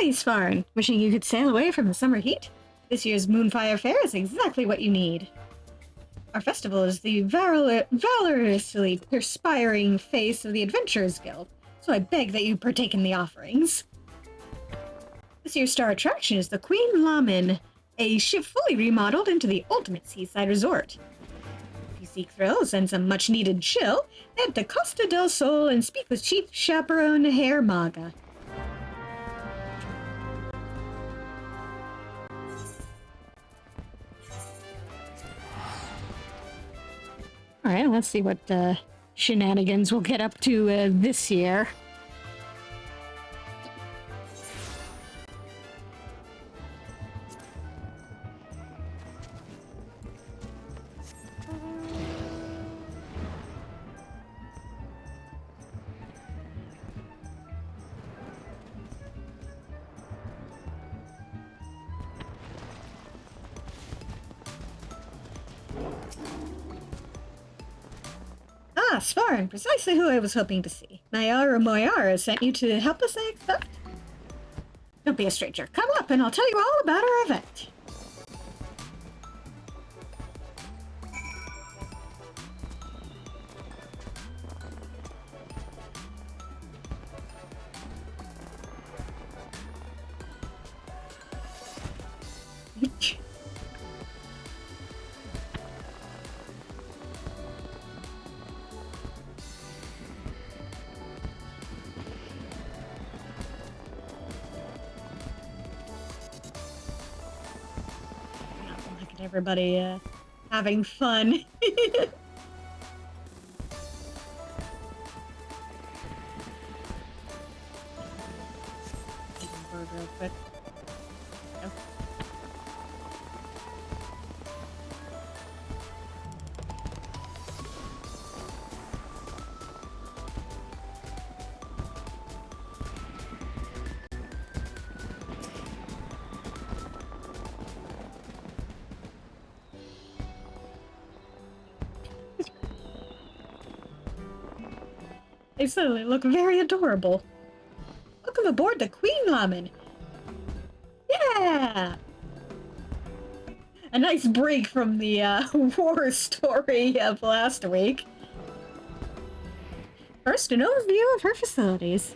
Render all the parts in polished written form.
Hi, Svarn. Wishing you could sail away from the summer heat? This year's Moonfire Fair is exactly what you need. Our festival is the valorously perspiring face of the Adventurers Guild, so I beg that you partake in the offerings. This year's star attraction is the Queen Lamin, a ship fully remodeled into the ultimate seaside resort. If you seek thrills and some much-needed chill, head to Costa del Sol and speak with Chief Chaperone Herr Maga. Alright, let's see what shenanigans we'll get up to this year. Ah, Svarn, precisely who I was hoping to see. Mayara Moyara sent you to help us, I expect? Don't be a stranger. Come up and I'll tell you all about our event. Look at everybody having fun. Real quick. No. They suddenly look very adorable. Welcome aboard the Queen Lamin. Yeah! A nice break from the war story of last week. First, an overview of her facilities.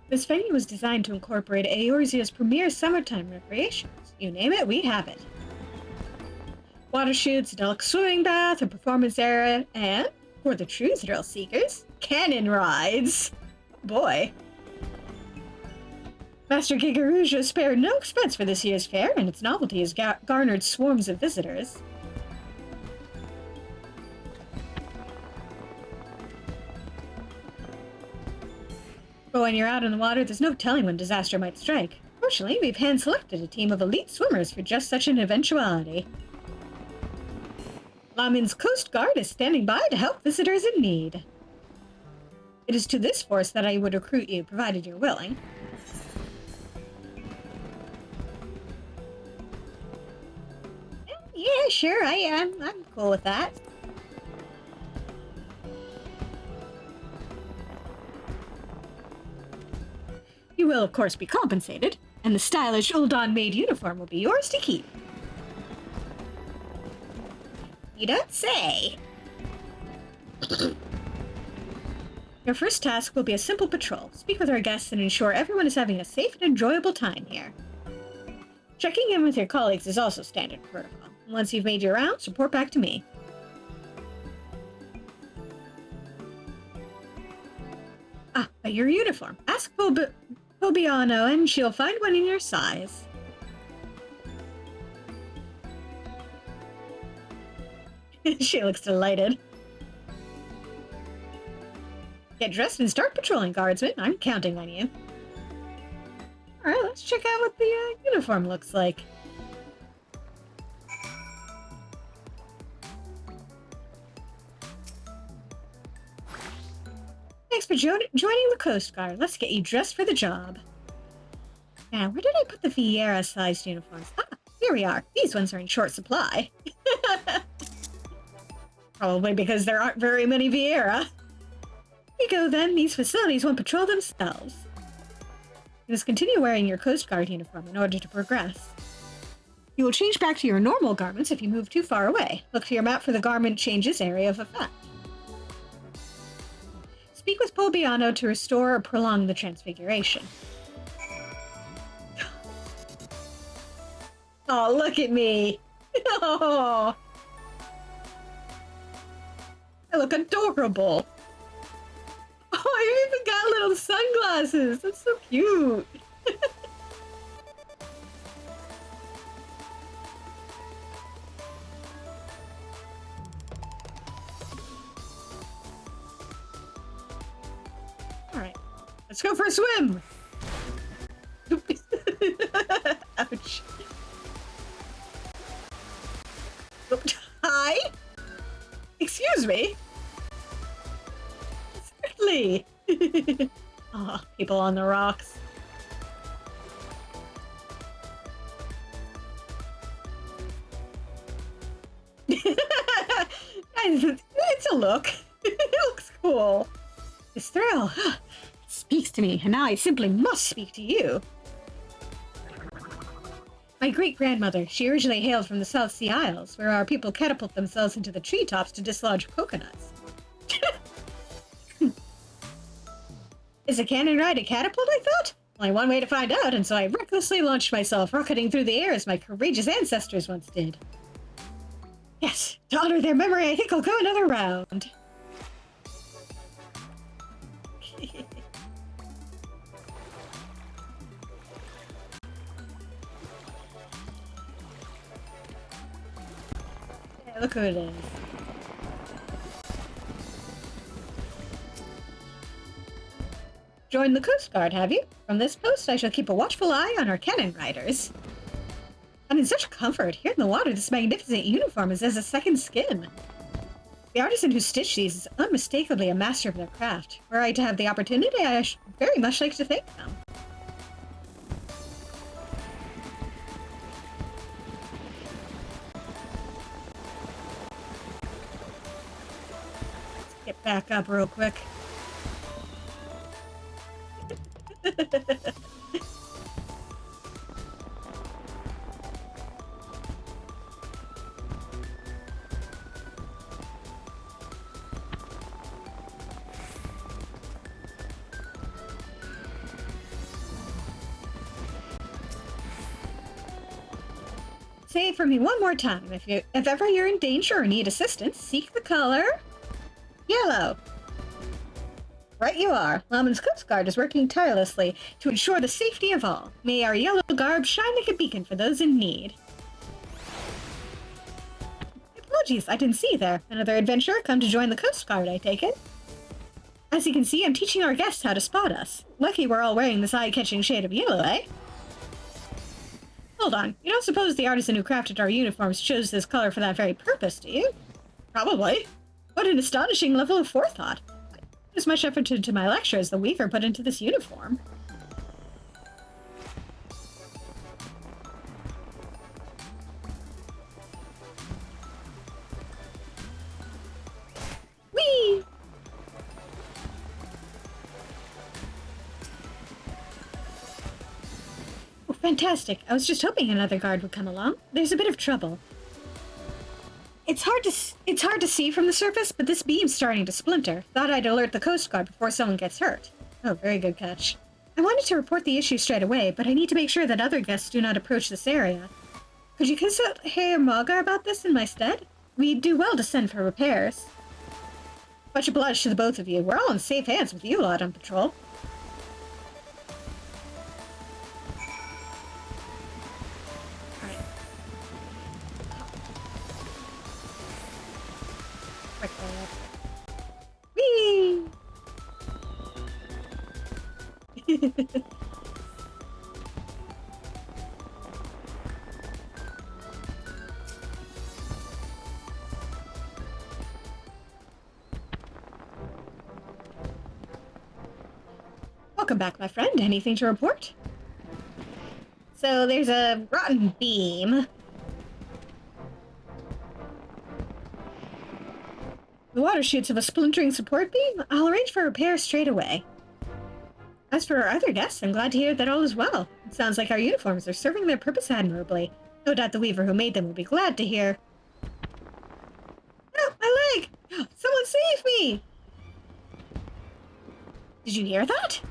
This venue was designed to incorporate Eorzea's premier summertime recreations. You name it, we have it. Water shoots, a deluxe swimming bath, a performance area, and, for the true thrill seekers, cannon rides. Boy. Master Gigaruja spared no expense for this year's fair, and its novelty has garnered swarms of visitors. But when you're out on the water, there's no telling when disaster might strike. Fortunately, we've hand-selected a team of elite swimmers for just such an eventuality. Lamin's Coast Guard is standing by to help visitors in need. It is to this force that I would recruit you, provided you're willing. Yeah, sure, I am. I'm cool with that. You will, of course, be compensated, and the stylish Ul'dan-made uniform will be yours to keep. You don't say. Your first task will be a simple patrol. Speak with our guests and ensure everyone is having a safe and enjoyable time here. Checking in with your colleagues is also standard protocol. Once you've made your rounds, report back to me. Ah, but your uniform. Ask Bobiano and she'll find one in your size. She looks delighted. Get dressed and start patrolling, guardsmen. I'm counting on you. Alright, let's check out what the uniform looks like. Thanks for joining the Coast Guard. Let's get you dressed for the job. Now, where did I put the Vieira-sized uniforms? Ah, here we are. These ones are in short supply. Probably because there aren't very many Vieira. Here you go, then. These facilities won't patrol themselves. You must continue wearing your Coast Guard uniform in order to progress. You will change back to your normal garments if you move too far away. Look to your map for the garment changes area of effect. Speak with Polbiano to restore or prolong the transfiguration. Oh, look at me! Oh, I look adorable! Oh, I even got little sunglasses! That's so cute! Alright, let's go for a swim! Ouch. Hi? Excuse me? Certainly. Oh, people on the rocks. It's a look. It looks cool. This thrill speaks to me, and now I simply must speak to you. My great-grandmother, she originally hailed from the South Sea Isles, where our people catapult themselves into the treetops to dislodge coconuts. Is a cannon ride a catapult, I thought? Only one way to find out, and so I recklessly launched myself, rocketing through the air as my courageous ancestors once did. Yes, to honor their memory, I think I'll go another round. Yeah, look who it is. Join the Coast Guard, have you? From this post, I shall keep a watchful eye on our cannon riders. I'm in such comfort. Here in the water, this magnificent uniform is as a second skin. The artisan who stitched these is unmistakably a master of their craft. Were I to have the opportunity, I should very much like to thank them. Let's get back up real quick. Say it for me one more time. If ever you're in danger or need assistance, seek the color yellow. Right you are. Laman's Coast Guard is working tirelessly to ensure the safety of all. May our yellow garb shine like a beacon for those in need. Apologies, I didn't see you there. Another adventurer come to join the Coast Guard, I take it. As you can see, I'm teaching our guests how to spot us. Lucky we're all wearing this eye-catching shade of yellow, eh? Hold on, you don't suppose the artisan who crafted our uniforms chose this color for that very purpose, do you? Probably. What an astonishing level of forethought. I put as much effort into my lecture as the weaver put into this uniform. Whee! Oh, fantastic. I was just hoping another guard would come along. There's a bit of trouble. It's hard to see from the surface, but this beam's starting to splinter. Thought I'd alert the Coast Guard before someone gets hurt. Oh, very good catch. I wanted to report the issue straight away, but I need to make sure that other guests do not approach this area. Could you consult Herr Magar about this in my stead? We'd do well to send for repairs. Much obliged to the both of you. We're all in safe hands with you lot on patrol. Whee! Welcome back, my friend. Anything to report? So there's a rotten beam. The water shoots of a splintering support beam? I'll arrange for repair straight away. As for our other guests, I'm glad to hear that all is well. It sounds like our uniforms are serving their purpose admirably. No doubt the weaver who made them will be glad to hear. Oh, my leg! Someone save me! Did you hear that?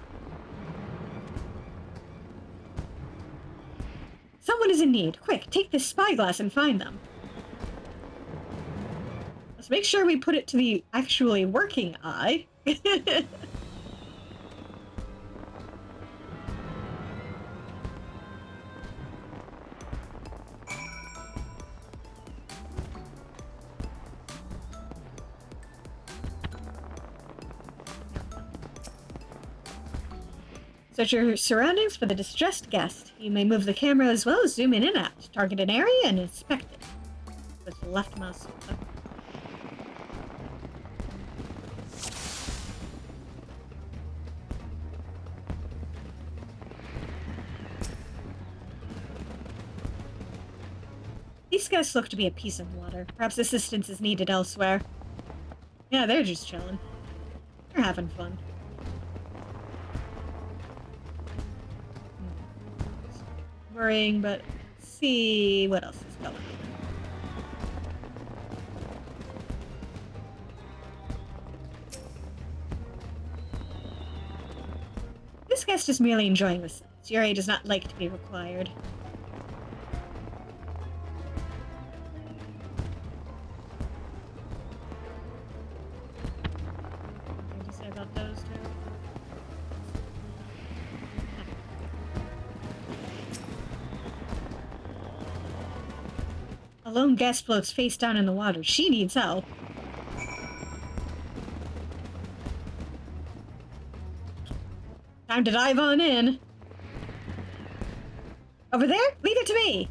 Someone is in need. Quick, take this spyglass and find them. Let's make sure we put it to the actually working eye. Search your surroundings for the distressed guest. You may move the camera as well as zoom in and out. Target an area and inspect it. With the left mouse button. These guys look to be a piece of water. Perhaps assistance is needed elsewhere. Yeah, they're just chilling. They're having fun. Worrying, but let's see what else is going on. This guest is merely enjoying the sights. Your aid does not like to be required. Anything to say about those two? A lone guest floats face down in the water. She needs help. Time to dive on in. Over there? Leave it to me.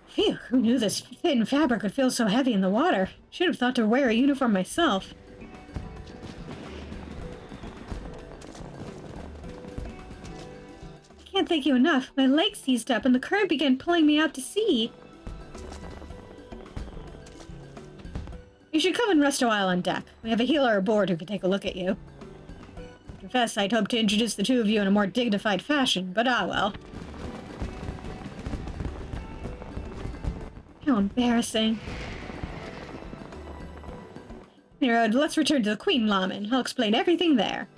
Phew, who knew this thin fabric would feel so heavy in the water? Should have thought to wear a uniform myself. Can't thank you enough. My legs seized up and the current began pulling me out to sea. You should come and rest a while on deck. We have a healer aboard who can take a look at you. I confess I'd hoped to introduce the two of you in a more dignified fashion, but ah well. How embarrassing. Anyway, let's return to the Queen Laman. I'll explain everything there.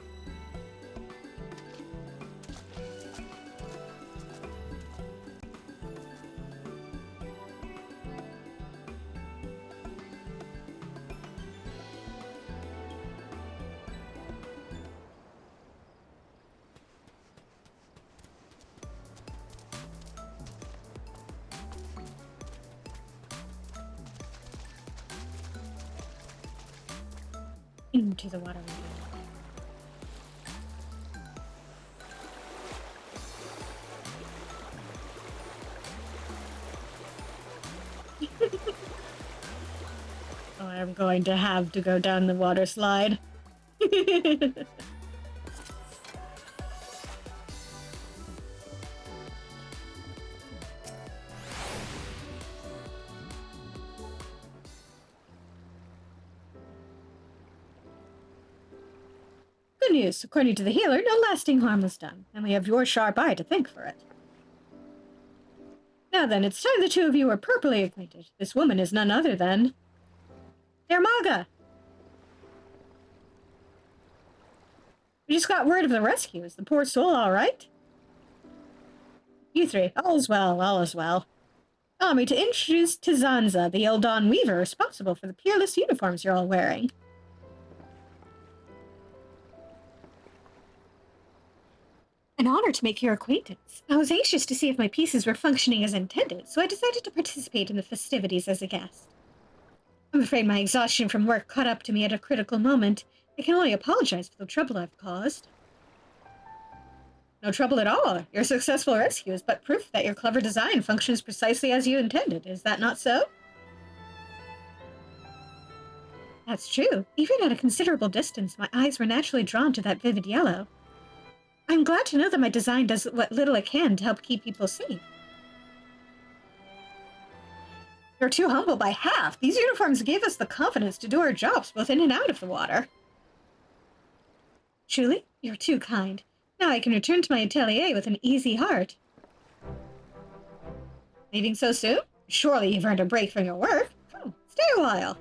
Into the water. Oh, I'm going to have to go down the water slide. Good news. According to the healer, no lasting harm was done, and we have your sharp eye to thank for it. Now then, it's time the two of you are properly acquainted. This woman is none other than... Dermaga! We just got word of the rescue. Is the poor soul all right? You three. All is well, all is well. Allow me to introduce Tizanza, the Eldon Weaver responsible for the peerless uniforms you're all wearing. An honor to make your acquaintance. I was anxious to see if my pieces were functioning as intended, so I decided to participate in the festivities as a guest. I'm afraid my exhaustion from work caught up to me at a critical moment. I can only apologize for the trouble I've caused. No trouble at all. Your successful rescue is but proof that your clever design functions precisely as you intended. Is that not so? That's true. Even at a considerable distance, my eyes were naturally drawn to that vivid yellow. I'm glad to know that my design does what little it can to help keep people safe. You're too humble by half. These uniforms gave us the confidence to do our jobs both in and out of the water. Truly, you're too kind. Now I can return to my atelier with an easy heart. Leaving so soon? Surely you've earned a break from your work. Come, stay a while.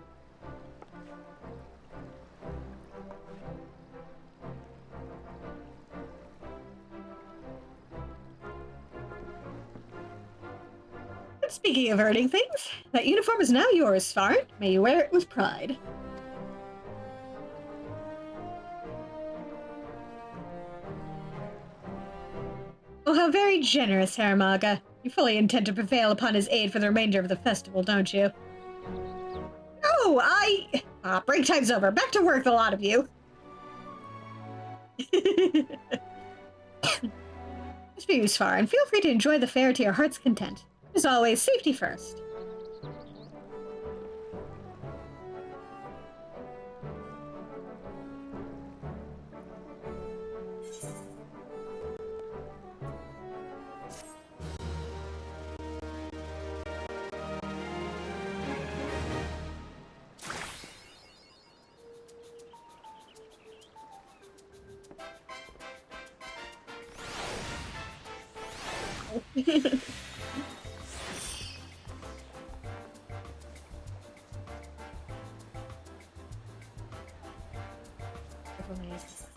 And speaking of earning things, that uniform is now yours, Farn. May you wear it with pride. Oh, how very generous, Haramaga. You fully intend to prevail upon his aid for the remainder of the festival, don't you? No, break time's over. Back to work, the lot of you. Just be far, and feel free to enjoy the fair to your heart's content. As always, safety first.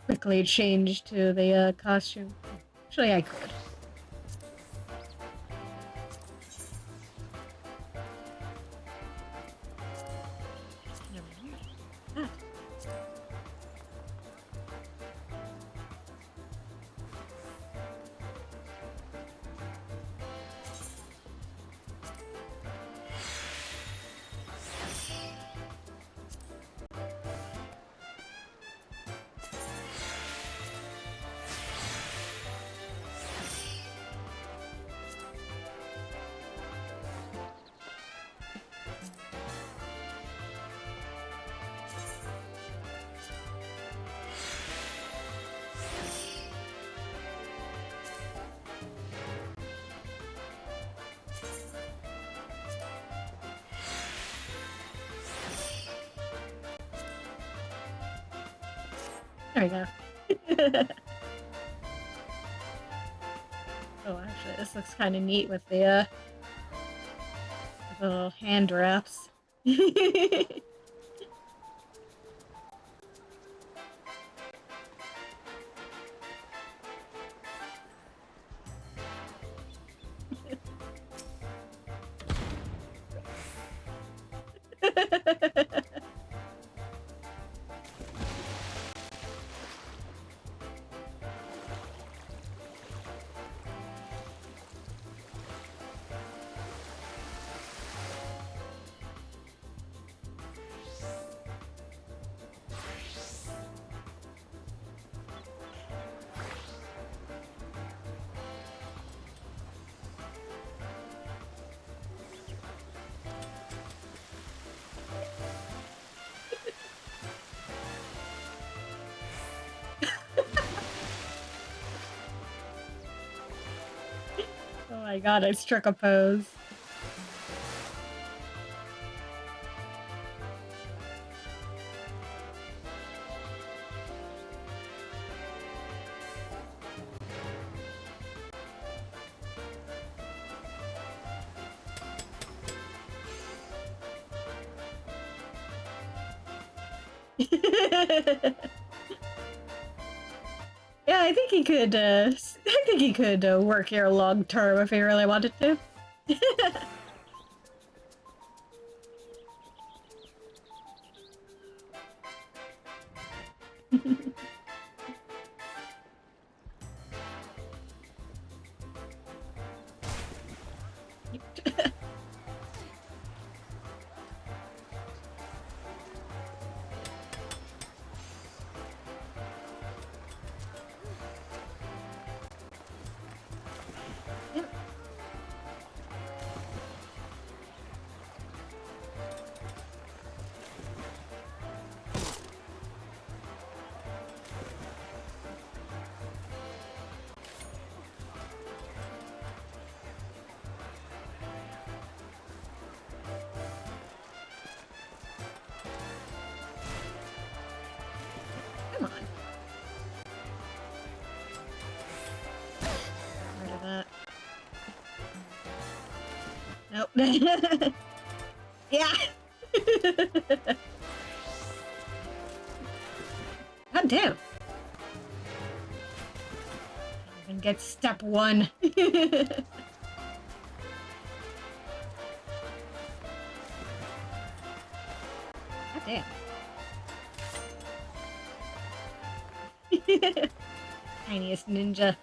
Quickly change to the costume. Actually, I could. There we go. Oh, actually, this looks kind of neat with the little hand wraps. Oh my god, I struck a pose. Yeah, I think he could, work here long term if he really wanted to. Nope. Yeah. God damn. Can't even get step one. God damn. Tiniest ninja.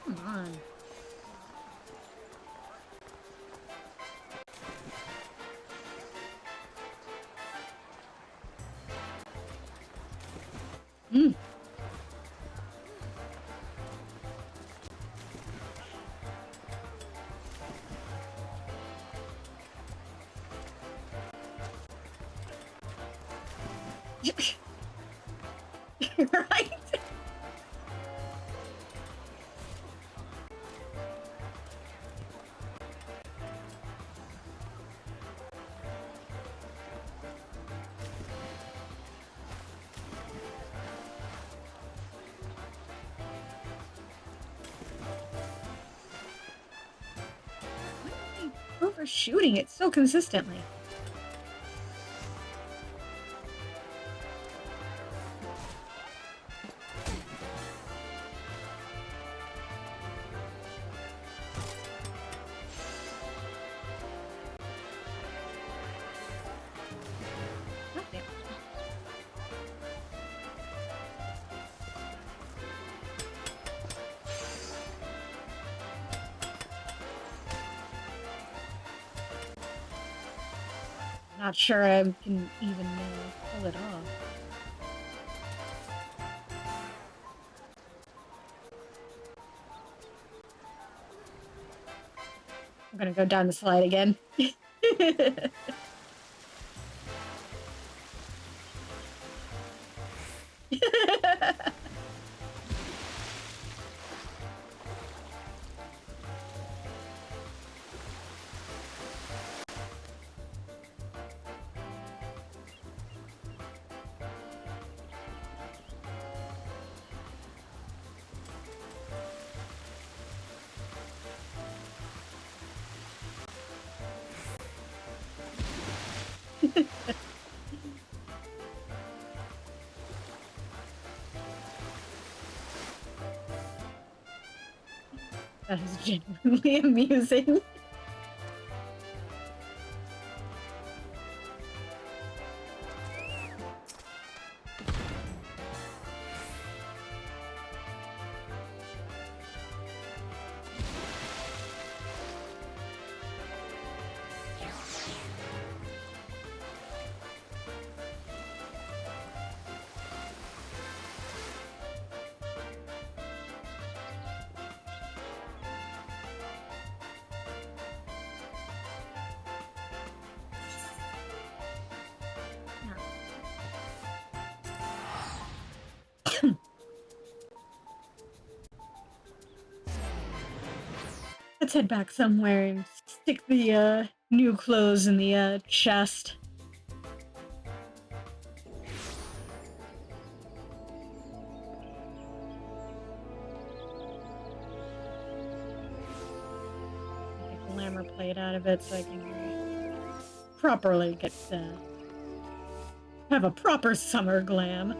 Come on. Mm. Right? Overshooting it so consistently. God damn. Not sure I can even pull it off. I'm gonna go down the slide again. That is genuinely amusing. Let's head back somewhere and stick the new clothes in the chest. Get a glamour plate out of it so I can properly get have a proper summer glam.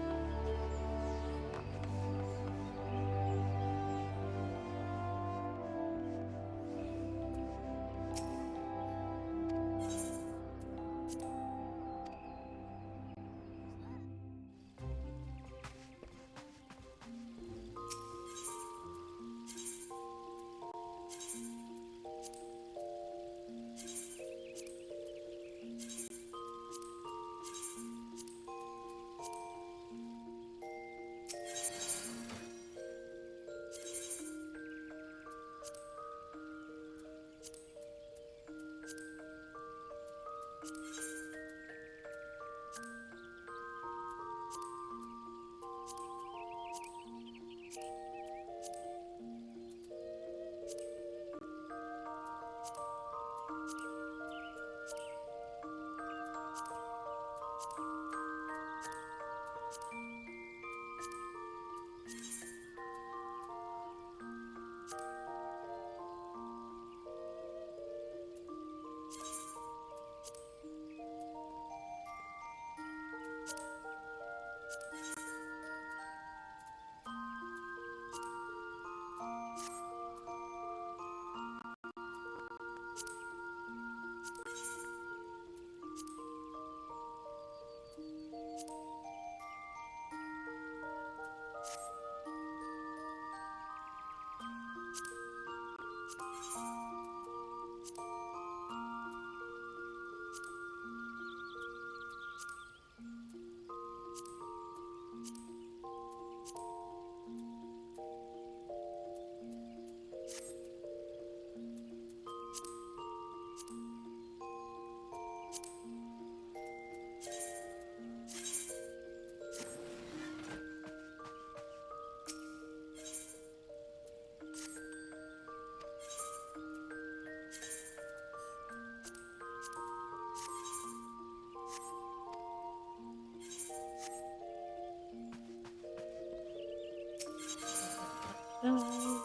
die.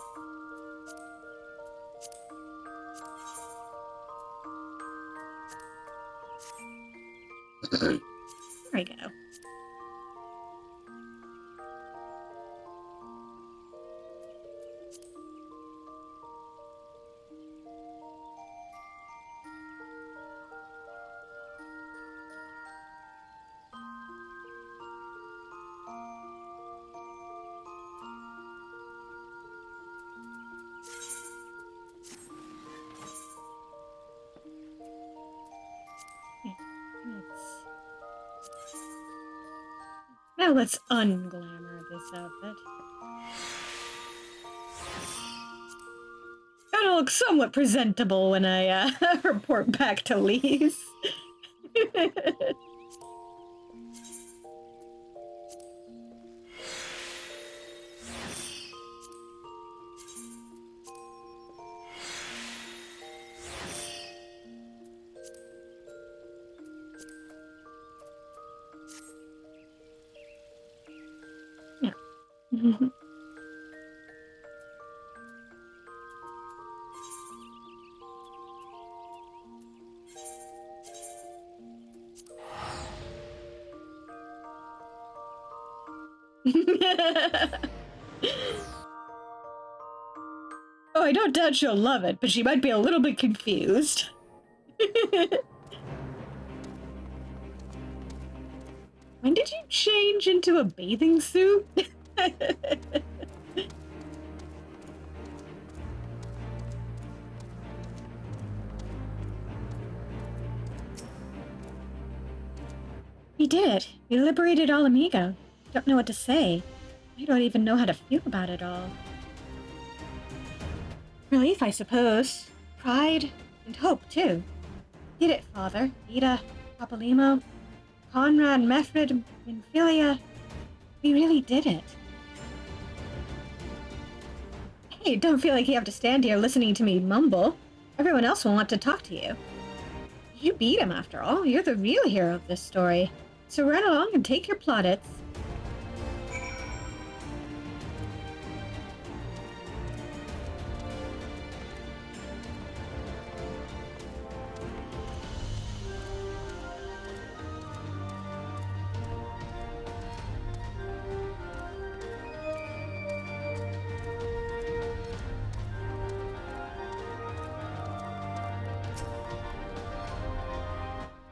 There we go. Now let's unglamour this outfit. Gotta look somewhat presentable when I report back to Lise. Yeah. Oh, I don't doubt she'll love it, but she might be a little bit confused. When did you change into a bathing suit? We did. We liberated All Amigo. Don't know what to say. I don't even know how to feel about it all. Relief, I suppose. Pride and hope, too. Did it, Father. Ida, Papalymo, Conrad, Mefred, Minfilia. We really did it. Hey, don't feel like you have to stand here listening to me mumble. Everyone else will want to talk to you. You beat him, after all. You're the real hero of this story. So run along and take your plaudits.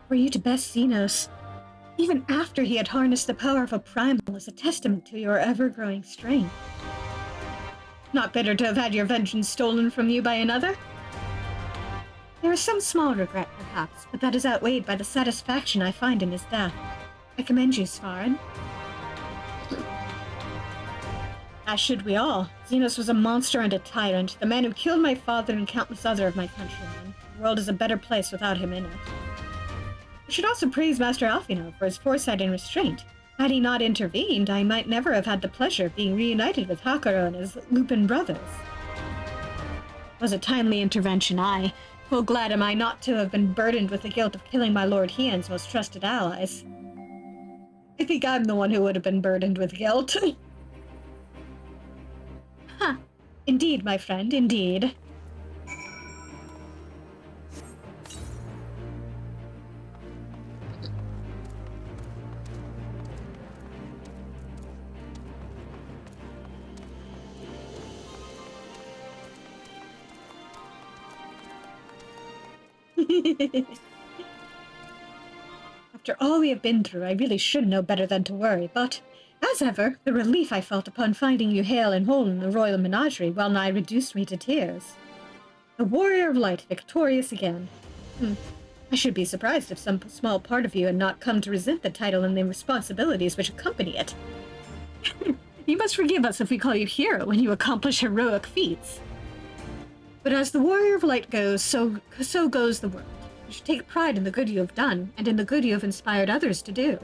For you to best Xenos, even after he had harnessed the power of a primal, is a testament to your ever-growing strength. Not bitter to have had your vengeance stolen from you by another? There is some small regret, perhaps, but that is outweighed by the satisfaction I find in his death. I commend you, Svarin. As should we all. Xenos was a monster and a tyrant, the man who killed my father and countless other of my countrymen. The world is a better place without him in it. I should also praise Master Alfino for his foresight and restraint. Had he not intervened, I might never have had the pleasure of being reunited with Hakaro and his Lupin brothers. It was a timely intervention, aye. Full glad am I not to have been burdened with the guilt of killing my Lord Hien's most trusted allies. I think I'm the one who would have been burdened with guilt. Huh. Indeed, my friend, indeed. After all we have been through, I really should know better than to worry, but, as ever, the relief I felt upon finding you hale and whole in the royal menagerie well nigh reduced me to tears. The Warrior of Light, victorious again. I should be surprised if some small part of you had not come to resent the title and the responsibilities which accompany it. You must forgive us if we call you hero when you accomplish heroic feats. But as the Warrior of Light goes, so goes the world. You should take pride in the good you have done, and in the good you have inspired others to do.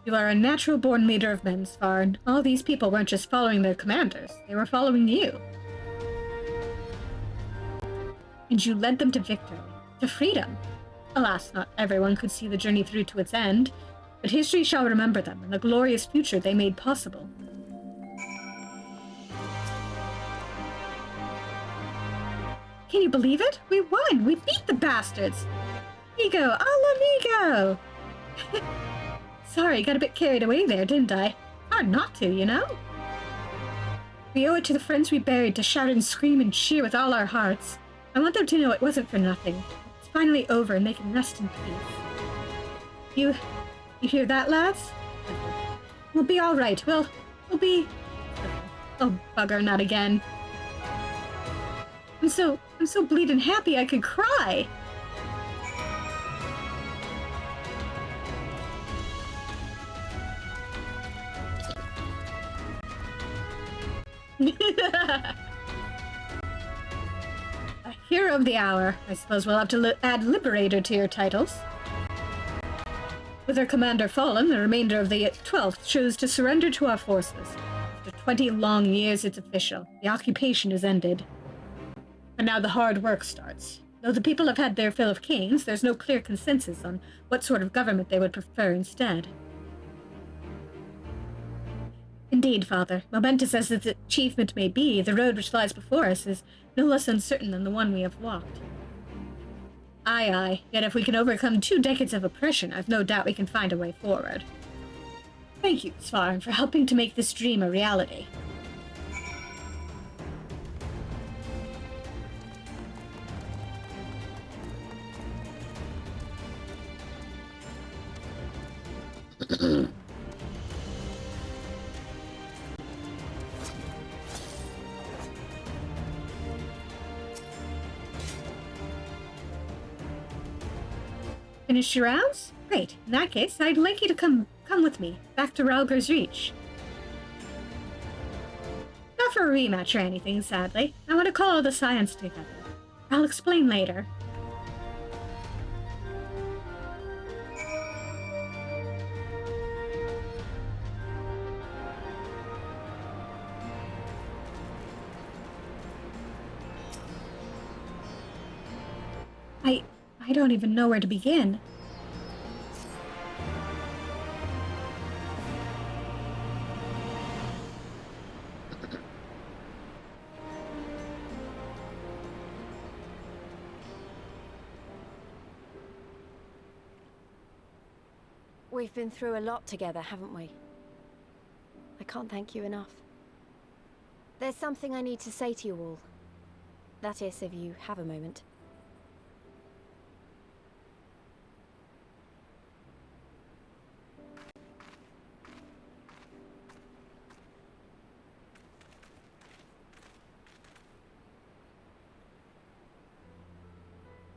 You are a natural-born leader of men, Svarn. All these people weren't just following their commanders, they were following you. And you led them to victory, to freedom. Alas, not everyone could see the journey through to its end. But history shall remember them and the glorious future they made possible. Can you believe it? We won! We beat the bastards! Amigo! Al amigo! Sorry, got a bit carried away there, didn't I? Hard not to, you know? We owe it to the friends we buried to shout and scream and cheer with all our hearts. I want them to know it wasn't for nothing. It's finally over and they can rest in peace. You hear that, lads? We'll be all right. We'll be... Oh, bugger, not again. I'm so bleeding happy I could cry. A hero of the hour. I suppose we'll have to add Liberator to your titles. With our commander fallen, the remainder of the 12th chose to surrender to our forces. After 20 long years, it's official. The occupation is ended. And now the hard work starts. Though the people have had their fill of kings, there's no clear consensus on what sort of government they would prefer instead. Indeed, Father. Momentous as its achievement may be, the road which lies before us is no less uncertain than the one we have walked. Aye, aye. Yet if we can overcome 2 decades of oppression, I've no doubt we can find a way forward. Thank you, Svarn, for helping to make this dream a reality. Finished your rounds? Great. In that case, I'd like you to come with me, back to Ralger's Reach. Not for a rematch or anything, sadly. I want to call all the scions together. I'll explain later. I don't even know where to begin. We've been through a lot together, haven't we? I can't thank you enough. There's something I need to say to you all. That is, if you have a moment.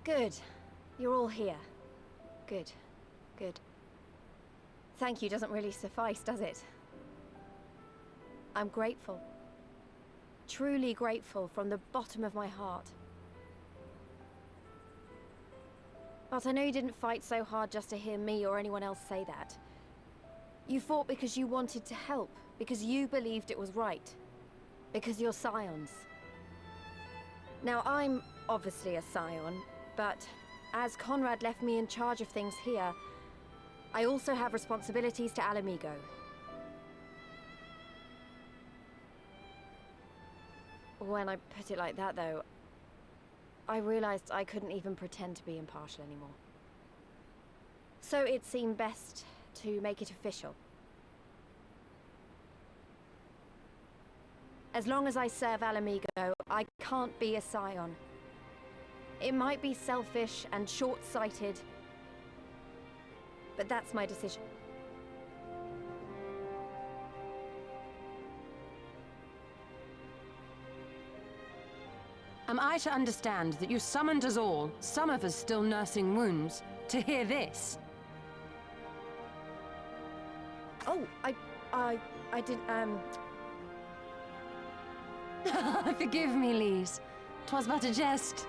Good. You're all here. Good. Good. Thank you doesn't really suffice, does it? I'm grateful. Truly grateful from the bottom of my heart. But I know you didn't fight so hard just to hear me or anyone else say that. You fought because you wanted to help, because you believed it was right. Because you're scions. Now, I'm obviously a scion, but as Conrad left me in charge of things here, I also have responsibilities to Al amigo. When I put it like that, though, I realized I couldn't even pretend to be impartial anymore. So it seemed best to make it official. As long as I serve Al amigo, I can't be a scion. It might be selfish and short-sighted, but that's my decision. Am I to understand that you summoned us all, some of us still nursing wounds, to hear this? Oh, I didn't, Forgive me, Lise. 'Twas but a jest.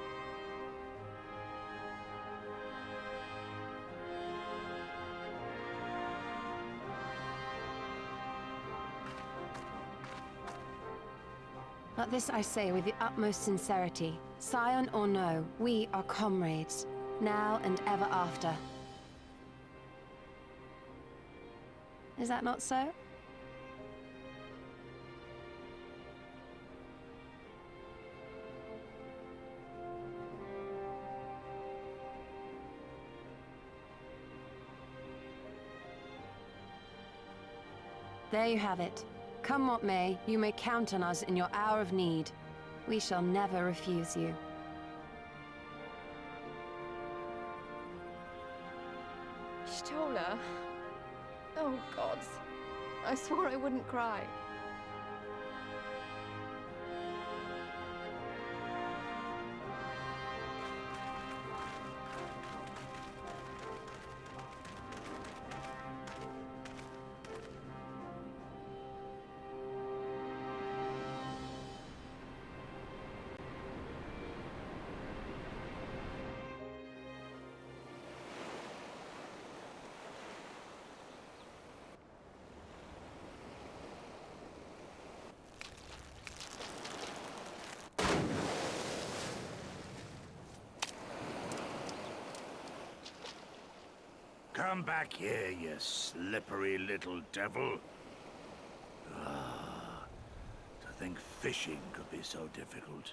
But this I say with the utmost sincerity. Scion or no, we are comrades, now and ever after. Is that not so? There you have it. Come what may, you may count on us in your hour of need. We shall never refuse you. Stola. Oh, gods. I swore I wouldn't cry. Come back here, you slippery little devil. Ah, to think fishing could be so difficult.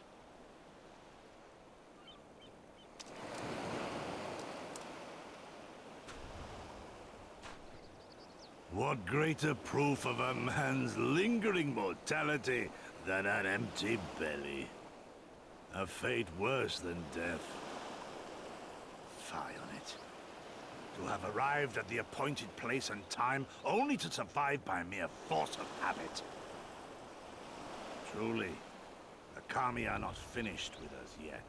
What greater proof of a man's lingering mortality than an empty belly? A fate worse than death. Fie on it. To have arrived at the appointed place and time only to survive by mere force of habit. Truly, the Kami are not finished with us yet.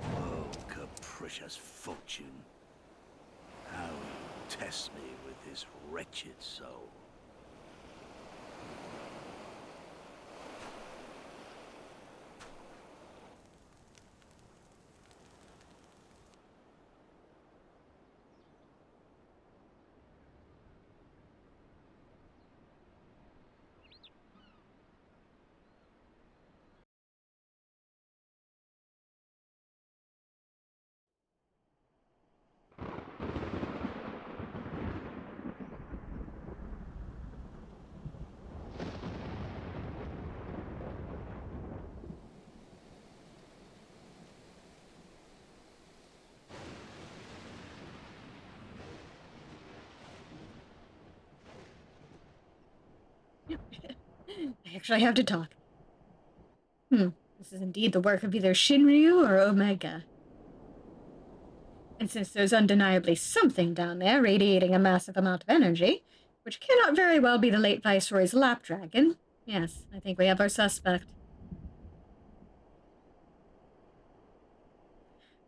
Oh, capricious fortune. How you test me with this wretched soul. I actually have to talk. This is indeed the work of either Shinryu or Omega. And since there's undeniably something down there radiating a massive amount of energy, which cannot very well be the late Viceroy's lap dragon, yes, I think we have our suspect.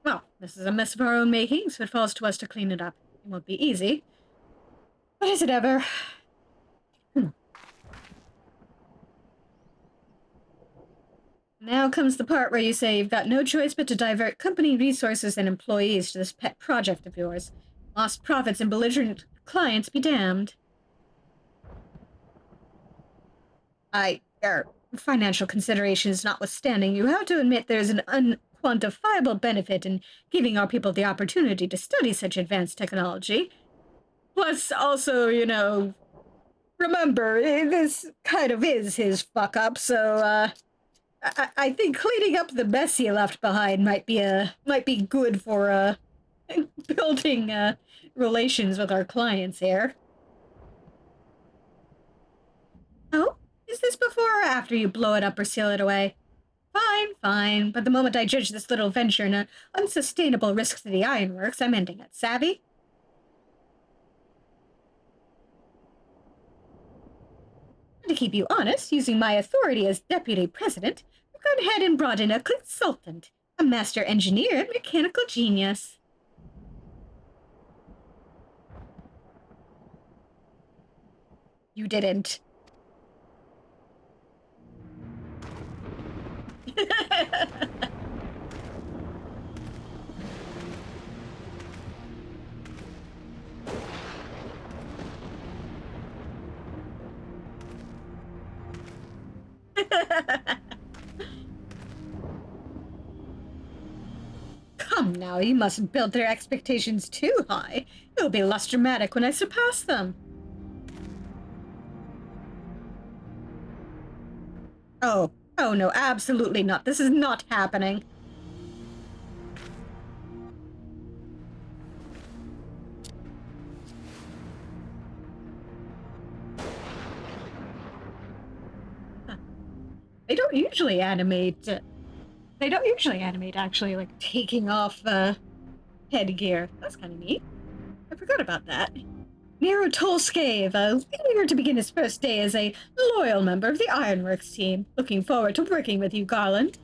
Well, this is a mess of our own making, so it falls to us to clean it up. It won't be easy. But is it ever? Now comes the part where you say you've got no choice but to divert company resources and employees to this pet project of yours. Lost profits and belligerent clients be damned. Financial considerations notwithstanding, you have to admit there's an unquantifiable benefit in giving our people the opportunity to study such advanced technology. Plus, also, remember, this kind of is his fuck-up, so, I think cleaning up the mess he left behind might be good for, building, relations with our clients here. Oh? Is this before or after you blow it up or seal it away? Fine, fine, but the moment I judge this little venture an unsustainable risk to the ironworks, I'm ending it. Savvy? To keep you honest, using my authority as deputy president, I've gone ahead and brought in a consultant, a master engineer and mechanical genius. You didn't. Come Come now, you mustn't build their expectations too high. It will be less dramatic when I surpass them. Oh no, absolutely not. This is not happening. They don't usually animate. They don't usually animate actually, like taking off headgear. That's kind of neat. I forgot about that. Nero Tolskave, eager to begin his first day as a loyal member of the Ironworks team. Looking forward to working with you, Garland.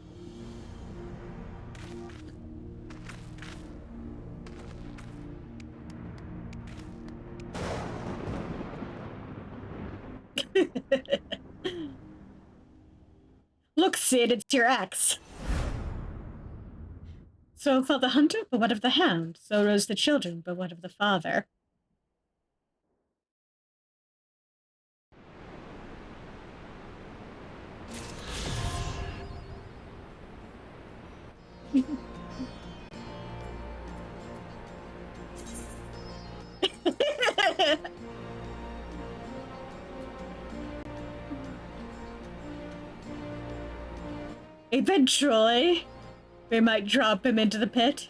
Look, Sid, it's your ex. So thought the hunter, but what of the hound? So rose the children, but what of the father? Eventually, we might drop him into the pit.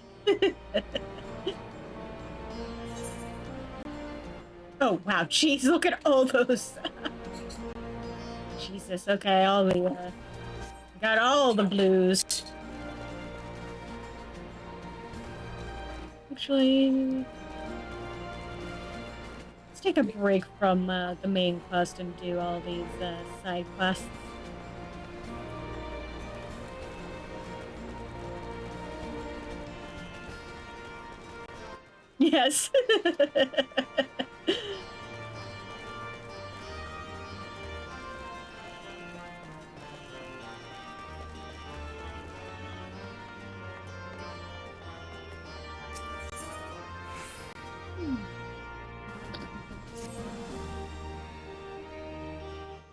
Oh, wow, jeez, look at all those. Jesus, okay, I'll leave it. Got all the blues. Actually, let's take a break from the main quest and do all these side quests. Yes.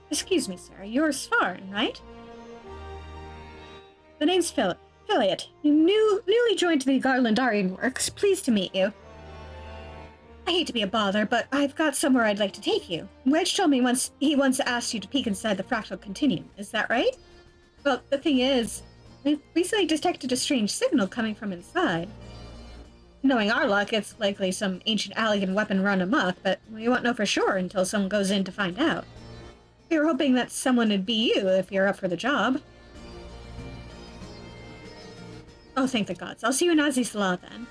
Excuse me, sir. You're Svarn, right? The name's Philip. Philiot. You newly joined the Garlandarian Works. Pleased to meet you. I hate to be a bother, but I've got somewhere I'd like to take you. Wedge told me he once asked you to peek inside the fractal continuum. Is that right? Well, the thing is, we've recently detected a strange signal coming from inside. Knowing our luck, it's likely some ancient Allegan weapon run amok, but we won't know for sure until someone goes in to find out. We were hoping that someone would be you if you're up for the job. Oh, thank the gods. I'll see you in Azizla then.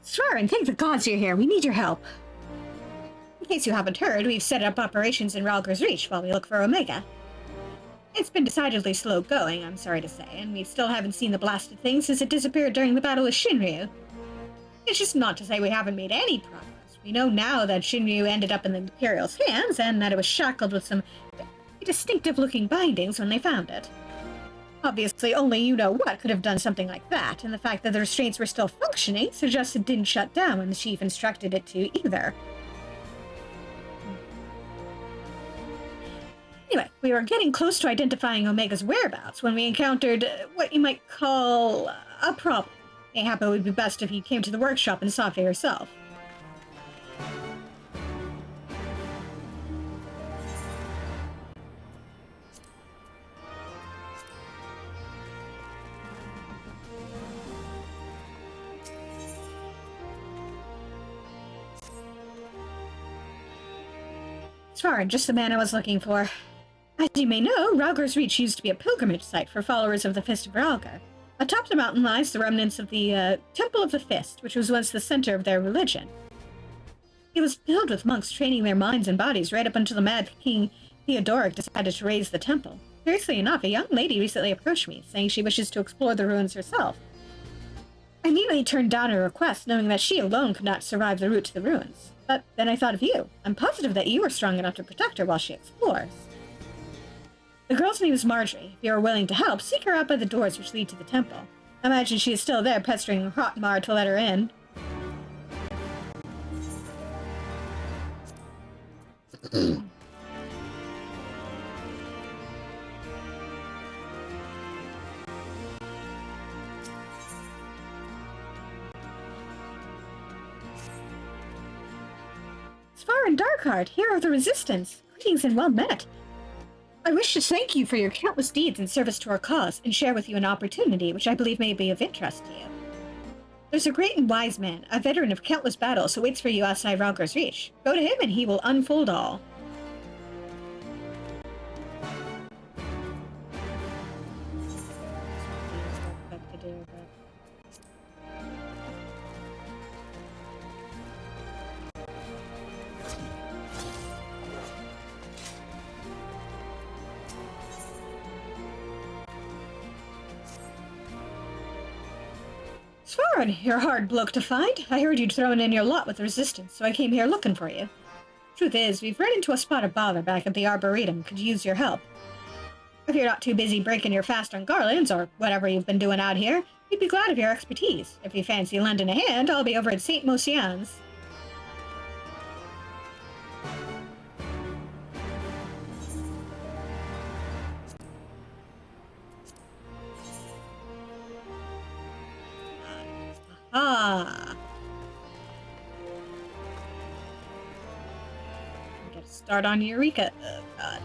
Svarn, thank the gods you're here. We need your help. In case you haven't heard, we've set up operations in Ralger's Reach while we look for Omega. It's been decidedly slow going, I'm sorry to say, and we still haven't seen the blasted thing since it disappeared during the battle with Shinryu. It's just not to say we haven't made any progress. We know now that Shinryu ended up in the Imperial's hands, and that it was shackled with some distinctive-looking bindings when they found it. Obviously, only you-know-what could have done something like that, and the fact that the restraints were still functioning suggests it didn't shut down when the chief instructed it to, either. Anyway, we were getting close to identifying Omega's whereabouts when we encountered what you might call a problem. Mayhap it would be best if you came to the workshop and saw for yourself. Svarn, just the man I was looking for. As you may know, Ralger's Reach used to be a pilgrimage site for followers of the Fist of Ralger. Atop the mountain lies the remnants of the Temple of the Fist, which was once the center of their religion. It was filled with monks training their minds and bodies right up until the mad King Theodoric decided to raise the temple. Curiously enough, a young lady recently approached me, saying she wishes to explore the ruins herself. I immediately turned down her request, knowing that she alone could not survive the route to the ruins. But then I thought of you. I'm positive that you are strong enough to protect her while she explores. The girl's name is Marjorie. If you are willing to help, seek her out by the doors which lead to the temple. I imagine she is still there, pestering Hotmar to let her in. Svar and Darkheart, hero of the Resistance. Greetings and well met. I wish to thank you for your countless deeds in service to our cause, and share with you an opportunity which I believe may be of interest to you. There's a great and wise man, a veteran of countless battles, who waits for you outside Ralgar's reach. Go to him and he will unfold all. Svarin, you're a hard bloke to find. I heard you'd thrown in your lot with the Resistance, so I came here looking for you. Truth is, we've run into a spot of bother back at the Arboretum. Could use your help. If you're not too busy breaking your fast on garlands, or whatever you've been doing out here, we'd be glad of your expertise. If you fancy lending a hand, I'll be over at St. Mosian's. Ah. I gotta start on Eureka. Oh, God.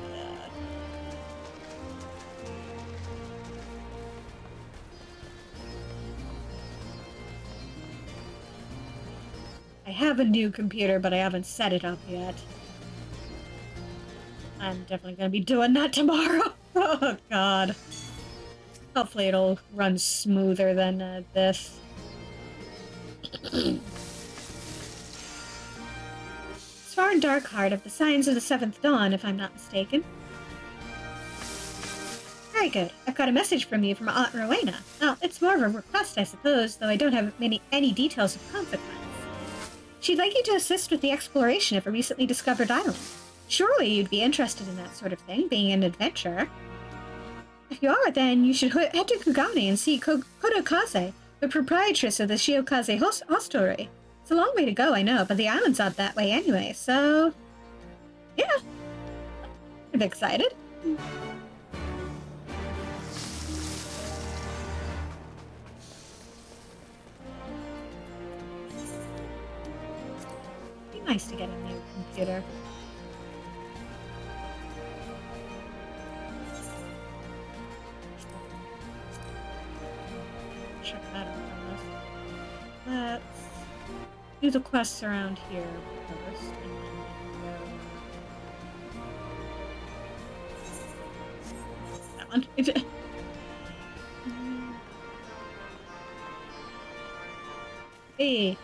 I have a new computer, but I haven't set it up yet. I'm definitely gonna be doing that tomorrow. Oh, God. Hopefully it'll run smoother than this. Svar and Darkheart of the Signs of the Seventh Dawn, if I'm not mistaken. Very good. I've got a message from you from Aunt Rowena. Well, it's more of a request, I suppose, though I don't have any details of consequence. She'd like you to assist with the exploration of a recently discovered island. Surely you'd be interested in that sort of thing, being an adventurer. If you are, then you should head to Kugane and see Kodokaze, the proprietress of the Shiokaze hostelry. It's a long way to go, I know, but the island's out that way anyway, so... yeah. I'm excited. Be nice to get a new computer. Check that out first. Let's do the quests around here first, and then that one. Hey.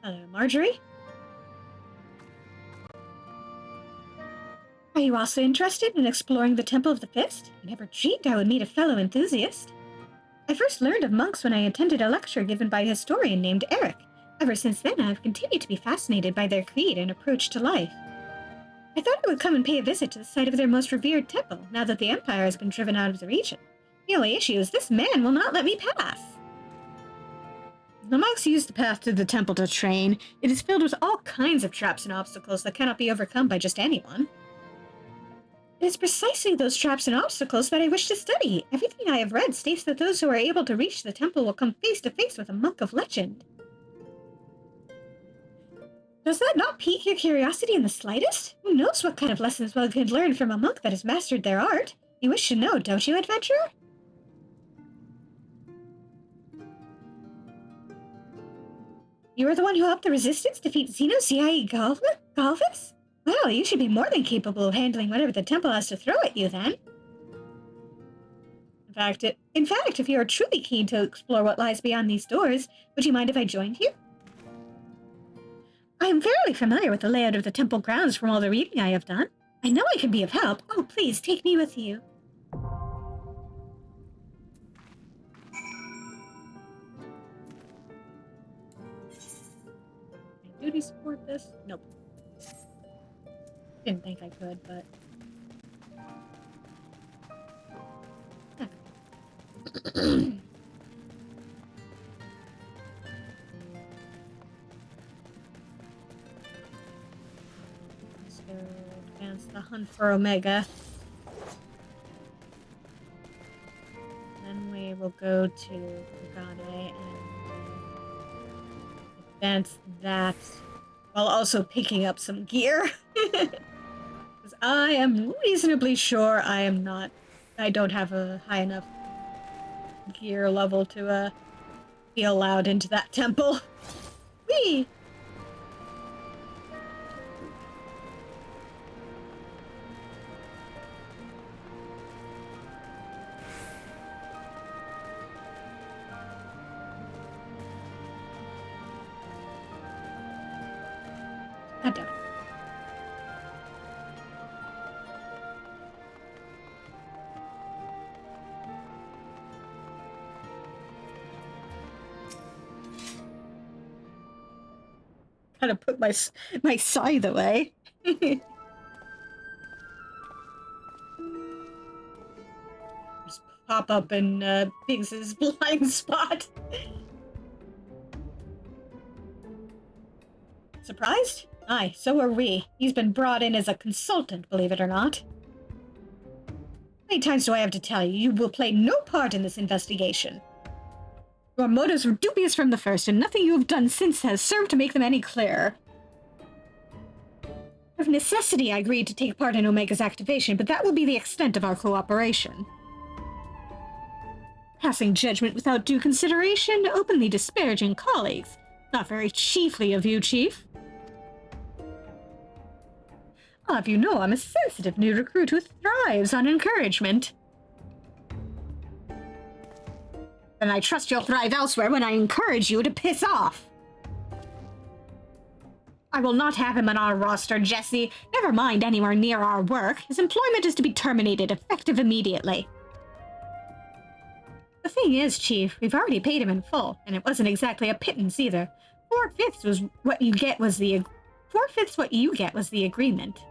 Hello, Marjorie? Are you also interested in exploring the Temple of the Fist? I never dreamed I would meet a fellow enthusiast. I first learned of monks when I attended a lecture given by a historian named Eric. Ever since then, I have continued to be fascinated by their creed and approach to life. I thought I would come and pay a visit to the site of their most revered temple, now that the Empire has been driven out of the region. The only issue is this man will not let me pass. The monks use the path to the temple to train. It is filled with all kinds of traps and obstacles that cannot be overcome by just anyone. It is precisely those traps and obstacles that I wish to study. Everything I have read states that those who are able to reach the temple will come face to face with a monk of legend. Does that not pique your curiosity in the slightest? Who knows what kind of lessons one could learn from a monk that has mastered their art? You wish to know, don't you, adventurer? You are the one who helped the Resistance defeat Xeno's CIE Galvus? Well, you should be more than capable of handling whatever the temple has to throw at you, then. In fact, if you are truly keen to explore what lies beyond these doors, would you mind if I joined you? I am fairly familiar with the layout of the temple grounds from all the reading I have done. I know I can be of help. Oh, please, take me with you. Can I duty support this? Nope. Didn't think I could, but... Let's go advance the hunt for Omega. Then we will go to Kagane and advance that while also picking up some gear. Because I am reasonably sure I don't have a high enough gear level to be allowed into that temple. Whee! God damn it. Gotta put my scythe away. Just pop up in Biggs's blind spot. Surprised? Aye, so are we. He's been brought in as a consultant, believe it or not. How many times do I have to tell you? You will play no part in this investigation. Your motives were dubious from the first, and nothing you have done since has served to make them any clearer. Of necessity, I agreed to take part in Omega's activation, but that will be the extent of our cooperation. Passing judgment without due consideration, openly disparaging colleagues. Not very chiefly of you, Chief. I'll have you know I'm a sensitive new recruit who thrives on encouragement. Then I trust you'll thrive elsewhere when I encourage you to piss off. I will not have him on our roster, Jesse. Never mind anywhere near our work. His employment is to be terminated, effective immediately. The thing is, Chief, we've already paid him in full, and it wasn't exactly a pittance either. 4/5 what you get was the agreement.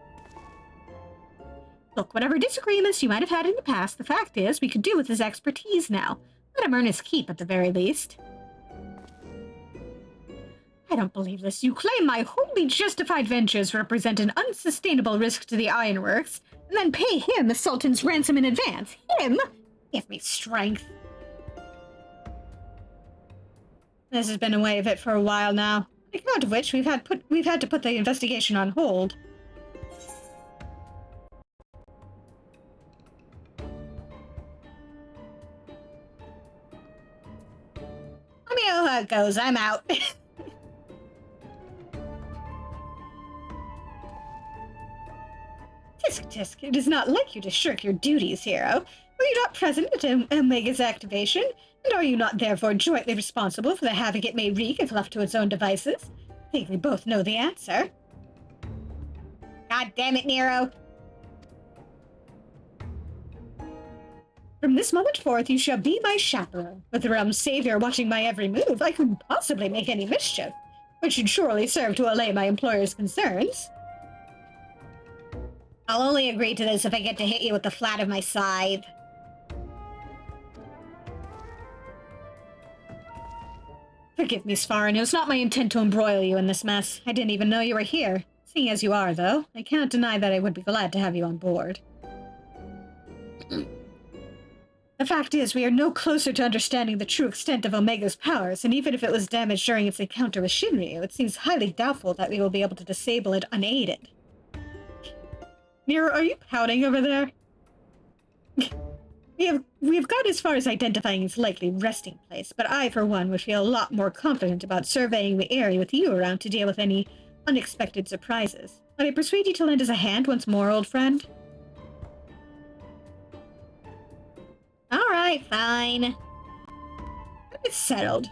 Look, whatever disagreements you might have had in the past, the fact is we could do with his expertise now. Let him earn his keep at the very least. I don't believe this. You claim my wholly justified ventures represent an unsustainable risk to the ironworks, and then pay him the Sultan's ransom in advance. Him? Give me strength. This has been a way of it for a while now. On account of which we've had to put the investigation on hold. Let me know how it goes. I'm out. Tisk tisk, it is not like you to shirk your duties, hero. Were you not present at Omega's activation? And are you not therefore jointly responsible for the havoc it may wreak if left to its own devices? I think we both know the answer. God damn it, Nero! From this moment forth, you shall be my chaperone. With the realm's savior watching my every move, I couldn't possibly make any mischief, which should surely serve to allay my employer's concerns. I'll only agree to this if I get to hit you with the flat of my scythe. Forgive me, Svarin. It was not my intent to embroil you in this mess. I didn't even know you were here. Seeing as you are, though, I cannot deny that I would be glad to have you on board. The fact is, we are no closer to understanding the true extent of Omega's powers, and even if it was damaged during its encounter with Shinryu, it seems highly doubtful that we will be able to disable it unaided. Mira, are you pouting over there? We have got as far as identifying its likely resting place, but I, for one, would feel a lot more confident about surveying the area with you around to deal with any unexpected surprises. Might I persuade you to lend us a hand once more, old friend? Alright, fine. It's settled.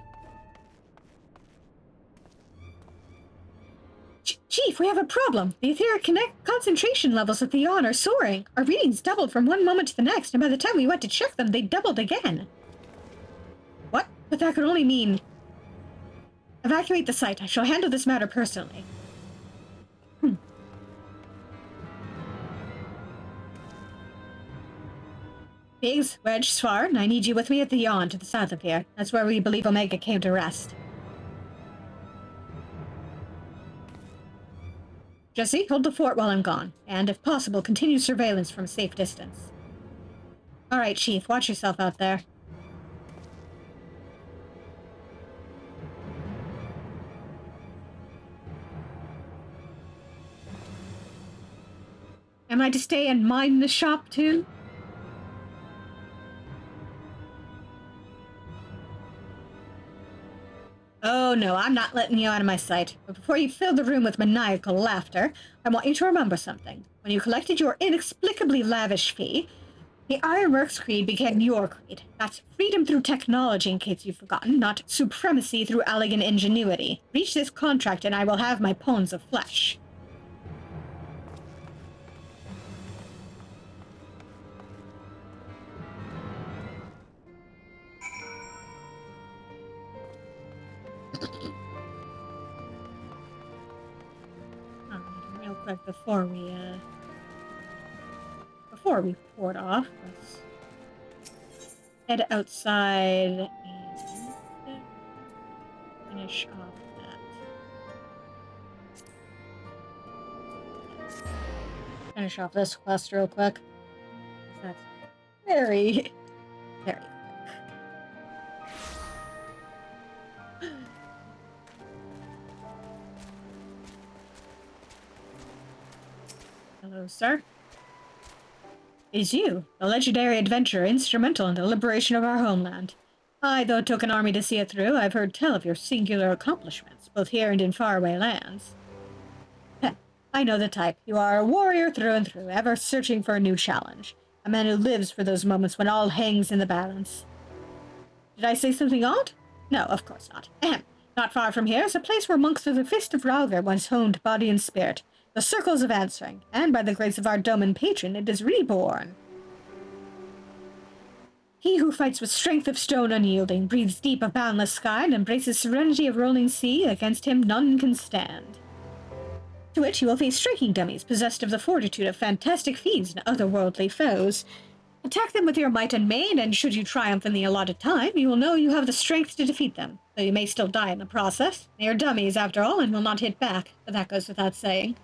Chief, we have a problem. The etheric concentration levels at the yawn are soaring. Our readings doubled from one moment to the next, and by the time we went to check them, they doubled again. What? But that could only mean... Evacuate the site. I shall handle this matter personally. Biggs, Wedge, Svar, I need you with me at the yawn to the south of here. That's where we believe Omega came to rest. Jesse, hold the fort while I'm gone, and if possible, continue surveillance from a safe distance. Alright, Chief, watch yourself out there. Am I to stay and mind the shop, too? Oh no, I'm not letting you out of my sight. But before you fill the room with maniacal laughter, I want you to remember something. When you collected your inexplicably lavish fee, the Ironworks Creed became your creed. That's freedom through technology, in case you've forgotten, not supremacy through elegant ingenuity. Reach this contract and I will have my pounds of flesh. Real quick before we port off, let's head outside and finish off that. Finish off this quest real quick. That's very, very quick. Hello, sir. It is you, the legendary adventurer instrumental in the liberation of our homeland. I, though took an army to see it through, I've heard tell of your singular accomplishments, both here and in faraway lands. Heh, I know the type. You are a warrior through and through, ever searching for a new challenge. A man who lives for those moments when all hangs in the balance. Did I say something odd? No, of course not. Ahem. Not far from here is a place where monks of the Fist of Rauger once honed body and spirit. The Circles of Answering, and by the grace of our Doman patron, it is reborn. He who fights with strength of stone unyielding, breathes deep of boundless sky, and embraces serenity of rolling sea, against him none can stand. To which you will face striking dummies, possessed of the fortitude of fantastic fiends and otherworldly foes. Attack them with your might and main, and should you triumph in the allotted time, you will know you have the strength to defeat them, though you may still die in the process. They are dummies, after all, and will not hit back, but that goes without saying.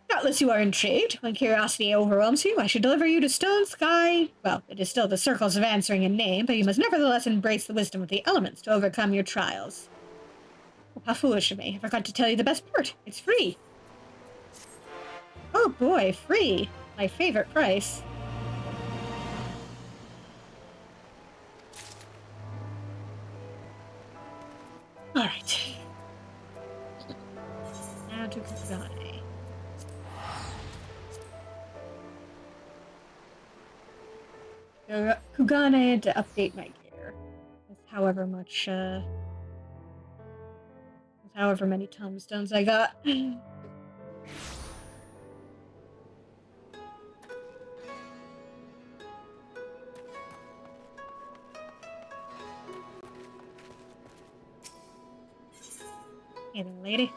Doubtless you are intrigued. When curiosity overwhelms you, I should deliver you to Stone Sky. Well, it is still the Circles of Answering in name, but you must nevertheless embrace the wisdom of the elements to overcome your trials. Oh, how foolish of me. I forgot to tell you the best part. It's free. Oh boy, free. My favorite price. Alright. Now to Kugane. Kugane to update my gear. With however much, with however many tombstones I got. Hey there, lady.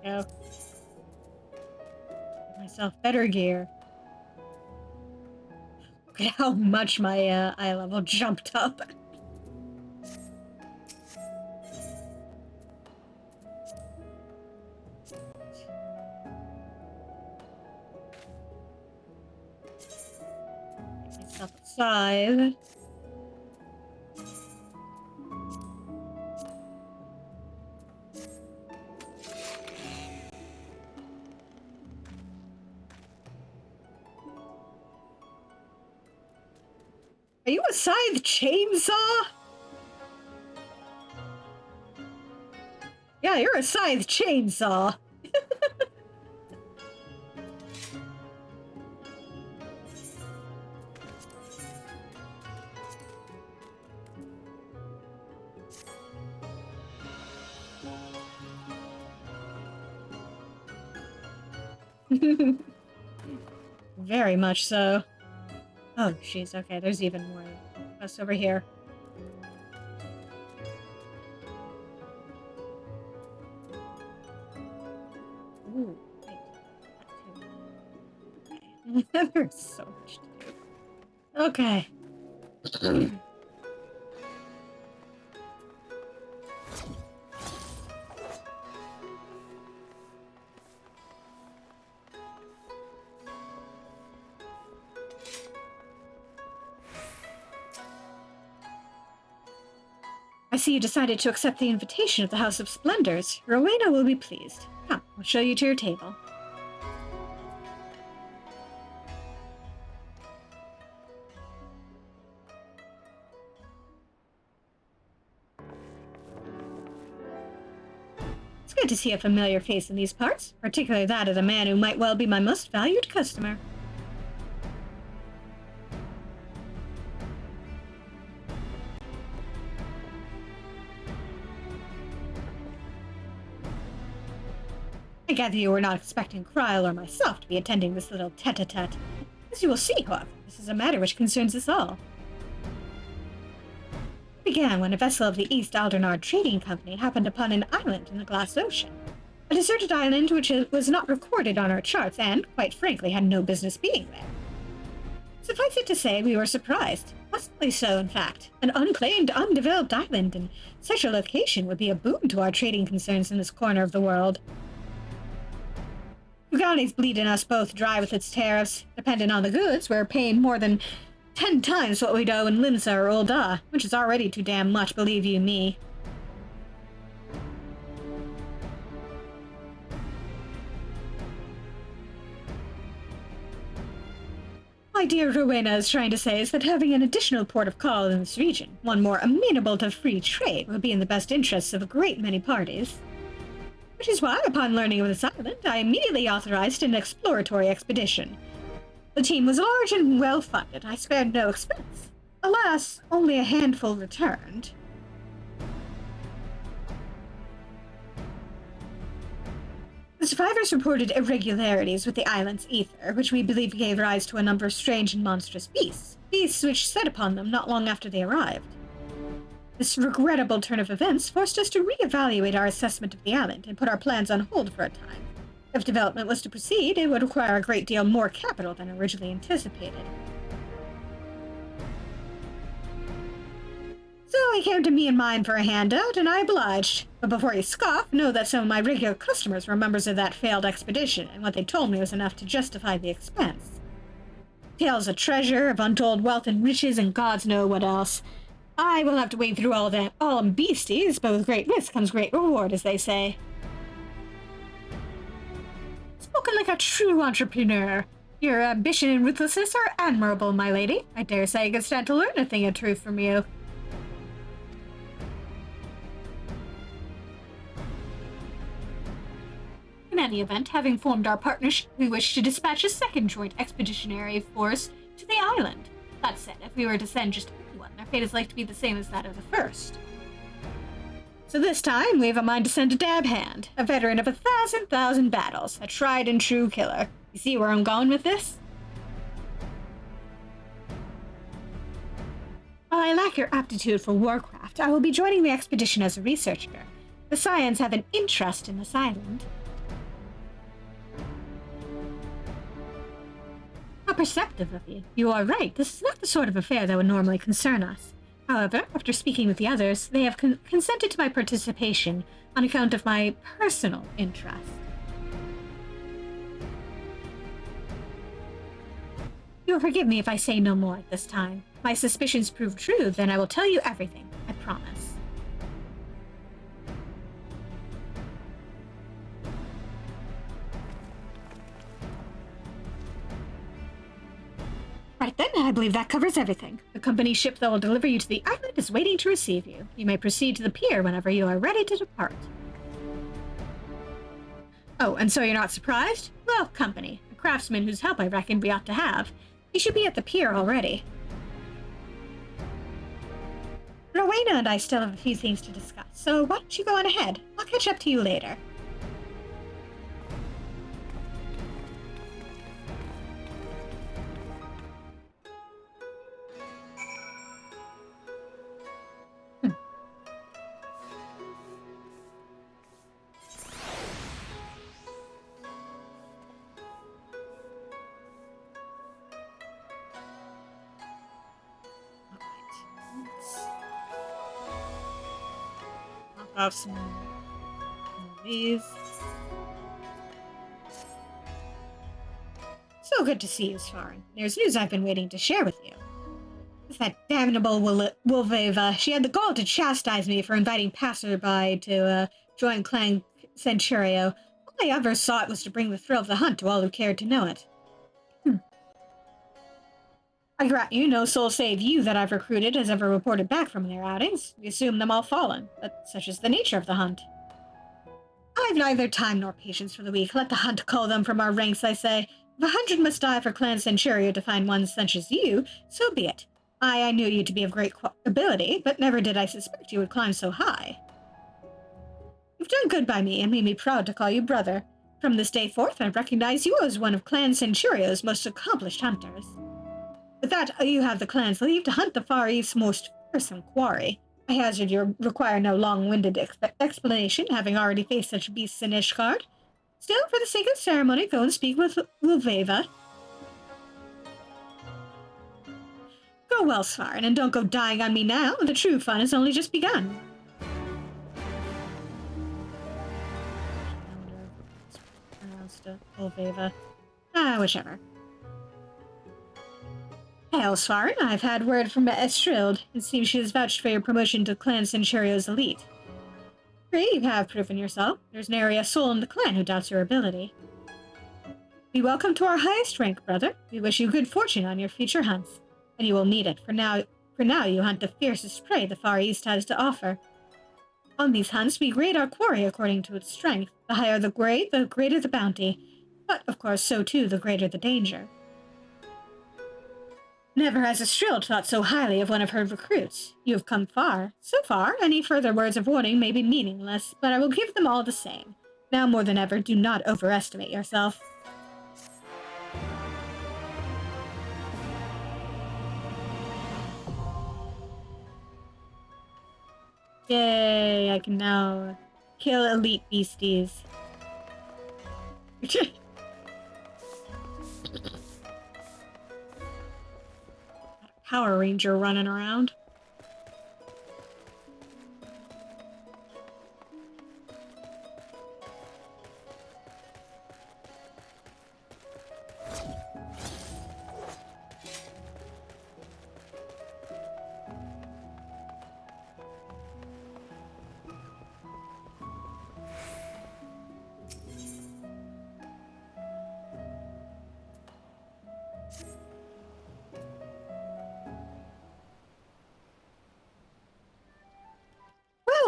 go. Get myself better gear. Look at how much my eye level jumped up. Get myself a scythe. Are you a scythe chainsaw? Yeah, you're a scythe chainsaw. Very much so. Oh, jeez, okay, there's even more us over here. Ooh, wait. That too. Okay. There's so much to do. Okay. I see you decided to accept the invitation of the House of Splendors. Rowena will be pleased. Come, I'll show you to your table. It's good to see a familiar face in these parts, particularly that of the man who might well be my most valued customer. I gather you were not expecting Kryl or myself to be attending this little tete-a-tete. As you will see, however, this is a matter which concerns us all. It began when a vessel of the East Aldernard Trading Company happened upon an island in the Glass Ocean. A deserted island which was not recorded on our charts and, quite frankly, had no business being there. Suffice it to say, we were surprised. Pleasantly so, in fact. An unclaimed, undeveloped island in such a location would be a boon to our trading concerns in this corner of the world. Ugani's bleeding us both dry with its tariffs. Depending on the goods, we're paying more than 10 times what we'd owe in Linsa or Ul'dah, which is already too damn much, believe you me. My dear Rowena is trying to say is that having an additional port of call in this region, one more amenable to free trade, would be in the best interests of a great many parties. Which is why, upon learning of this island, I immediately authorized an exploratory expedition. The team was large and well-funded. I spared no expense. Alas, only a handful returned. The survivors reported irregularities with the island's ether, which we believe gave rise to a number of strange and monstrous beasts. Beasts which set upon them not long after they arrived. This regrettable turn of events forced us to re-evaluate our assessment of the island and put our plans on hold for a time. If development was to proceed, it would require a great deal more capital than originally anticipated. So he came to me and mine for a handout, and I obliged. But before you scoff, know that some of my regular customers were members of that failed expedition, and what they told me was enough to justify the expense. Tales of treasure, of untold wealth and riches, and gods know what else. I will have to wade through all them beasties, but with great risk comes great reward, as they say. Spoken like a true entrepreneur. Your ambition and ruthlessness are admirable, my lady. I dare say I can stand to learn a thing of truth from you. In any event, having formed our partnership, we wish to dispatch a second joint expeditionary force to the island. That said, if we were to send just one, their fate is like to be the same as that of the first. So this time, we have a mind to send a dab hand, a veteran of 1,000 battles, a tried and true killer. You see where I'm going with this? While I lack your aptitude for warcraft, I will be joining the expedition as a researcher. The Scions have an interest in this island. perceptive of you. You are right, this is not the sort of affair that would normally concern us. However, after speaking with the others, they have consented to my participation on account of my personal interest. You will forgive me if I say no more at this time. If my suspicions prove true, then I will tell you everything, I promise. Right then, I believe that covers everything. The company ship that will deliver you to the island is waiting to receive you. You may proceed to the pier whenever you are ready to depart. Oh, and so you're not surprised? Well, company. A craftsman whose help I reckon we ought to have. He should be at the pier already. Rowena and I still have a few things to discuss, so why don't you go on ahead? I'll catch up to you later. Off some of these. So good to see you, Svarin. There's news I've been waiting to share with you. It's that damnable Wolveva. She had the gall to chastise me for inviting passerby to join Clan Centurio. All I ever sought was to bring the thrill of the hunt to all who cared to know it. I grant you, no soul save you that I've recruited has ever reported back from their outings. We assume them all fallen, but such is the nature of the hunt. I've neither time nor patience for the weak. Let the hunt cull them from our ranks, I say. If 100 must die for Clan Centurio to find one such as you, so be it. I knew you to be of great ability, but never did I suspect you would climb so high. You've done good by me and made me proud to call you brother. From this day forth, I recognize you as one of Clan Centurio's most accomplished hunters. With that, you have the clan's leave to hunt the Far East's most fearsome quarry. I hazard you require no long-winded explanation, having already faced such beasts in Ishgard. Still, for the sake of ceremony, go and speak with Wolveva. Go well, Svarin, and don't go dying on me now. The true fun has only just begun. Wolveva. Whichever. Hail, Svarin. I've had word from Estrild. It seems she has vouched for your promotion to Clan Centurio's elite. Great, you have proven yourself. There's nary a soul in the clan who doubts your ability. Be welcome to our highest rank, brother. We wish you good fortune on your future hunts. And you will need it, for now you hunt the fiercest prey the Far East has to offer. On these hunts, we grade our quarry according to its strength. The higher the grade, the greater the bounty. But, of course, so too, the greater the danger. Never has Estrild thought so highly of one of her recruits. You have come far. So far, any further words of warning may be meaningless, but I will give them all the same. Now more than ever, do not overestimate yourself. Yay, I can now kill elite beasties. Power Ranger running around.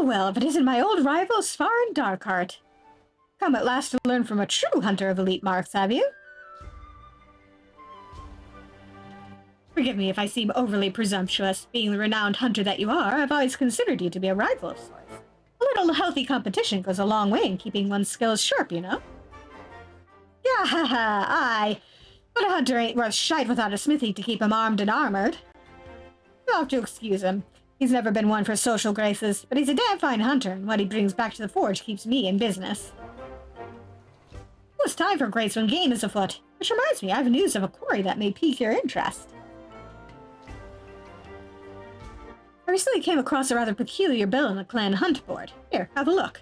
Well, if it isn't my old rival, Svarin Darkheart. Come at last to learn from a true hunter of elite marks, have you? Forgive me if I seem overly presumptuous. Being the renowned hunter that you are, I've always considered you to be a rival of sorts. A little healthy competition goes a long way in keeping one's skills sharp, you know? Yeah, aye. But a hunter ain't worth shite without a smithy to keep him armed and armored. You'll have to excuse him. He's never been one for social graces, but he's a damn fine hunter, and what he brings back to the forge keeps me in business. Who's time for grades when game is afoot. Which reminds me, I have news of a quarry that may pique your interest. I recently came across a rather peculiar bill on the clan hunt board. Here, have a look.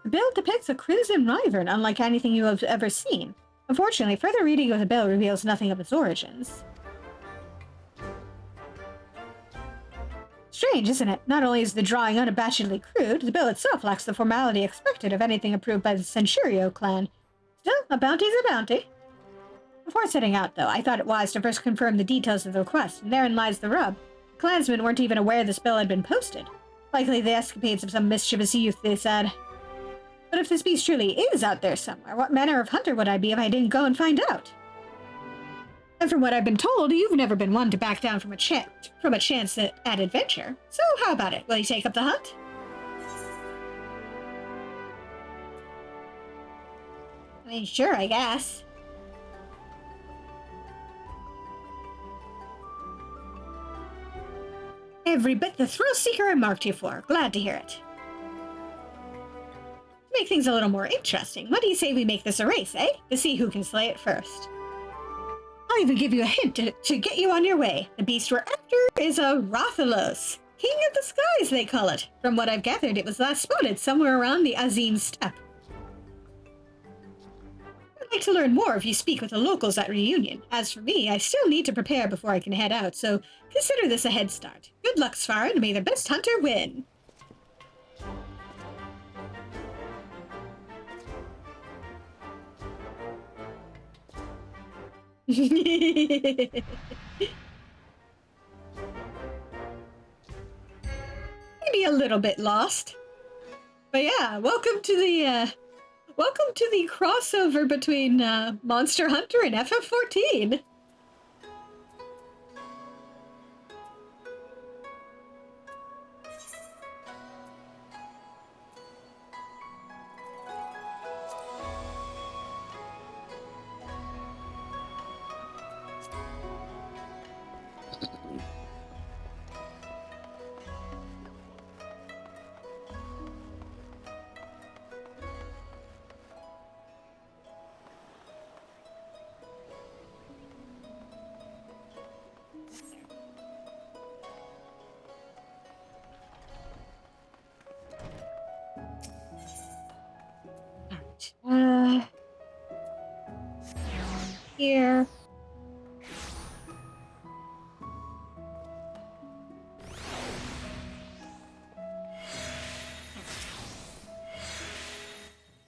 The bill depicts a crimson wyvern unlike anything you have ever seen. Unfortunately, further reading of the bill reveals nothing of its origins. Strange, isn't it? Not only is the drawing unabashedly crude, the bill itself lacks the formality expected of anything approved by the Centurio clan. Still, a bounty's a bounty. Before setting out, though, I thought it wise to first confirm the details of the request, and therein lies the rub. The clansmen weren't even aware this bill had been posted. Likely the escapades of some mischievous youth, they said. But if this beast truly is out there somewhere, what manner of hunter would I be if I didn't go and find out? And from what I've been told, you've never been one to back down from a chance at adventure. So how about it? Will you take up the hunt? I mean, sure, I guess. Every bit the thrill-seeker I marked you for. Glad to hear it. To make things a little more interesting, what do you say we make this a race, eh? To see who can slay it first. I'll even give you a hint to get you on your way. The beast we're after is a Rathalos. King of the Skies, they call it. From what I've gathered, it was last spotted somewhere around the Azim steppe. I'd like to learn more if you speak with the locals at Reunion. As for me, I still need to prepare before I can head out, so consider this a head start. Good luck, Sfar, and may the best hunter win. Maybe a little bit lost. But yeah, welcome to the crossover between Monster Hunter and FF14. Here.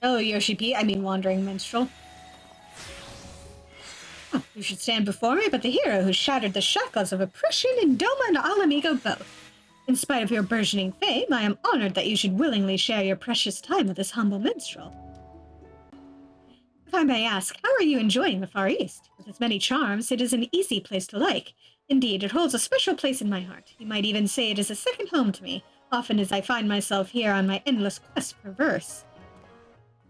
Oh, Yoshi P, I mean Wandering Minstrel. Oh, you should stand before me but the hero who shattered the shackles of oppression in Doma and Alamigo both. In spite of your burgeoning fame, I am honored that you should willingly share your precious time with this humble minstrel. If I may ask, how are you enjoying the Far East? With its many charms, it is an easy place to like. Indeed, it holds a special place in my heart. You might even say it is a second home to me, often as I find myself here on my endless quest for verse.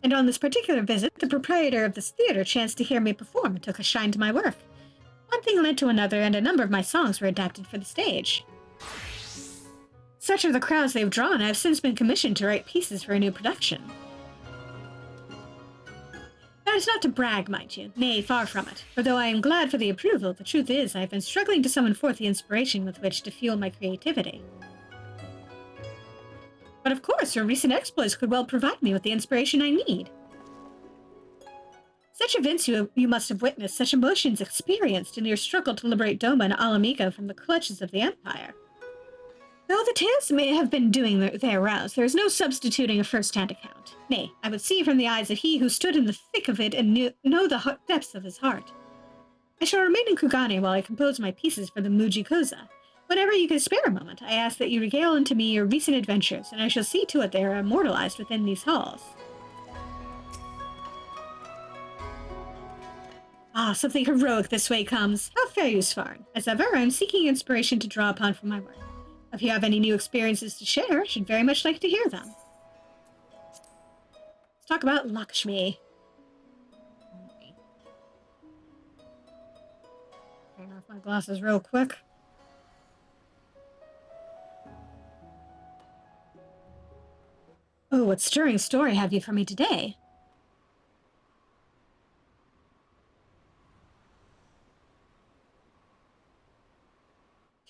And on this particular visit, the proprietor of this theater chanced to hear me perform and took a shine to my work. One thing led to another, and a number of my songs were adapted for the stage. Such are the crowds they've drawn, I have since been commissioned to write pieces for a new production. That is not to brag, mind you. Nay, far from it. For though I am glad for the approval, the truth is I have been struggling to summon forth the inspiration with which to fuel my creativity. But of course, your recent exploits could well provide me with the inspiration I need. Such events you must have witnessed, such emotions experienced in your struggle to liberate Doma and Alamigo from the clutches of the Empire. Though the tales may have been doing their rounds, there is no substituting a first-hand account. Nay, I would see from the eyes of he who stood in the thick of it and know the depths of his heart. I shall remain in Kugane while I compose my pieces for the Muji Koza. Whenever you can spare a moment, I ask that you regale unto me your recent adventures, and I shall see to it they are immortalized within these halls. Ah, something heroic this way comes. How fare you, Svarn? As ever, I am seeking inspiration to draw upon for my work. If you have any new experiences to share, I should very much like to hear them. Let's talk about Lakshmi. Turn off my glasses real quick. what stirring story have you for me today?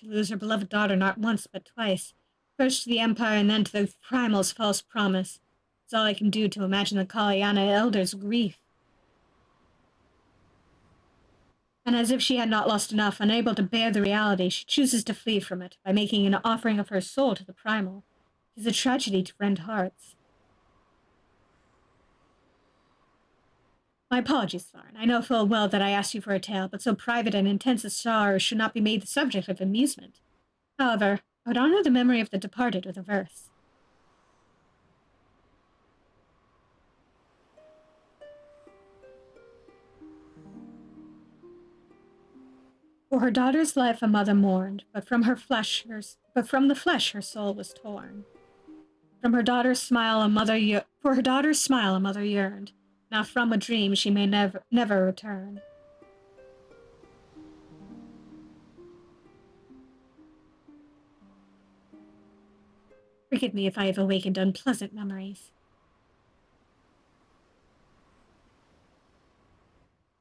To lose her beloved daughter not once but twice, first to the Empire and then to the Primal's false promise. It's all I can do to imagine the Kalyana elder's grief. And as if she had not lost enough, unable to bear the reality, she chooses to flee from it by making an offering of her soul to the Primal. It is a tragedy to rend hearts. My apologies, Thorin. I know full well that I asked you for a tale, but so private and intense a sorrow should not be made the subject of amusement. However, I would honor the memory of the departed with a verse. For her daughter's life a mother mourned, but from the flesh her soul was torn. From her daughter's smile for her daughter's smile a mother yearned. Now from a dream she may never return. Forgive me if I have awakened unpleasant memories.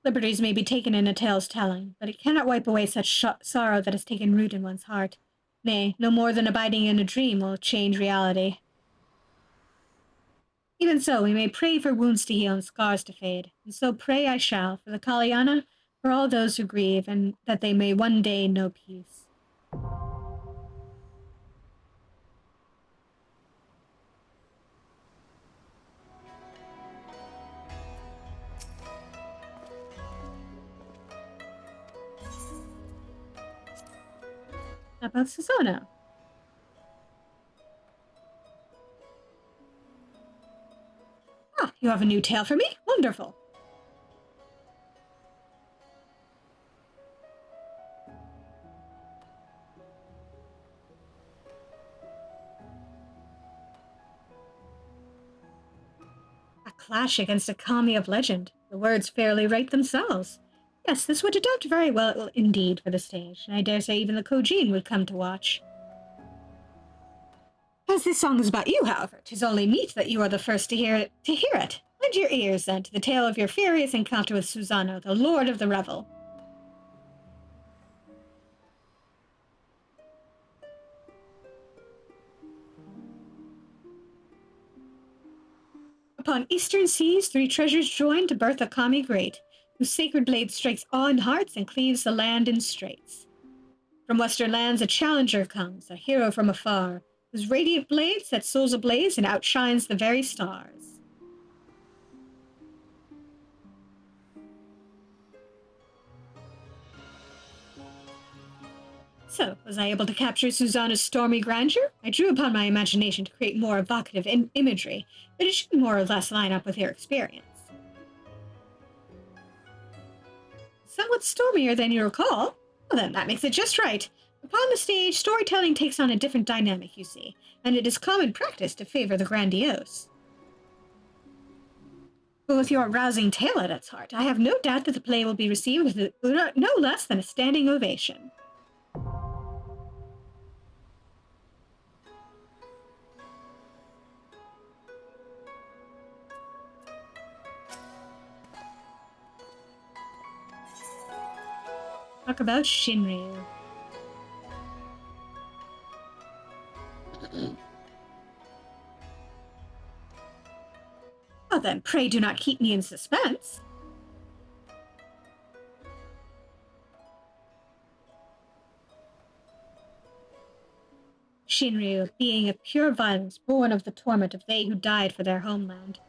Liberties may be taken in a tale's telling, but it cannot wipe away such sorrow that has taken root in one's heart. Nay, no more than abiding in a dream will change reality. Even so, we may pray for wounds to heal and scars to fade, and so pray I shall, for the Kalyana, for all those who grieve, and that they may one day know peace. How about Susanna? Ah, you have a new tale for me? Wonderful. A clash against a comedy of legend. The words fairly write themselves. Yes, this would adapt very well indeed for the stage, and I dare say even the Kojin would come to watch. As this song is about you, however, 'tis only meet that you are the first to hear it. Lend your ears, then, to the tale of your furious encounter with Susano, the Lord of the Revel. Upon eastern seas, three treasures join to birth a Kami great, whose sacred blade strikes awe in hearts and cleaves the land in straits. From western lands a challenger comes, a hero from afar, whose radiant blade sets souls ablaze and outshines the very stars. So, was I able to capture Susano's stormy grandeur? I drew upon my imagination to create more evocative imagery, but it should more or less line up with your experience. Somewhat stormier than you recall? Well then, that makes it just right. Upon the stage, storytelling takes on a different dynamic, you see, and it is common practice to favor the grandiose. But with your rousing tale at its heart, I have no doubt that the play will be received with no less than a standing ovation. Talk about Shinryu. Well then, pray do not keep me in suspense. Shinryu, being of pure violence, born of the torment of they who died for their homeland.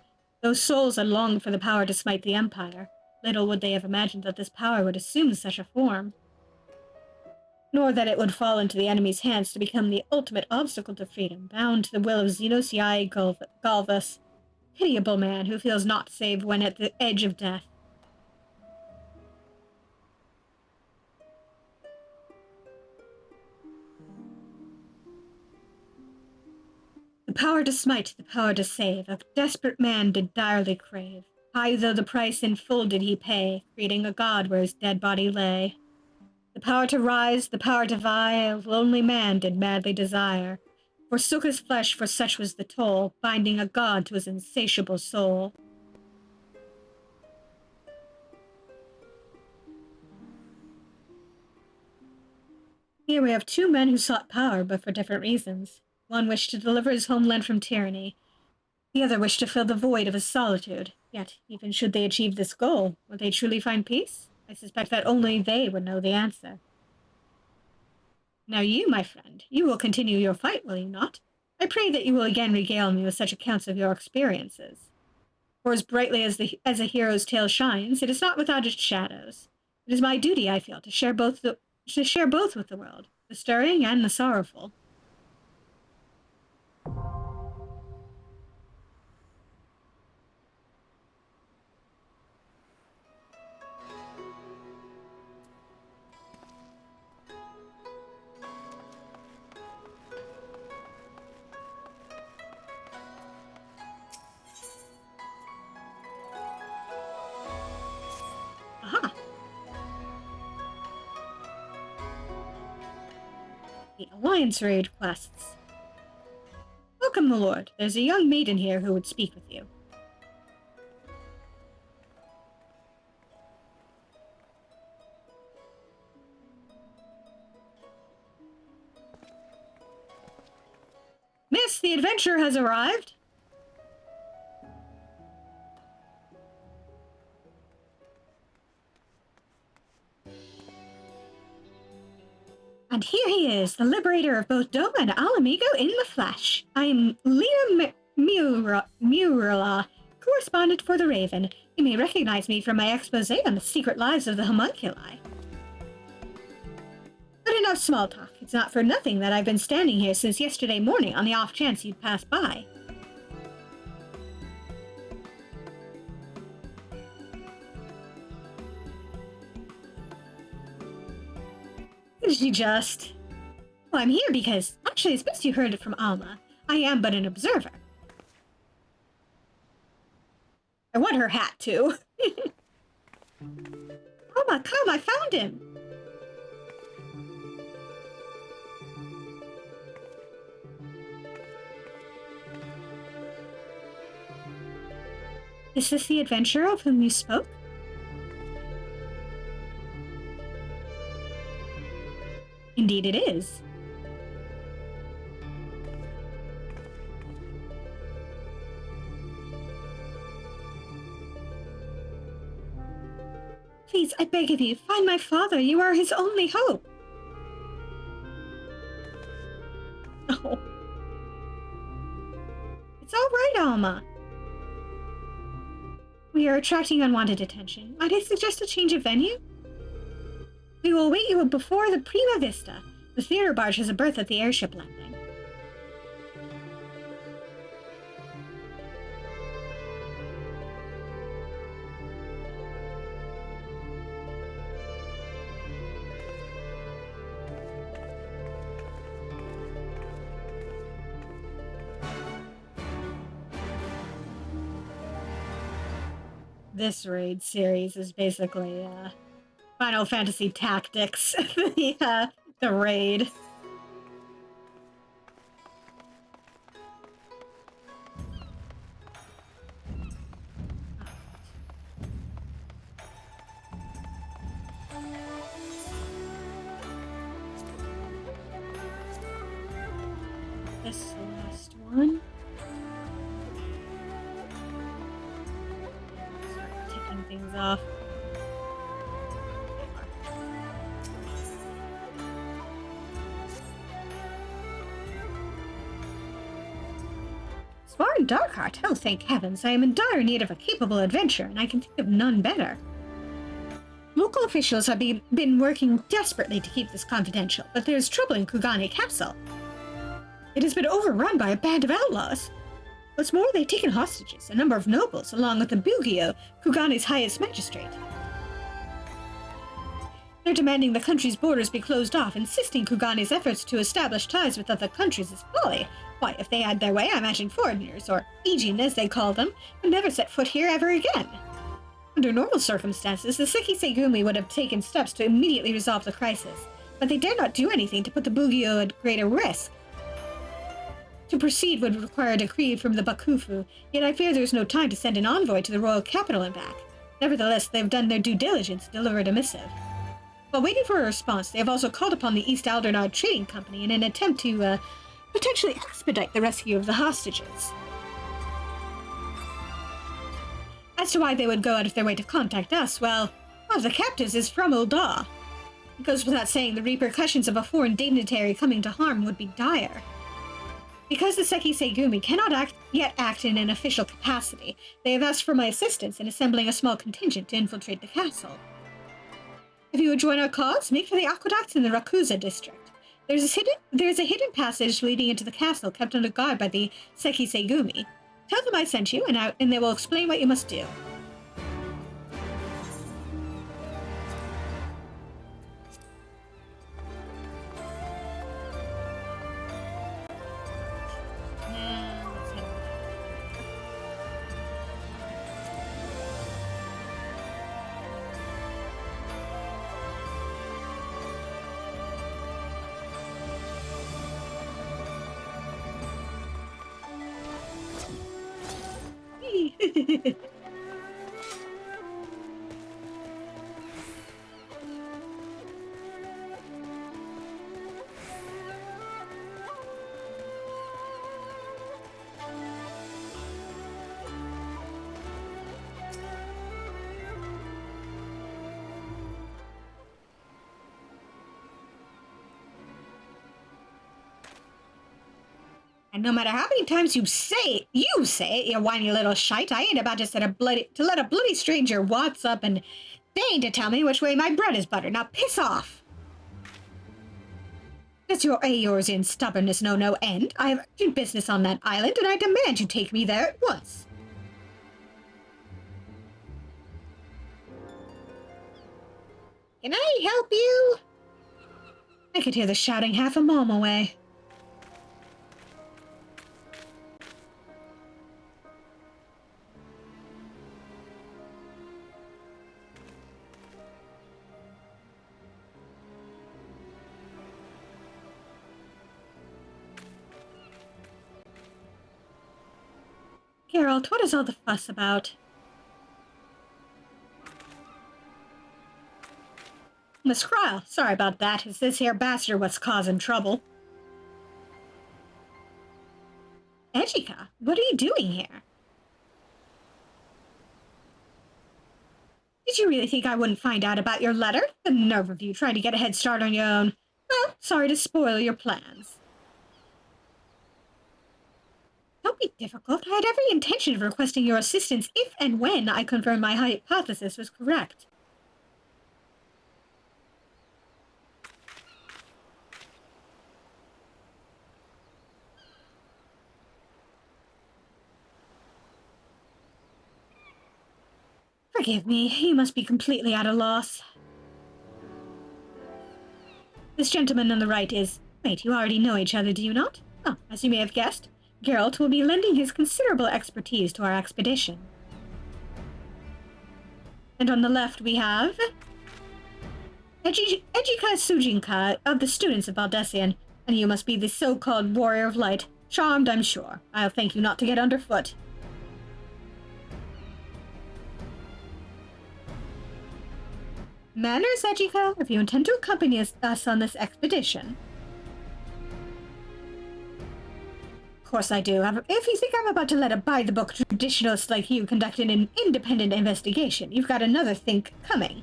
Those souls had longed for the power to smite the Empire. Little would they have imagined that this power would assume such a form, nor that it would fall into the enemy's hands to become the ultimate obstacle to freedom, bound to the will of Xenos Galvus, pitiable man who feels not safe when at the edge of death. The power to smite, the power to save, a desperate man did direly crave. High though the price in full did he pay, creating a god where his dead body lay. The power to rise, the power to vie, a lonely man did madly desire. Forsook his flesh, for such was the toll, binding a god to his insatiable soul. Here we have two men who sought power, but for different reasons. One wished to deliver his homeland from tyranny. The other wished to fill the void of his solitude. Yet, even should they achieve this goal, would they truly find peace? I suspect that only they would know the answer. Now you, my friend, you will continue your fight, will you not? I pray that you will again regale me with such accounts of your experiences. For as brightly as a hero's tale shines, it is not without its shadows. It is my duty, I feel, to share both with the world, the stirring and the sorrowful. Aha! The Alliance Raid quests. Welcome, my lord. There's a young maiden here who would speak with you. Miss, the adventurer has arrived. And here he is, the liberator of both Dome and Alamigo in the flesh. I'm Lena Murala, correspondent for The Raven. You may recognize me from my expose on the secret lives of the homunculi. But enough small talk. It's not for nothing that I've been standing here since yesterday morning on the off chance you'd pass by. Did you just... Well, I'm here because... Actually, it's best you heard it from Alma. I am but an observer. I want her hat, too. Alma, come, I found him! Is this the adventurer of whom you spoke? Indeed it is. Please, I beg of you, find my father. You are his only hope. Oh. It's all right, Alma. We are attracting unwanted attention. Might I suggest a change of venue? We will await you before the Prima Vista. The theater barge has a berth at the airship landing. This raid series is basically, Final Fantasy Tactics, the raid. This is the last one. Start ticking things off. Spartan Darkheart, oh thank heavens, I am in dire need of a capable adventurer, and I can think of none better. Local officials have been working desperately to keep this confidential, but there's trouble in Kugane Castle. It has been overrun by a band of outlaws. What's more, they've taken hostages a number of nobles, along with the Bugio, Kugane's highest magistrate. They're demanding the country's borders be closed off, insisting Kugane's efforts to establish ties with other countries is folly. Why, if they had their way, I imagine foreigners, or Ijin as they call them, would never set foot here ever again. Under normal circumstances, the Seki Segumi would have taken steps to immediately resolve the crisis, but they dare not do anything to put the Bugio at greater risk. To proceed would require a decree from the Bakufu, yet I fear there is no time to send an envoy to the royal capital and back. Nevertheless, they have done their due diligence and delivered a missive. While waiting for a response, they have also called upon the East Aldernard Trading Company in an attempt to, potentially expedite the rescue of the hostages. As to why they would go out of their way to contact us, well, one of the captives is from Ul'dah. It goes without saying the repercussions of a foreign dignitary coming to harm would be dire. Because the Seki Seigumi cannot yet act in an official capacity, they have asked for my assistance in assembling a small contingent to infiltrate the castle. If you would join our cause, make for the aqueducts in the Rakuza district. There's a hidden passage leading into the castle kept under guard by the Seki Seigumi. Tell them I sent you, and they will explain what you must do. And no matter how many times you say it, you whiny little shite, I ain't about to let a bloody stranger waltz up and deign to tell me which way my bread is buttered. Now piss off! Does your Eorzan stubbornness know no end? I have urgent business on that island, and I demand you take me there at once. Can I help you? I could hear the shouting half a mile away. Geralt, what is all the fuss about? Miss Krile, sorry about that. It's this here bastard what's causing trouble. Ejika, what are you doing here? Did you really think I wouldn't find out about your letter? The nerve of you trying to get a head start on your own. Well, sorry to spoil your plans. Don't be difficult. I had every intention of requesting your assistance if and when I confirmed my hypothesis was correct. Forgive me, you must be completely at a loss. This gentleman on the right is... Wait, you already know each other, do you not? Oh, as you may have guessed, Geralt will be lending his considerable expertise to our expedition. And on the left we have... Ejika Sujinka of the students of Baldessian, and you must be the so-called Warrior of Light. Charmed, I'm sure. I'll thank you not to get underfoot. Manners, Ejika, if you intend to accompany us on this expedition. Of course I do. If you think I'm about to let a by-the-book traditionalist like you conduct an independent investigation, you've got another think coming.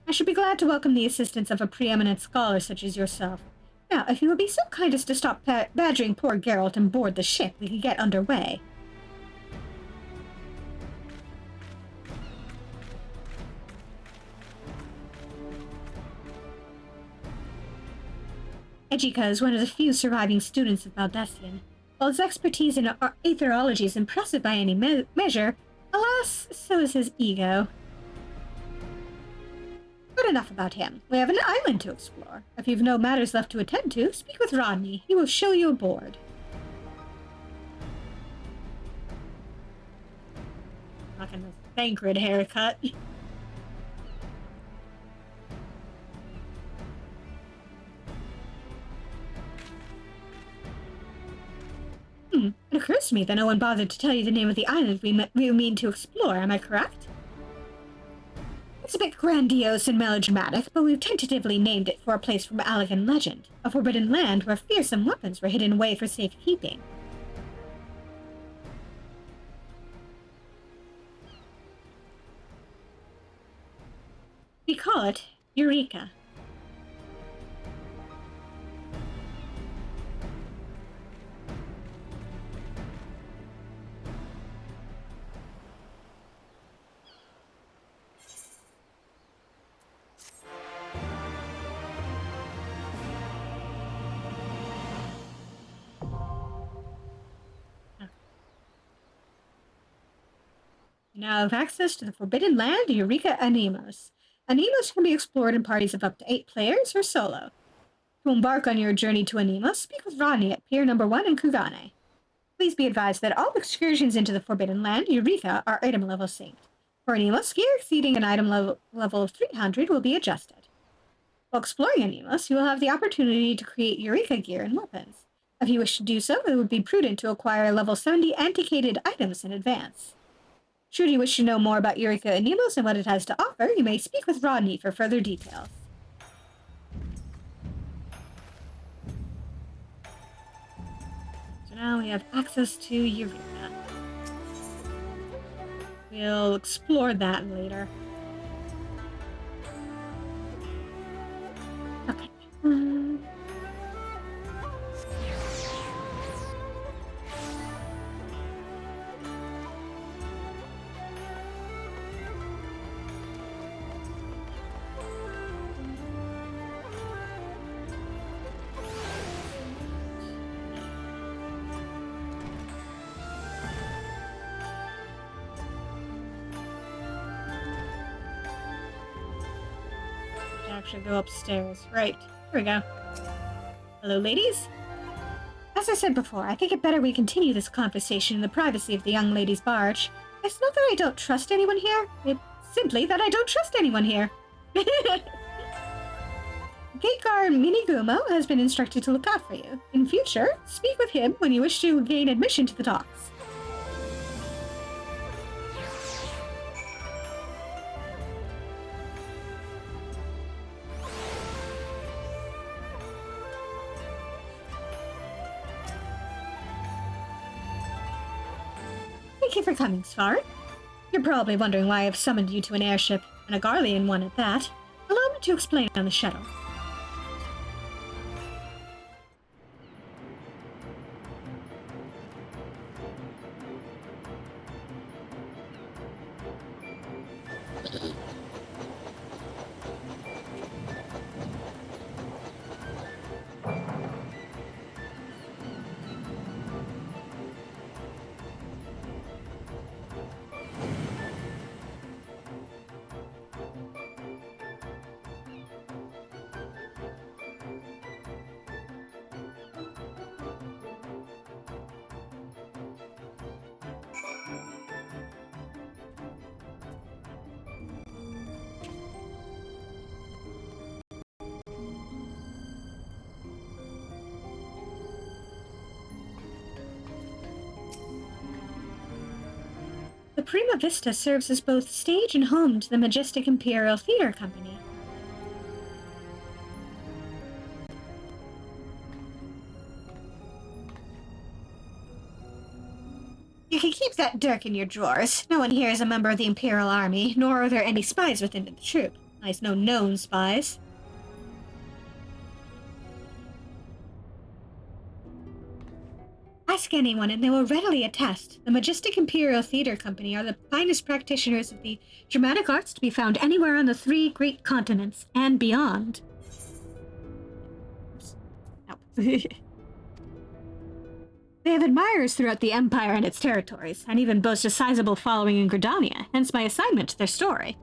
I should be glad to welcome the assistance of a preeminent scholar such as yourself. Now, if you would be so kind as to stop badgering poor Geralt and board the ship, we can get underway. Ejika is one of the few surviving students of Baldessian. While his expertise in aetherology is impressive by any measure, alas, so is his ego. But enough about him. We have an island to explore. If you've no matters left to attend to, speak with Rodney. He will show you aboard. Fucking Thancred haircut. surprised me that no one bothered to tell you the name of the island we mean to explore, am I correct? It's a bit grandiose and melodramatic, but we've tentatively named it for a place from Allegan legend, a forbidden land where fearsome weapons were hidden away for safekeeping. We call it Eureka. You now have access to the Forbidden Land, Eureka Anemos. Anemos can be explored in parties of up to 8 players or solo. To embark on your journey to Anemos, speak with Rodney at Pier Number 1 in Kugane. Please be advised that all excursions into the Forbidden Land, Eureka, are item level synced. For Anemos, gear exceeding an item level of 300 will be adjusted. While exploring Anemos, you will have the opportunity to create Eureka gear and weapons. If you wish to do so, it would be prudent to acquire level 70 antiquated items in advance. Should you wish to know more about Eureka Anemos and what it has to offer, you may speak with Rodney for further details. So now we have access to Eureka. We'll explore that later. Okay. Actually go upstairs. Right. Here we go. Hello, ladies. As I said before, I think it better we continue this conversation in the privacy of the young lady's barge. It's not that I don't trust anyone here. It's simply that I don't trust anyone here. Gate guard Minigumo has been instructed to look out for you. In future, speak with him when you wish to gain admission to the docks. Thank you for coming, Svar. You're probably wondering why I've summoned you to an airship, and a Garlean one at that. Allow me to explain on the shuttle. The Prima Vista serves as both stage and home to the majestic Imperial Theater Company. You can keep that dirk in your drawers. No one here is a member of the Imperial Army, nor are there any spies within the troop. At least no known spies. Ask anyone and they will readily attest. The majestic Imperial Theater Company are the finest practitioners of the dramatic arts to be found anywhere on the 3 great continents and beyond. Nope. They have admirers throughout the Empire and its territories, and even boast a sizable following in Gridania, hence my assignment to their story.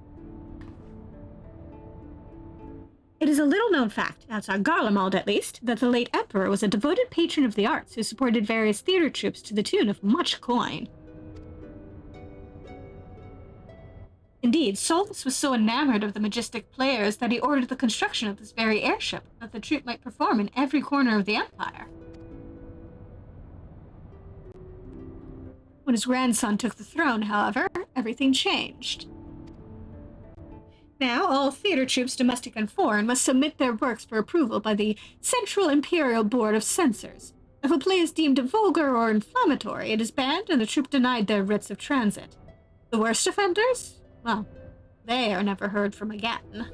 It is a little-known fact, outside Garlemald at least, that the late Emperor was a devoted patron of the arts who supported various theater troupes to the tune of much coin. Indeed, Solus was so enamored of the majestic players that he ordered the construction of this very airship, that the troupe might perform in every corner of the Empire. When his grandson took the throne, however, everything changed. Now, all theater troupes, domestic and foreign, must submit their works for approval by the Central Imperial Board of Censors. If a play is deemed vulgar or inflammatory, it is banned and the troupe denied their writs of transit. The worst offenders? Well, they are never heard from again.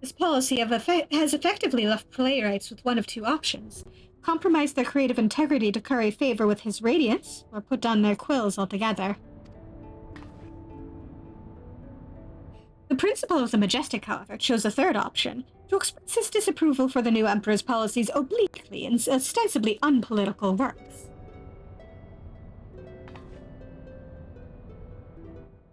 This policy has effectively left playwrights with one of two options: compromise their creative integrity to curry favor with his radiance, or put down their quills altogether. The principal of the Majestic, however, chose a third option, to express his disapproval for the new Emperor's policies obliquely in ostensibly unpolitical works.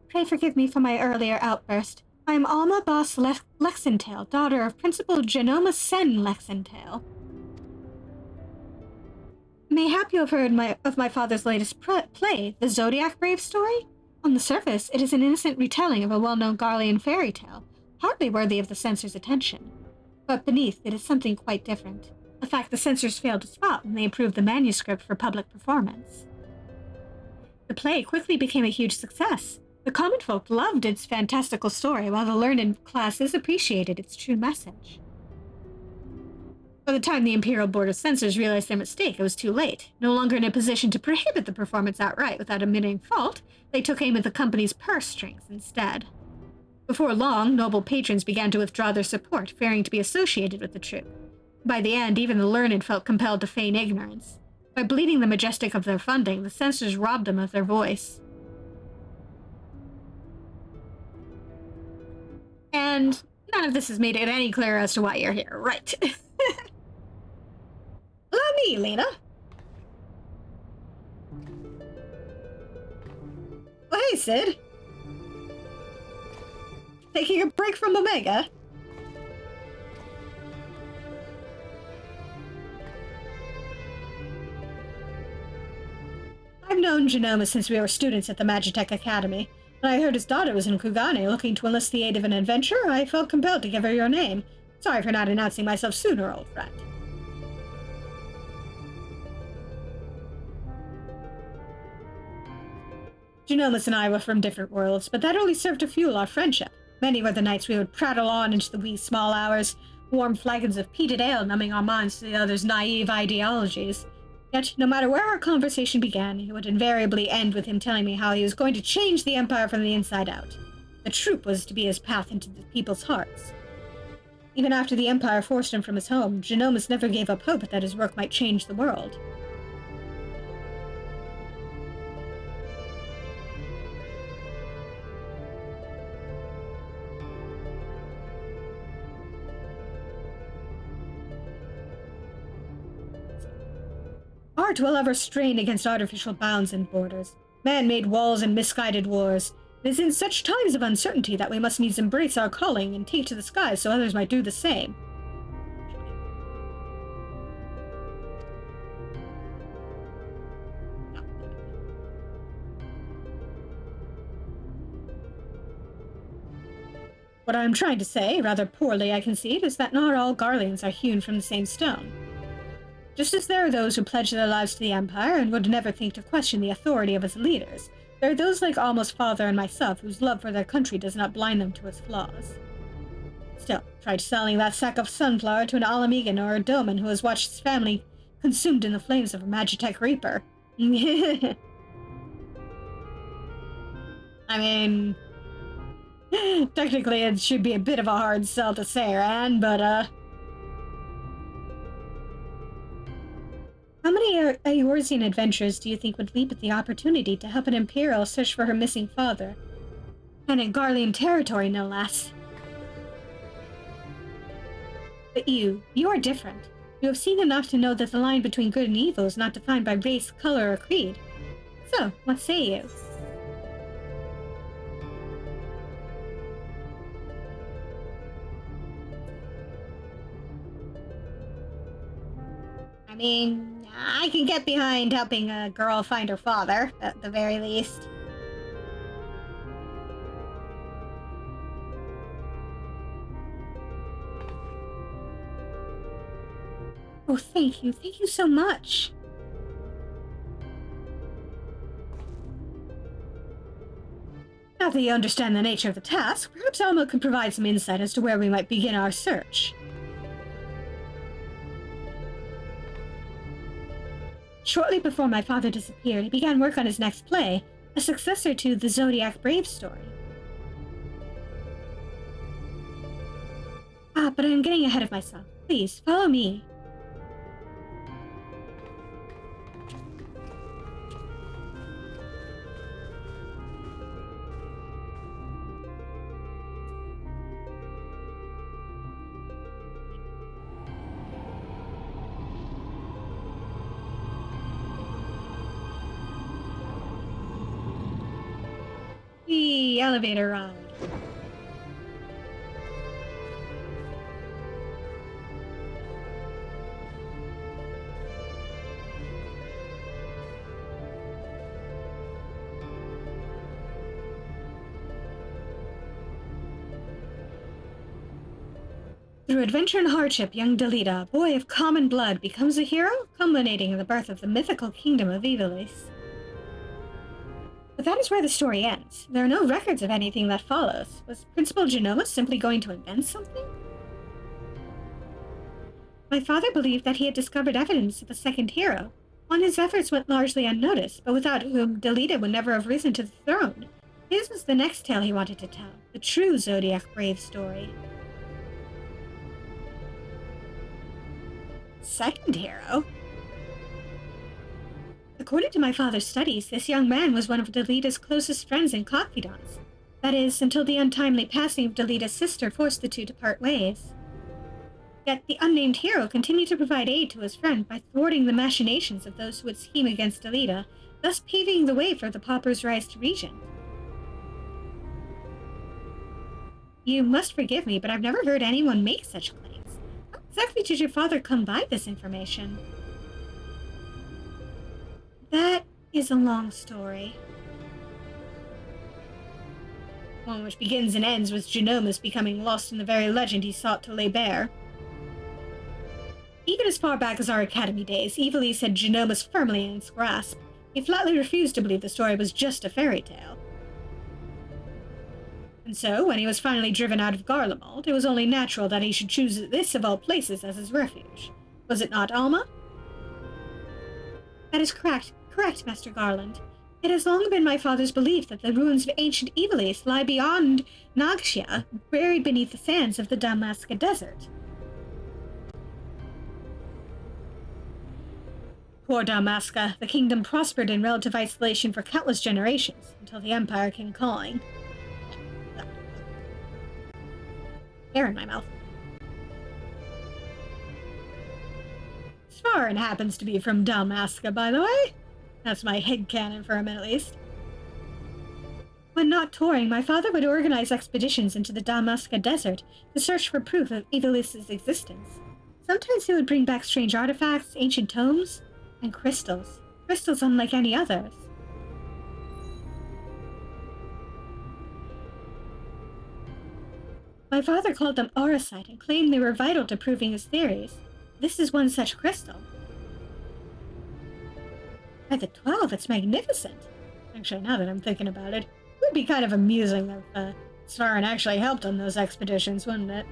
Pray forgive me for my earlier outburst. I am Alma Boss Lexentail, daughter of Principal Genoma Sen Lexentail. Mayhap you have heard of my father's latest play, the Zodiac Brave story? On the surface, it is an innocent retelling of a well-known Garlean fairy tale, hardly worthy of the censor's attention. But beneath, it is something quite different, a fact the censors failed to spot when they approved the manuscript for public performance. The play quickly became a huge success. The common folk loved its fantastical story, while the learned classes appreciated its true message. By the time the Imperial Board of Censors realized their mistake, it was too late. No longer in a position to prohibit the performance outright without admitting fault, they took aim at the company's purse strings instead. Before long, noble patrons began to withdraw their support, fearing to be associated with the troupe. By the end, even the learned felt compelled to feign ignorance. By bleeding the Majestic of their funding, the censors robbed them of their voice. And none of this has made it any clearer as to why you're here, right? Allow me, Lena. Oh, hey, Sid. Taking a break from Omega? I've known Genoma since we were students at the Magitech Academy. When I heard his daughter was in Kugane looking to enlist the aid of an adventurer, I felt compelled to give her your name. Sorry for not announcing myself sooner, old friend. Genomas and I were from different worlds, but that only served to fuel our friendship. Many were the nights we would prattle on into the wee small hours, warm flagons of peated ale numbing our minds to the other's naive ideologies. Yet, no matter where our conversation began, it would invariably end with him telling me how he was going to change the Empire from the inside out. The troop was to be his path into the people's hearts. Even after the Empire forced him from his home, Genomas never gave up hope that his work might change the world. Art will ever strain against artificial bounds and borders, man-made walls and misguided wars. It is in such times of uncertainty that we must needs embrace our calling and take to the skies so others might do the same. What I am trying to say, rather poorly I concede, is that not all Garleans are hewn from the same stone. Just as there are those who pledge their lives to the Empire and would never think to question the authority of its leaders, there are those like Alma's father and myself whose love for their country does not blind them to its flaws. Still, try selling that sack of sunflower to an Alamegan or a Doman who has watched his family consumed in the flames of a Magitech Reaper. I mean, technically it should be a bit of a hard sell to say, Rand, but, How many Eorzean adventurers do you think would leap at the opportunity to help an Imperial search for her missing father? And in Garlean territory, no less. But you are different. You have seen enough to know that the line between good and evil is not defined by race, color, or creed. So, what say you? I mean, I can get behind helping a girl find her father, at the very least. Oh, thank you so much. Now that you understand the nature of the task, perhaps Alma could provide some insight as to where we might begin our search. Shortly before my father disappeared, he began work on his next play, a successor to the Zodiac Brave story. But I'm getting ahead of myself. Please, follow me. The elevator ride. Through adventure and hardship, young Delita, a boy of common blood, becomes a hero, culminating in the birth of the mythical kingdom of Ivalice. But that is where the story ends. There are no records of anything that follows. Was Principal Genomus simply going to invent something? My father believed that he had discovered evidence of a second hero, one whose efforts went largely unnoticed, but without whom Delita would never have risen to the throne. His was the next tale he wanted to tell, the true Zodiac Brave story. Second hero? According to my father's studies, this young man was one of Delita's closest friends and confidants. That is, until the untimely passing of Delita's sister forced the two to part ways. Yet the unnamed hero continued to provide aid to his friend by thwarting the machinations of those who would scheme against Delita, thus paving the way for the pauper's rise to regent. You must forgive me, but I've never heard anyone make such claims. How exactly did your father come by this information? That is a long story. One which begins and ends with Genomus becoming lost in the very legend he sought to lay bare. Even as far back as our academy days, Ivalice had Genomus firmly in its grasp. He flatly refused to believe the story was just a fairy tale. And so, when he was finally driven out of Garlemald, it was only natural that he should choose this of all places as his refuge. Was it not, Alma? That is correct, Master Garland. It has long been my father's belief that the ruins of ancient Ivalice lie beyond Nagxia, buried beneath the sands of the Dalmasca Desert. Poor Dalmasca, the kingdom prospered in relative isolation for countless generations, until the Empire came calling. Air in my mouth. Svarin happens to be from Dalmasca, by the way. That's my headcanon for him, at least. When not touring, my father would organize expeditions into the Dalmasca Desert to search for proof of Ivalice's existence. Sometimes he would bring back strange artifacts, ancient tomes, and crystals. Crystals unlike any others. My father called them auracite and claimed they were vital to proving his theories. This is one such crystal. By the 12, it's magnificent. Actually, now that I'm thinking about it, it would be kind of amusing if Svarin actually helped on those expeditions, wouldn't it?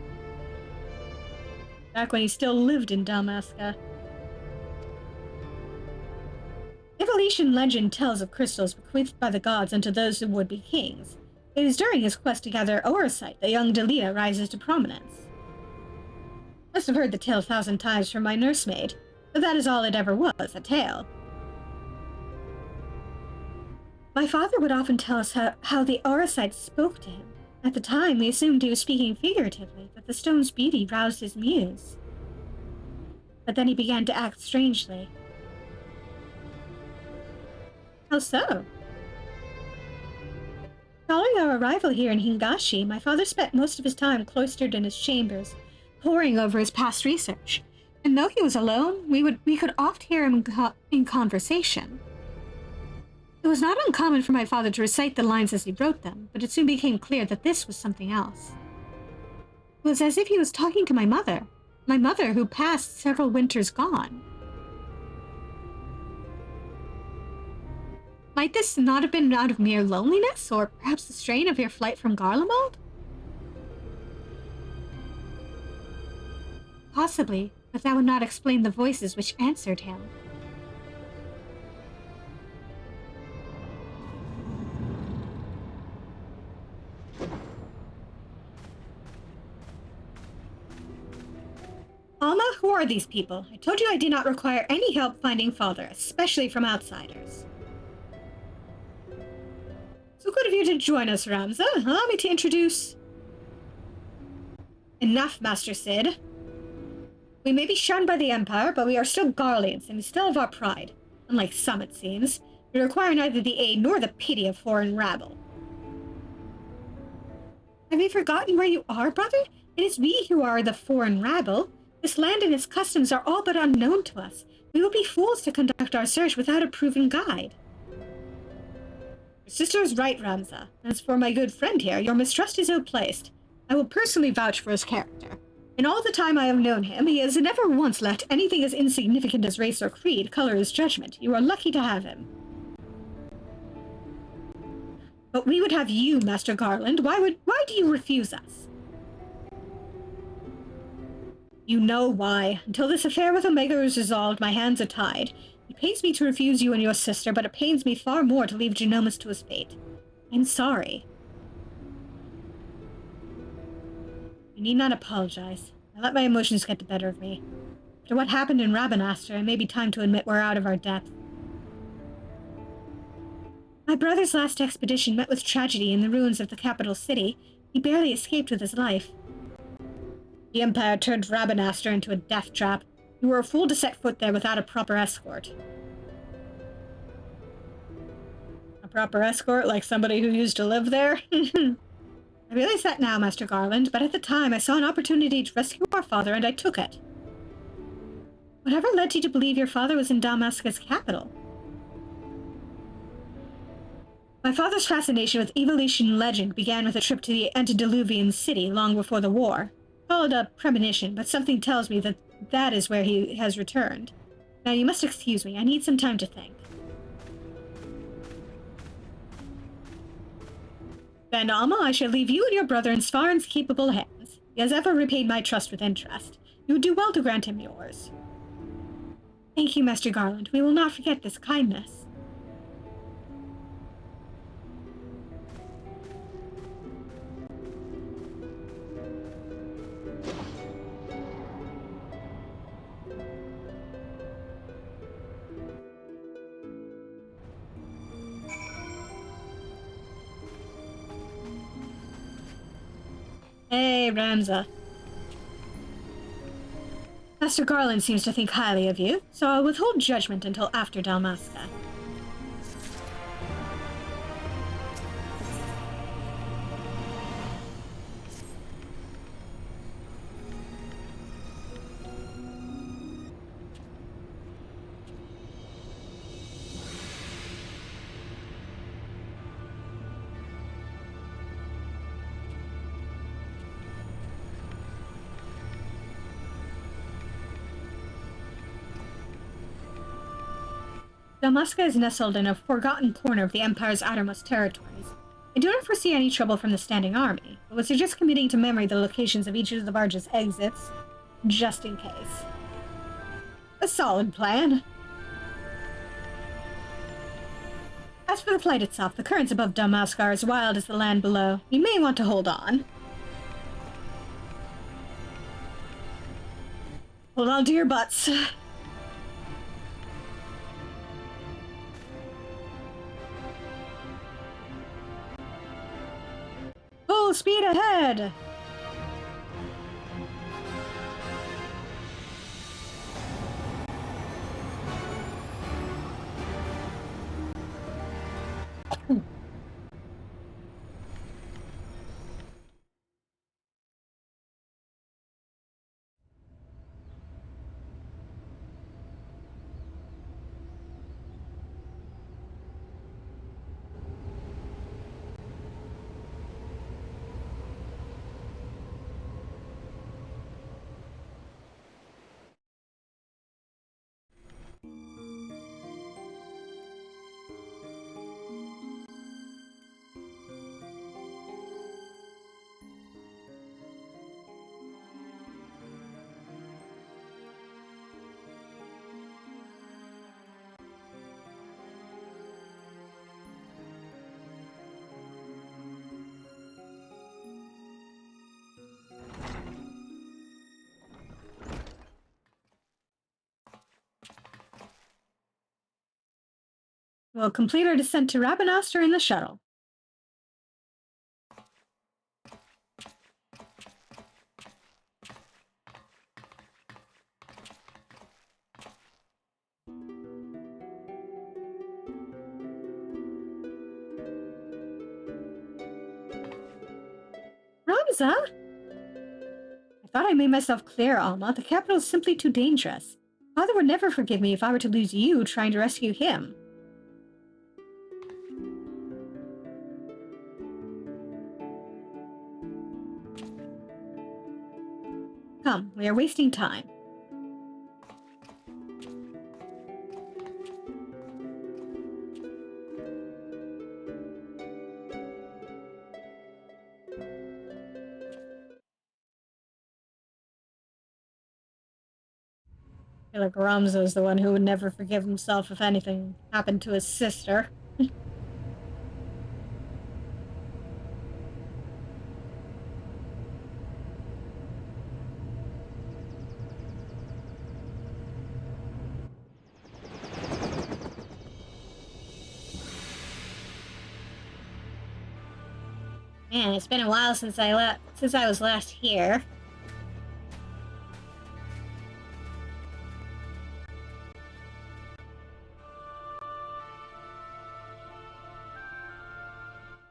Back when he still lived in Dalmasca. Evolution legend tells of crystals bequeathed by the gods unto those who would be kings. It is during his quest to gather auracite that young Delita rises to prominence. Must have heard the tale 1,000 times from my nursemaid, but that is all it ever was, a tale. My father would often tell us how the auracite spoke to him. At the time, we assumed he was speaking figuratively, that the stone's beauty roused his muse. But then he began to act strangely. How so? Following our arrival here in Hingashi, my father spent most of his time cloistered in his chambers, poring over his past research. And though he was alone, we could oft hear him in conversation. It was not uncommon for my father to recite the lines as he wrote them, but it soon became clear that this was something else. It was as if he was talking to my mother who passed several winters gone. Might this not have been out of mere loneliness, or perhaps the strain of your flight from Garlemald? Possibly, but that would not explain the voices which answered him. Alma, who are these people? I told you I did not require any help finding father, especially from outsiders. So good of you to join us, Ramza. Allow me to introduce... Enough, Master Sid. We may be shunned by the Empire, but we are still Garleans, and we still have our pride. Unlike some, it seems. We require neither the aid nor the pity of foreign rabble. Have you forgotten where you are, brother? It is we who are the foreign rabble. This land and its customs are all but unknown to us. We would be fools to conduct our search without a proven guide. Your sister is right, Ramza. As for my good friend here, your mistrust is ill-placed. I will personally vouch for his character. In all the time I have known him, he has never once let anything as insignificant as race or creed color his judgment. You are lucky to have him. But we would have you, Master Garland. Why do you refuse us? You know why. Until this affair with Omega is resolved, my hands are tied. It pains me to refuse you and your sister, but it pains me far more to leave Genomus to his fate. I'm sorry. You need not apologize. I let my emotions get the better of me. After what happened in Rabanastre, it may be time to admit we're out of our depth. My brother's last expedition met with tragedy in the ruins of the capital city. He barely escaped with his life. The Empire turned Rabanastre into a death trap. You were a fool to set foot there without a proper escort. A proper escort, like somebody who used to live there? I realize that now, Master Garland, but at the time I saw an opportunity to rescue our father, and I took it. Whatever led you to believe your father was in Dalmasca's capital? My father's fascination with evolution legend began with a trip to the antediluvian city long before the war. Call it a premonition, but something tells me that that is where he has returned. Now you must excuse me, I need some time to think. Then, Alma, I shall leave you and your brother in Svaran's capable hands. He has ever repaid my trust with interest. You would do well to grant him yours. Thank you, Master Garland. We will not forget this kindness. Hey, Ramza. Master Garland seems to think highly of you, so I'll withhold judgment until after Dalmasca. Dalmasca is nestled in a forgotten corner of the Empire's outermost territories. I do not foresee any trouble from the standing army, but would suggest committing to memory the locations of each of the barge's exits, just in case. A solid plan. As for the flight itself, the currents above Dalmasca are as wild as the land below. You may want to hold on. Hold on to your butts. Full speed ahead! We'll complete our descent to Rabanastre in the shuttle. Ramza? I thought I made myself clear, Alma. The capital is simply too dangerous. Father would never forgive me if I were to lose you trying to rescue him. Come, we are wasting time. I feel like Ramza's the one who would never forgive himself if anything happened to his sister. Man, it's been a while since I was last here.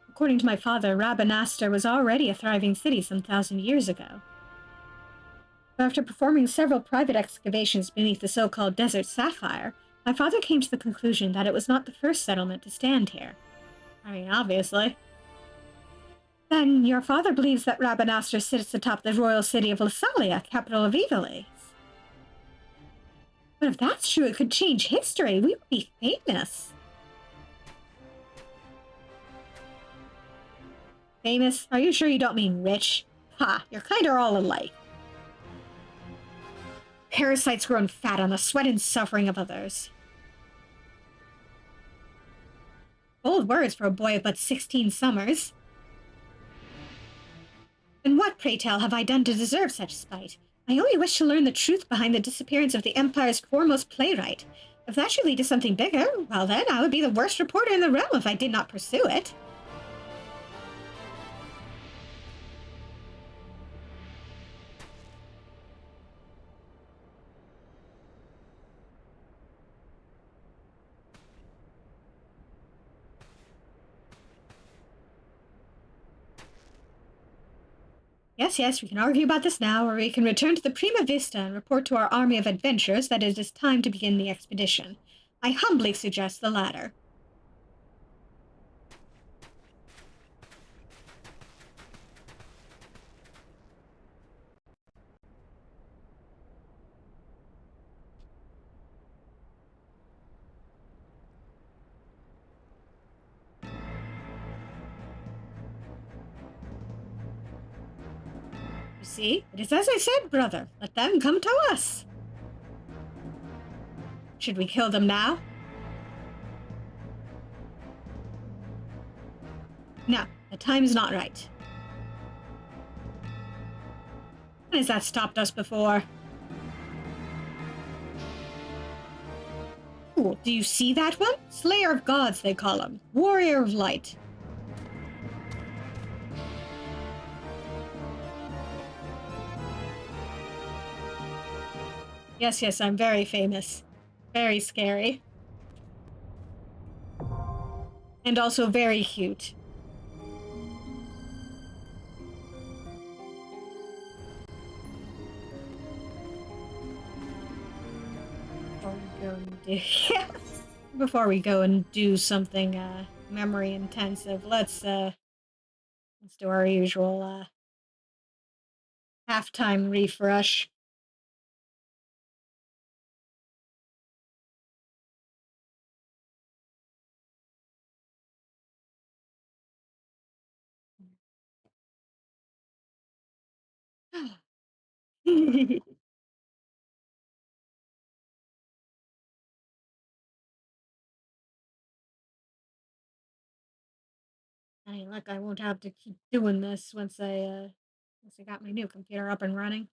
According to my father, Rabanastre was already a thriving city some 1,000 years ago. But after performing several private excavations beneath the so-called Desert Sapphire, my father came to the conclusion that it was not the first settlement to stand here. I mean, obviously. Then your father believes that Rabanastre sits atop the royal city of Lassalia, capital of Ivalice. But if that's true, it could change history. We would be famous. Famous? Are you sure you don't mean rich? Ha, you're kinda all alike. Parasites grown fat on the sweat and suffering of others. Bold words for a boy of but 16 summers. And what, pray tell, have I done to deserve such spite? I only wish to learn the truth behind the disappearance of the Empire's foremost playwright. If that should lead to something bigger, well then, I would be the worst reporter in the realm if I did not pursue it. Yes, we can argue about this now, or we can return to the Prima Vista and report to our army of adventurers that it is time to begin the expedition. I humbly suggest the latter. You see, it is as I said, brother. Let them come to us. Should we kill them now? No, the time is not right. When has that stopped us before? Ooh, do you see that one? Slayer of gods, they call him. Warrior of light. Yes, I'm very famous. Very scary. And also very cute. Before we go and do something memory intensive, let's do our usual halftime refresh. I mean, look, I won't have to keep doing this once I got my new computer up and running.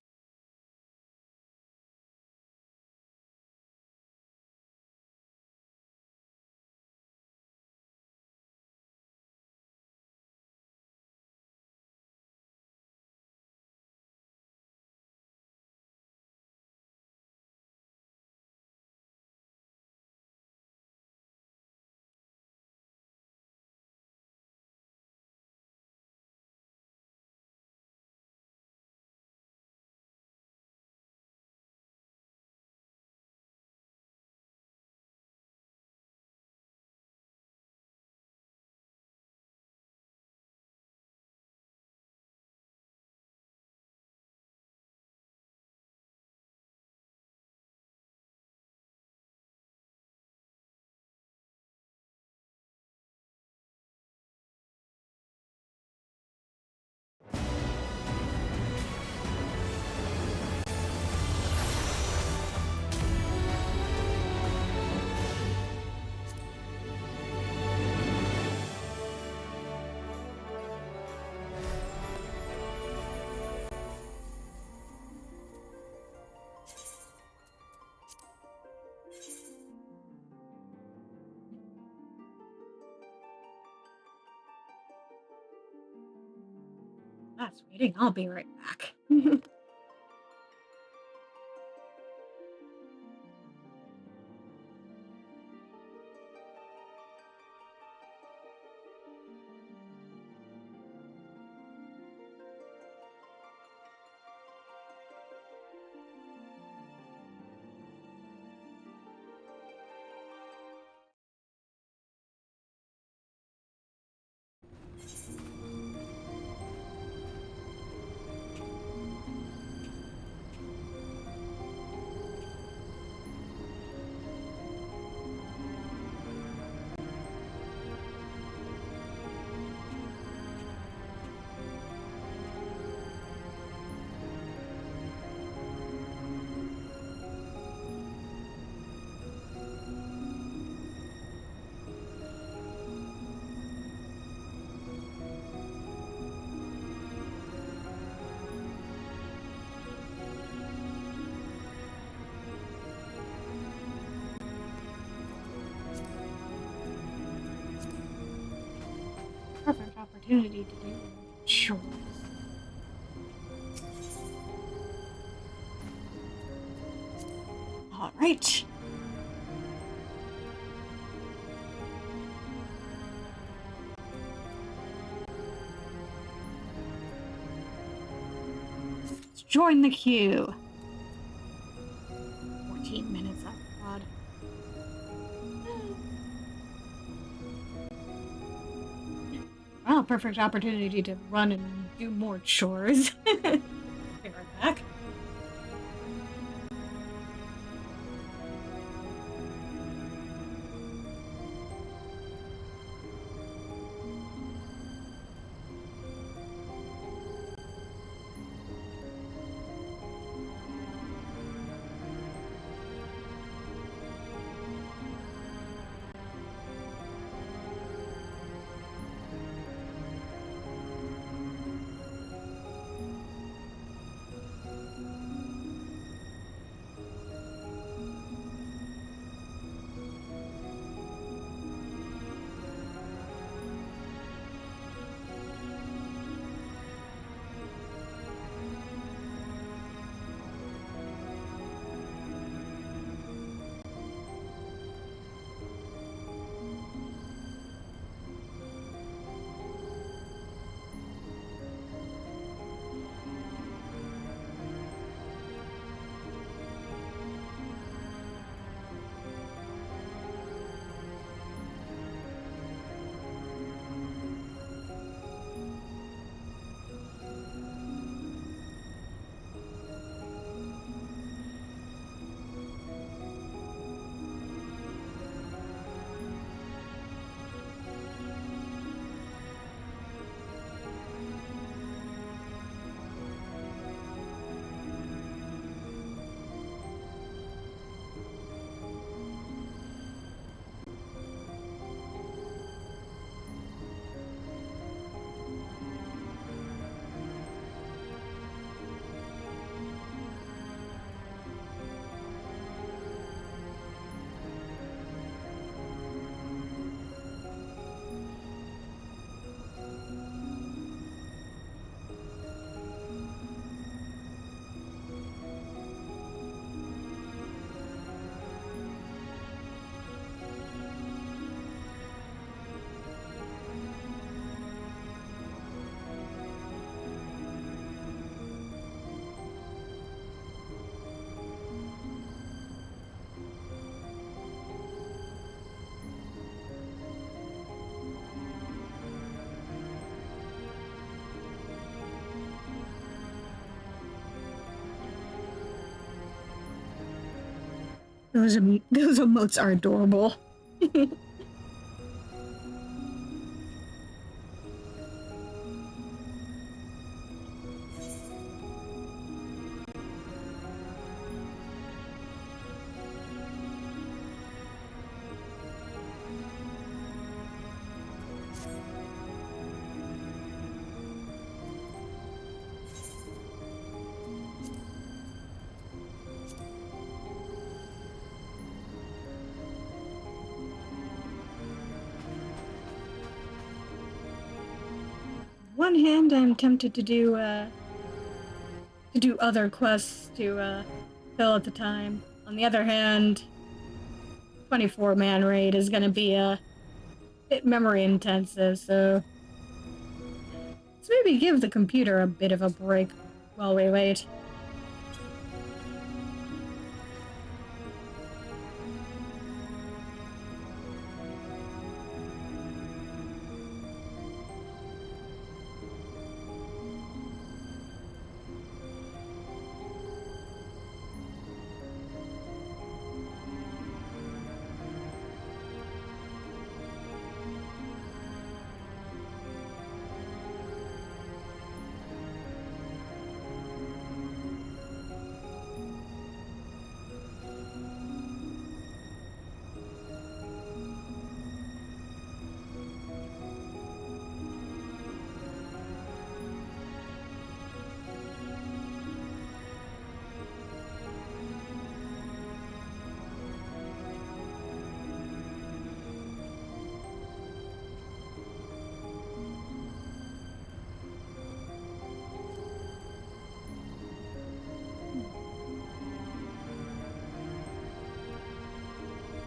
That's waiting. I'll be right back. Perfect opportunity to do chores. All right. Let's join the queue. 14 minutes up, God. Well, perfect opportunity to run and do more chores. Be right back. Those emotes are adorable. one hand, I'm tempted to do other quests to fill at the time. On the other hand, 24-man raid is gonna be a bit memory intensive, so let's maybe give the computer a bit of a break while we wait.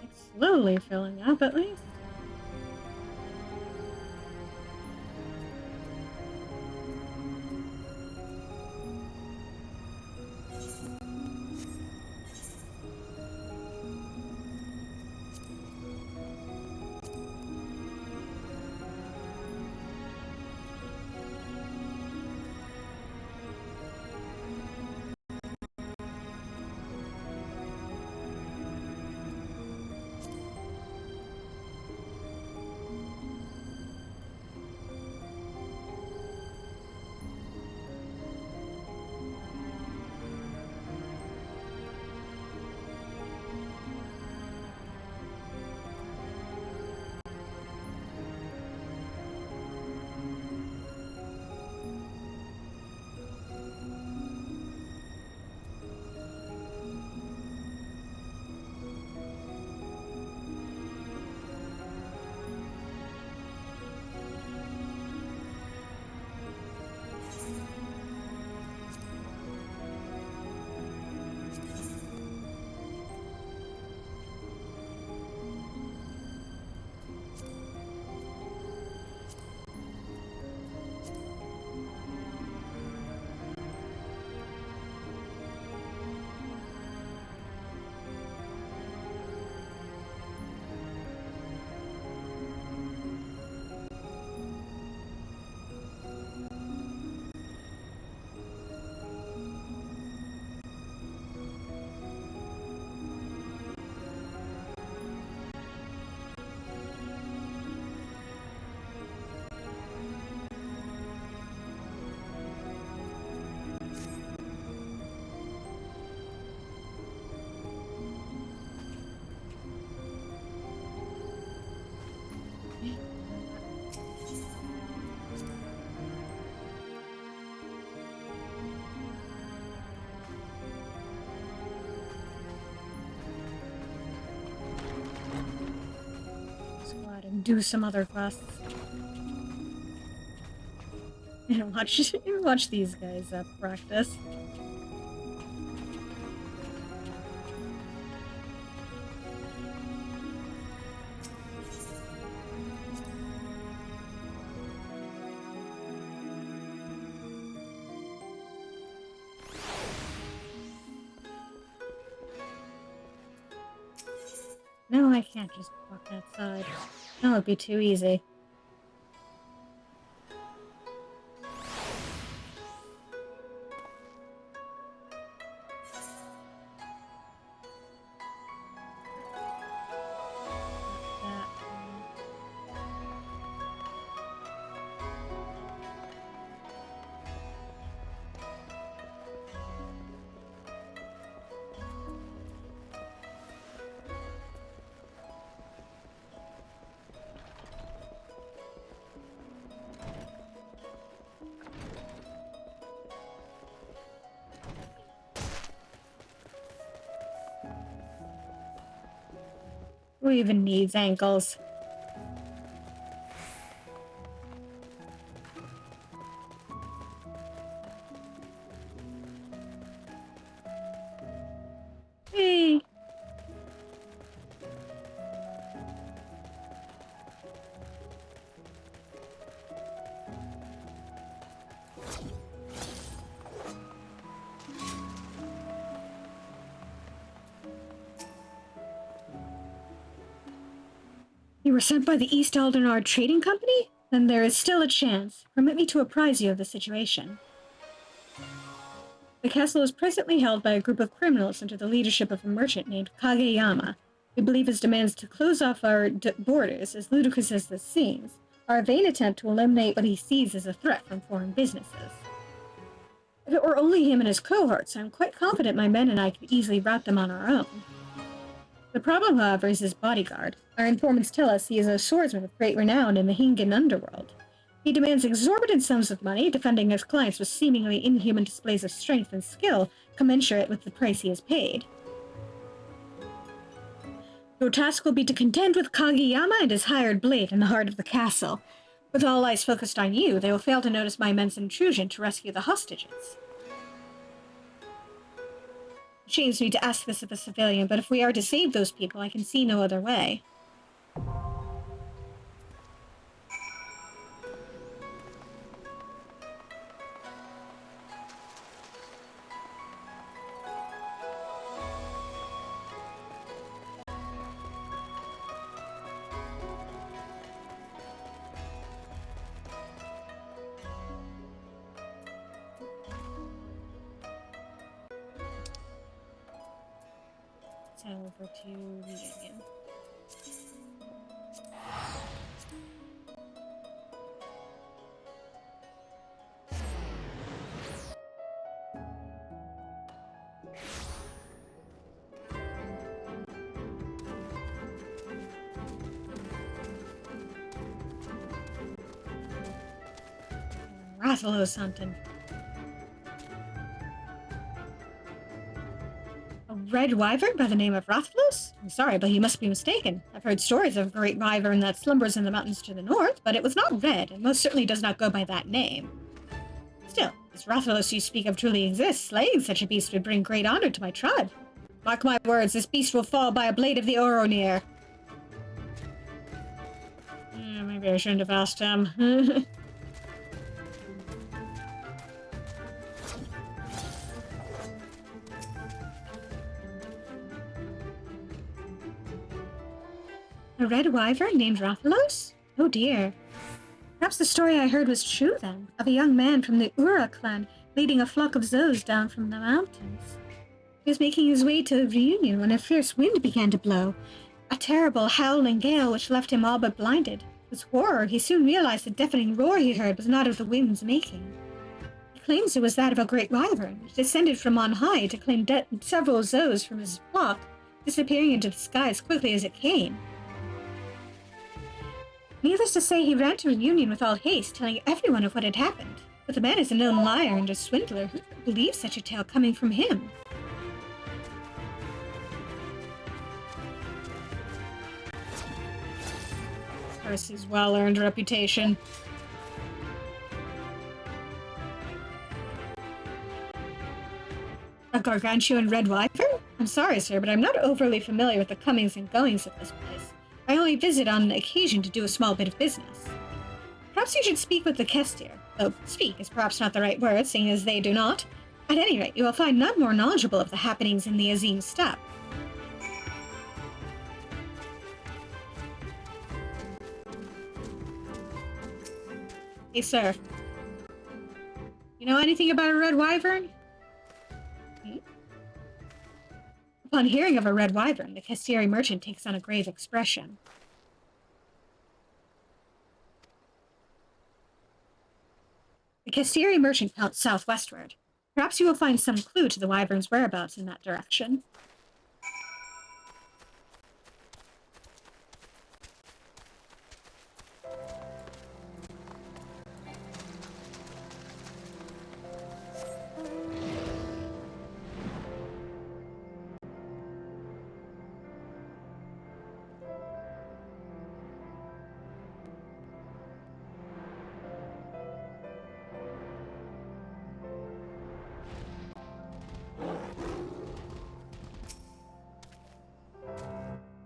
It's slowly filling up, at least. Let's go out and do some other quests. And watch these guys practice. No, I can't just walk that side. That would be too easy. That one. Who even needs ankles? You were sent by the East Aldenard Trading Company? Then there is still a chance. Permit me to apprise you of the situation. The castle is presently held by a group of criminals under the leadership of a merchant named Kageyama. We believe his demands to close off our borders, as ludicrous as this seems, are a vain attempt to eliminate what he sees as a threat from foreign businesses. If it were only him and his cohorts, I'm quite confident my men and I could easily rout them on our own. The problem, however, is his bodyguard. Our informants tell us he is a swordsman of great renown in the Hingan underworld. He demands exorbitant sums of money, defending his clients with seemingly inhuman displays of strength and skill commensurate with the price he has paid. Your task will be to contend with Kageyama and his hired blade in the heart of the castle. With all eyes focused on you, they will fail to notice my men's intrusion to rescue the hostages. It shames me to ask this of a civilian, but if we are to save those people, I can see no other way. Over to the Union. Rathalos hunting. A red wyvern by the name of Rathalos? I'm sorry, but you must be mistaken. I've heard stories of a great wyvern that slumbers in the mountains to the north, but it was not red, and most certainly does not go by that name. Still, this Rathalos you speak of truly exists. Slaying such a beast would bring great honor to my tribe. Mark my words, this beast will fall by a blade of the Oronir. Maybe I shouldn't have asked him. A red wyvern named Rathalos? Oh dear. Perhaps the story I heard was true then, of a young man from the Ura clan leading a flock of Zos down from the mountains. He was making his way to the reunion when a fierce wind began to blow, a terrible howling gale which left him all but blinded. With horror, he soon realized the deafening roar he heard was not of the wind's making. He claims it was that of a great wyvern, which descended from on high to claim several Zos from his flock, disappearing into the sky as quickly as it came. Needless to say, he ran to reunion with all haste, telling everyone of what had happened. But the man is a known liar and a swindler. Who could believe such a tale coming from him? Percy's well-earned reputation. A gargantuan red wyvern? I'm sorry, sir, but I'm not overly familiar with the comings and goings of this place. I only visit on occasion to do a small bit of business. Perhaps you should speak with the Kestir, though speak is perhaps not the right word, seeing as they do not. At any rate, you will find none more knowledgeable of the happenings in the Azim steppe. Hey, sir. You know anything about a red wyvern? Upon hearing of a red wyvern, the Kestiri merchant takes on a grave expression. The Kestiri merchant points southwestward. Perhaps you will find some clue to the wyvern's whereabouts in that direction.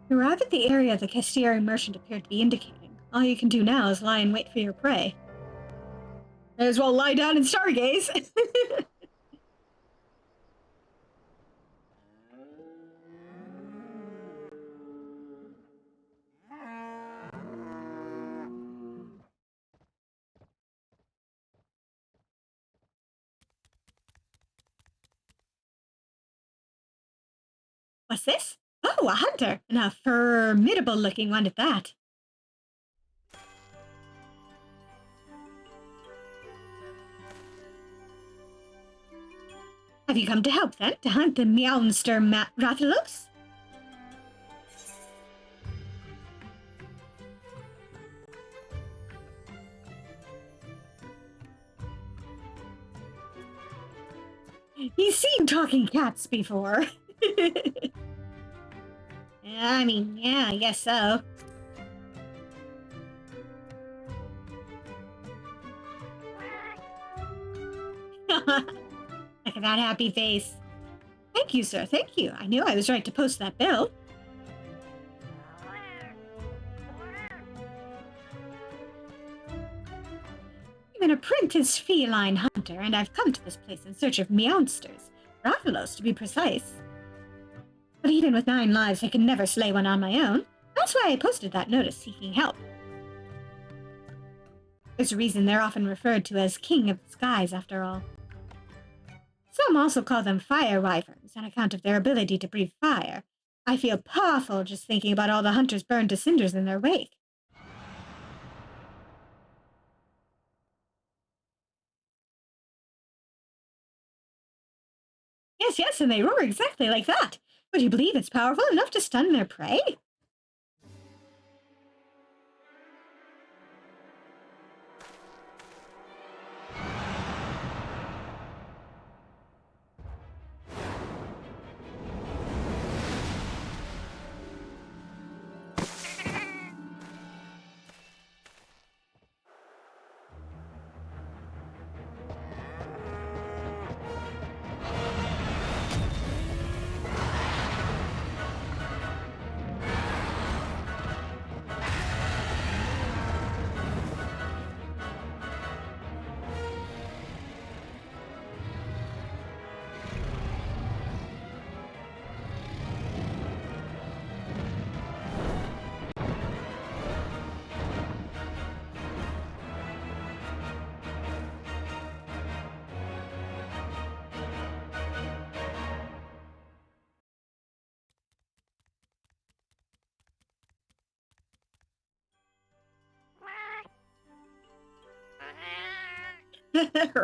You arrive at the area the Kestiri merchant appeared to be indicating. All you can do now is lie in wait for your prey. May as well lie down and stargaze! What's this? Oh, a hunter, and a formidable-looking one at that. Have you come to help, then? To hunt the Meowster Rathalos? You've seen talking cats before. I mean, yeah, I guess so. Look at that happy face. Thank you, sir, thank you. I knew I was right to post that bill. I'm an apprentice feline hunter, and I've come to this place in search of meowsters. Rathalos, to be precise. But even with 9 lives, I can never slay one on my own. That's why I posted that notice seeking help. There's a reason they're often referred to as King of the Skies, after all. Some also call them fire wyverns, on account of their ability to breathe fire. I feel powerful just thinking about all the hunters burned to cinders in their wake. Yes, and they roar exactly like that. Would you believe it's powerful enough to stun their prey?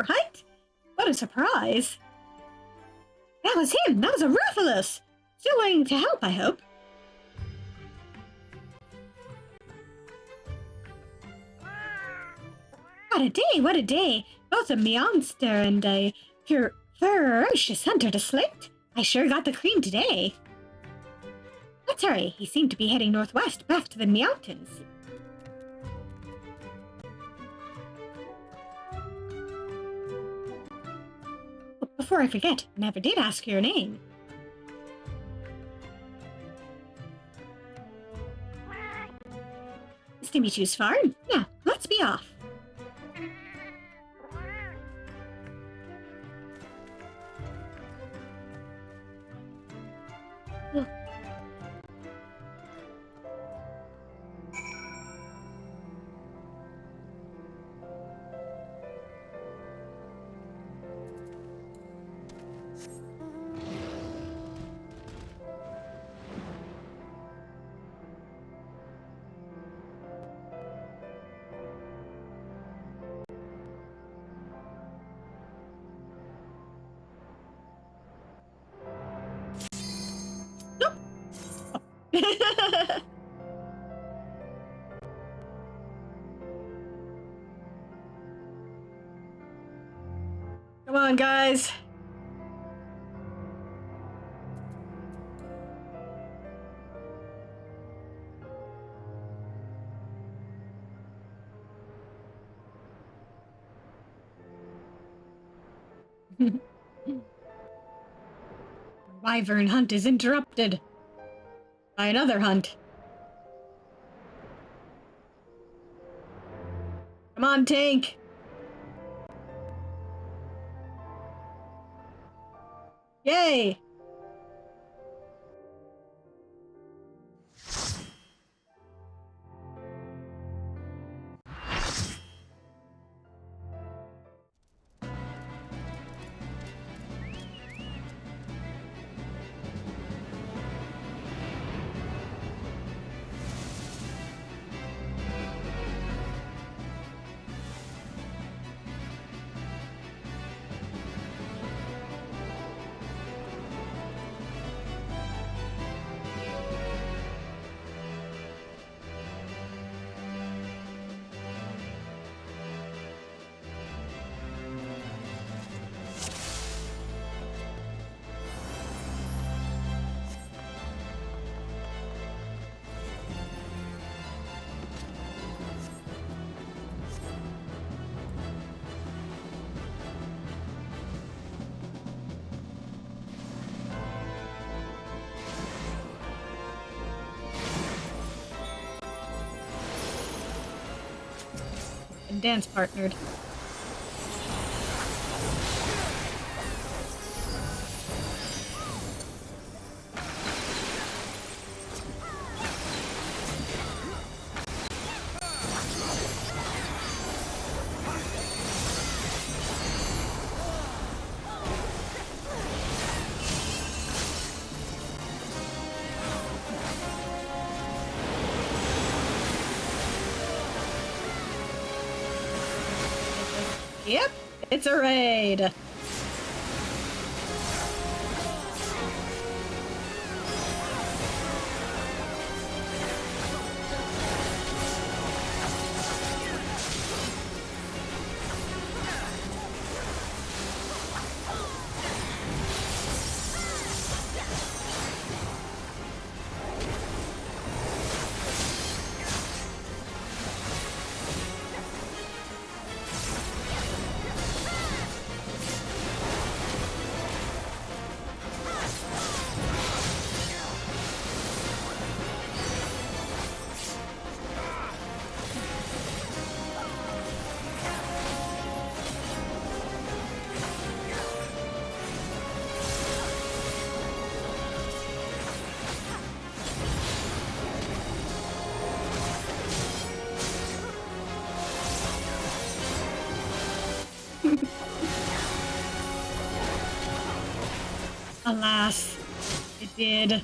Right? What a surprise. That was him! That was a Rathalos! Still willing to help, I hope. What a day, what a day! Both a meowster and a ferocious hunter to slate. I sure got the cream today. Let's hurry. He seemed to be heading northwest, back to the mountains. Before I forget, I never did ask your name. Nice to meet you, Svarn. Now, let's be off. Come on, guys. Wyvern hunt is interrupted by another hunt. Come on, tank. Yay! and dance partnered. Yep, it's a raid. Alas, it did.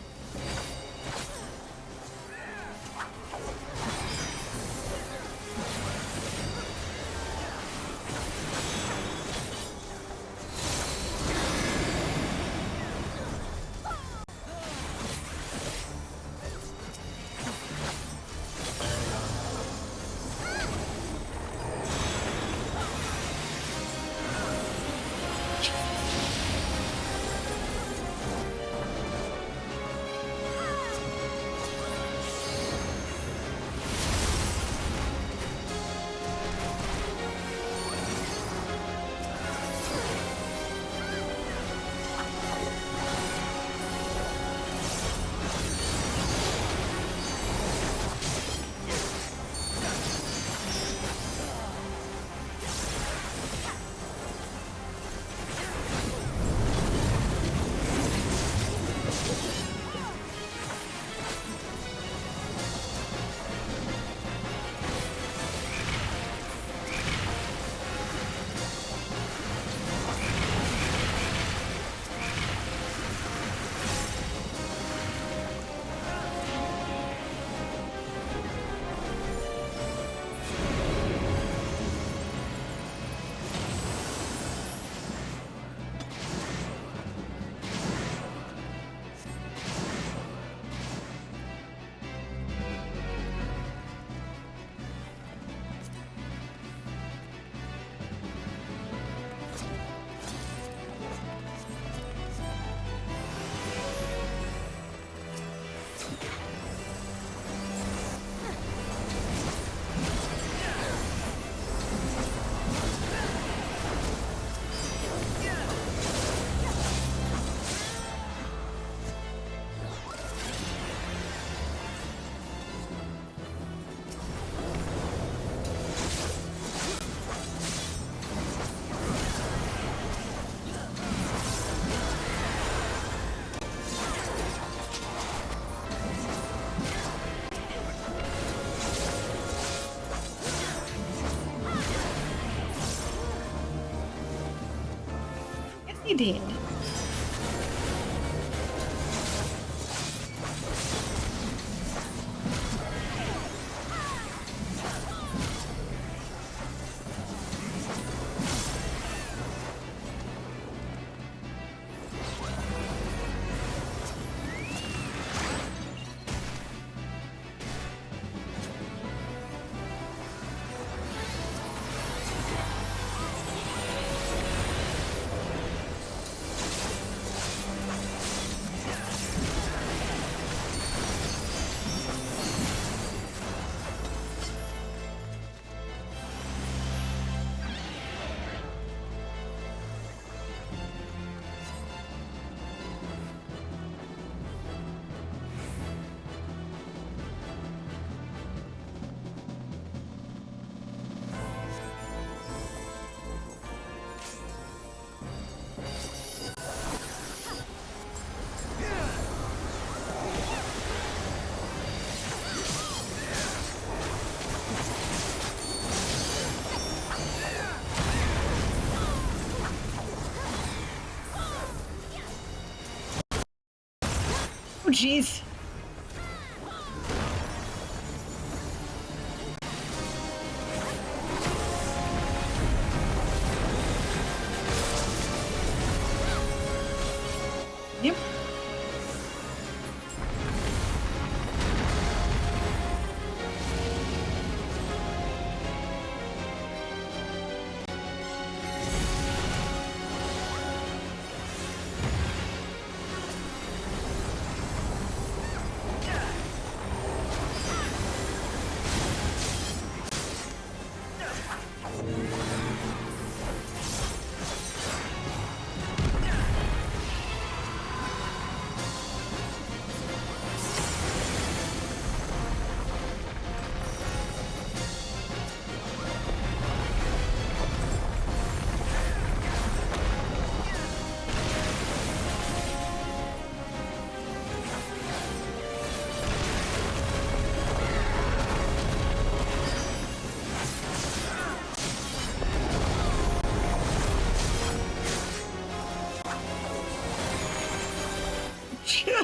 He did. Oh, jeez. Yep.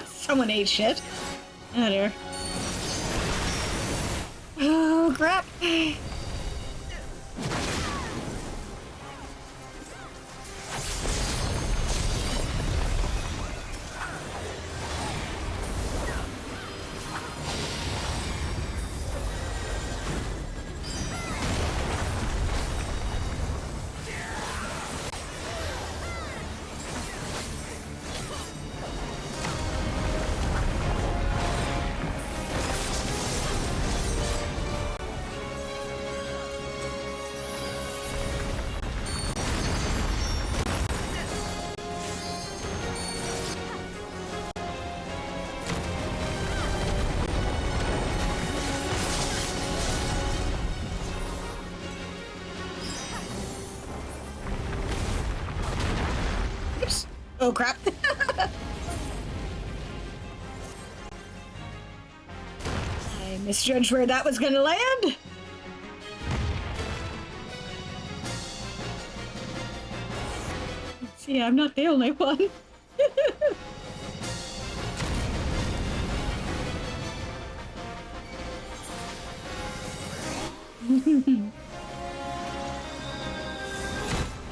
Someone ate shit. Oh dear. Oh crap. Oops. Oh crap. I misjudged where that was gonna land. See, I'm not the only one.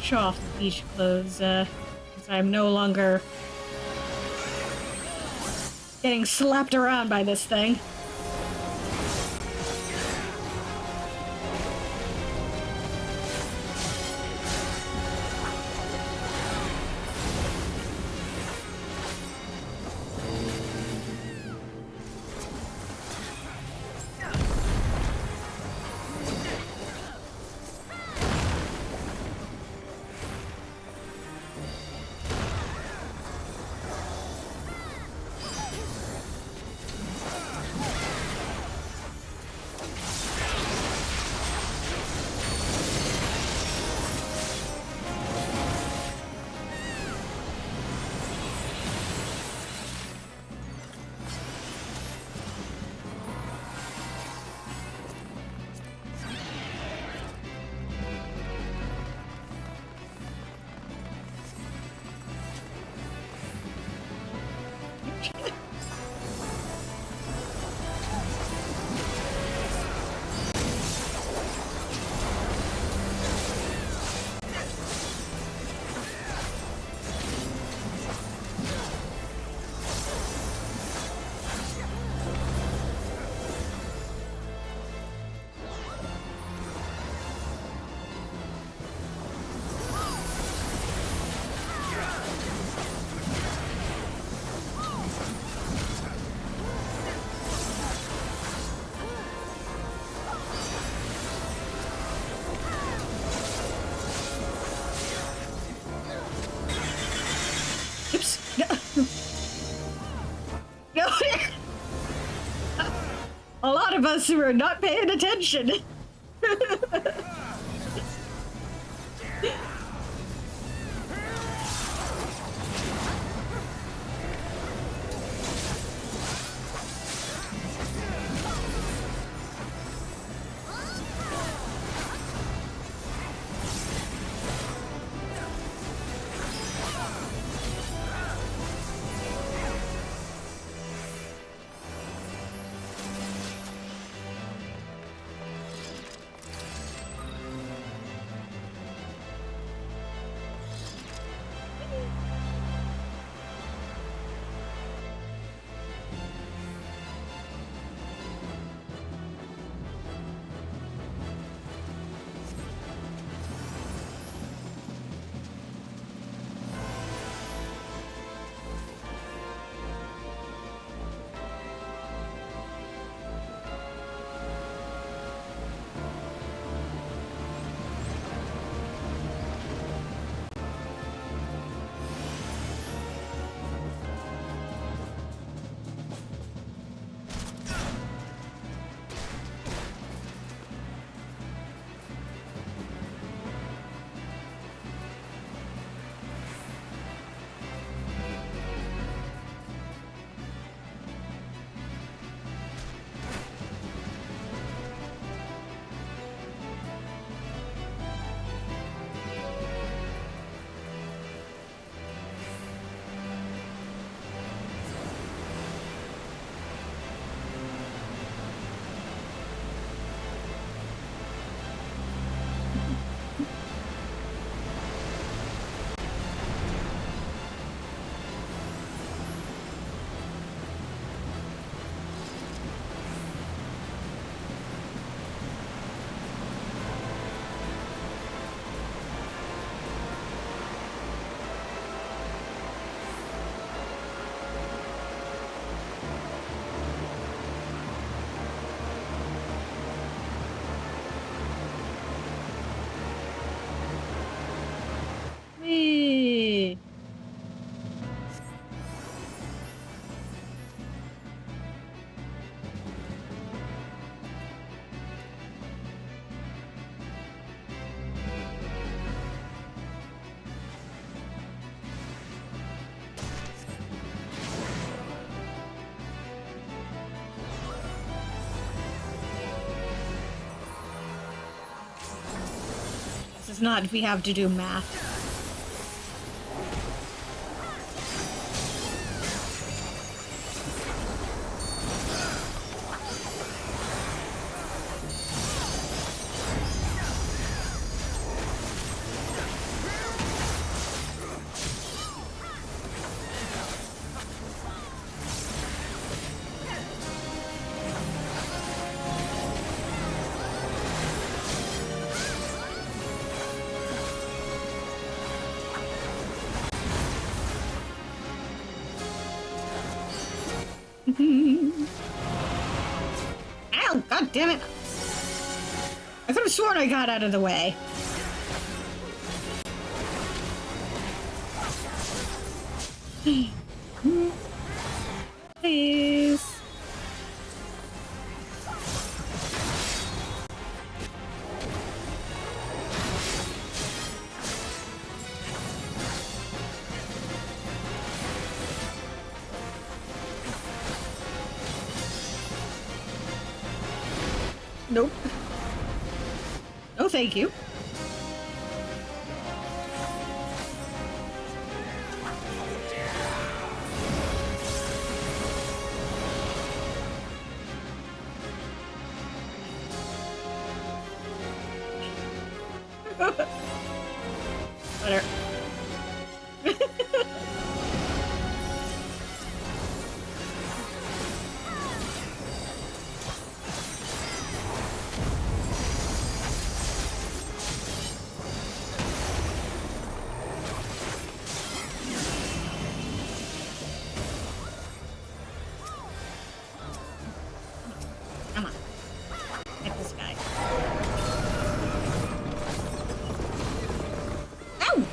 Show off the beach clothes, since I'm no longer getting slapped around by this thing. Oops. No. No. A lot of us who are not paying attention. It's not if we have to do math. Ow! God damn it! I could have sworn I got out of the way. Please. Nope. No, thank you. Whatever. Come on. Get this guy. Ow!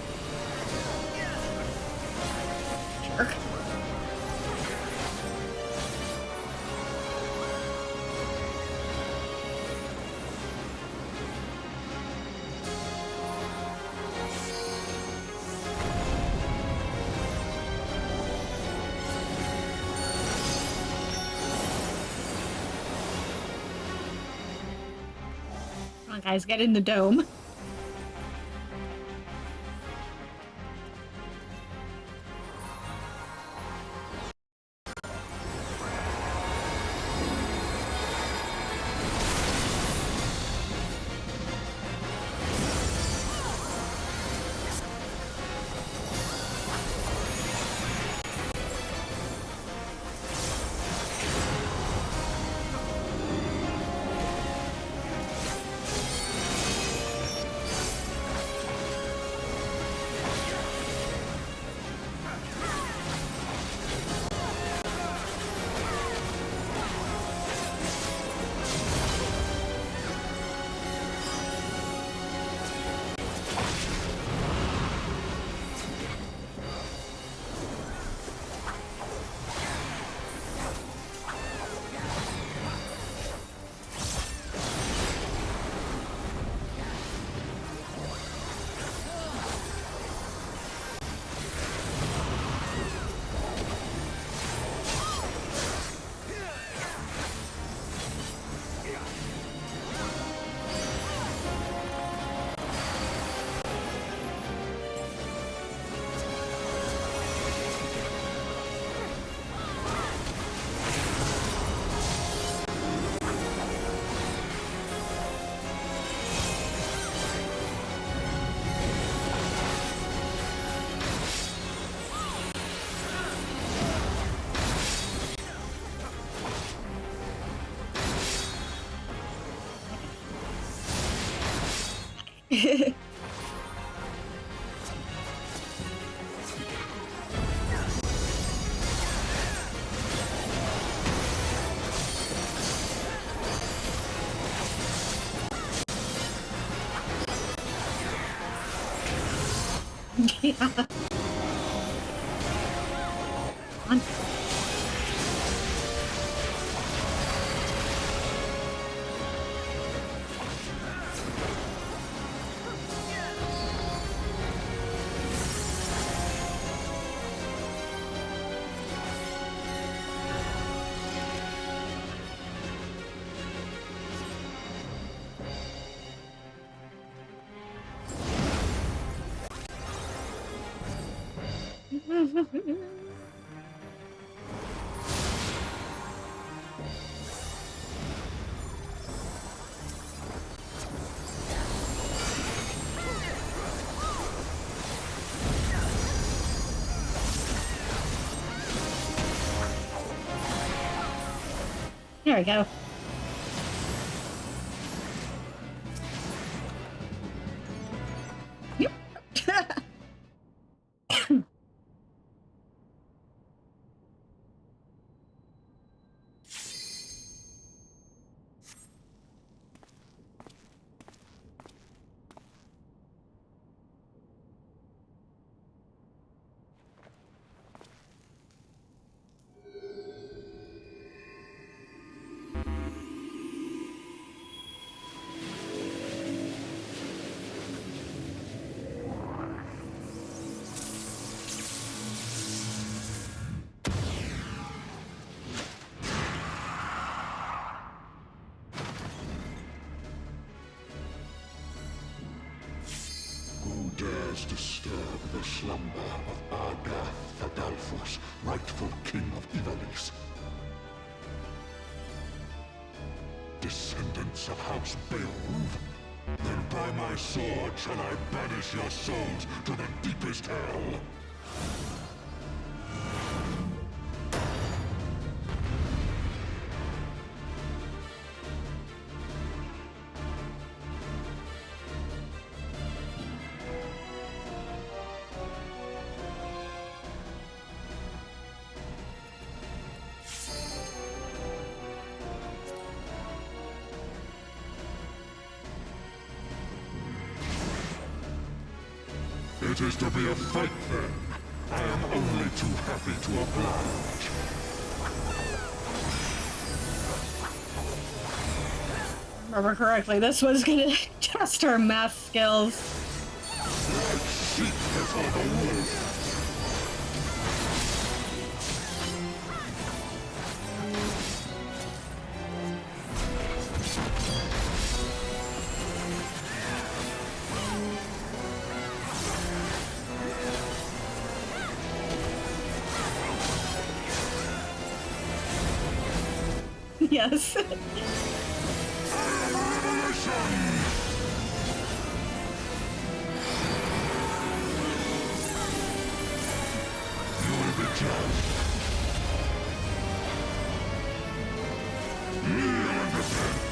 Jerk. Come on, guys, get in the dome. Yeah. Come on. There we go. Yep. Who dares disturb the slumber of Argath Adalphus, rightful king of Ivalice? Descendants of House Beowulf? Then by my sword shall I banish your souls to the deepest hell! It is to be a fight then. I am only too happy to oblige. Remember correctly, this was gonna test our math skills. Like sheep before the wolf. Yes. You will be judged. Kneel and repent.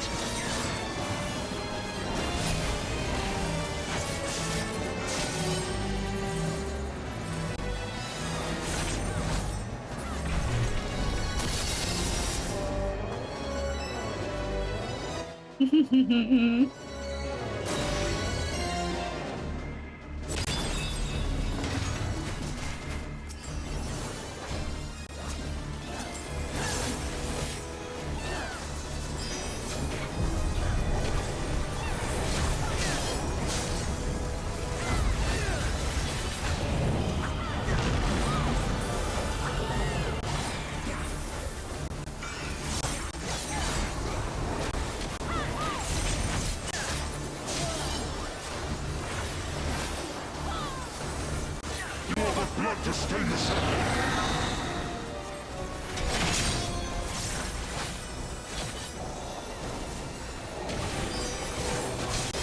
Blood to stain the sun.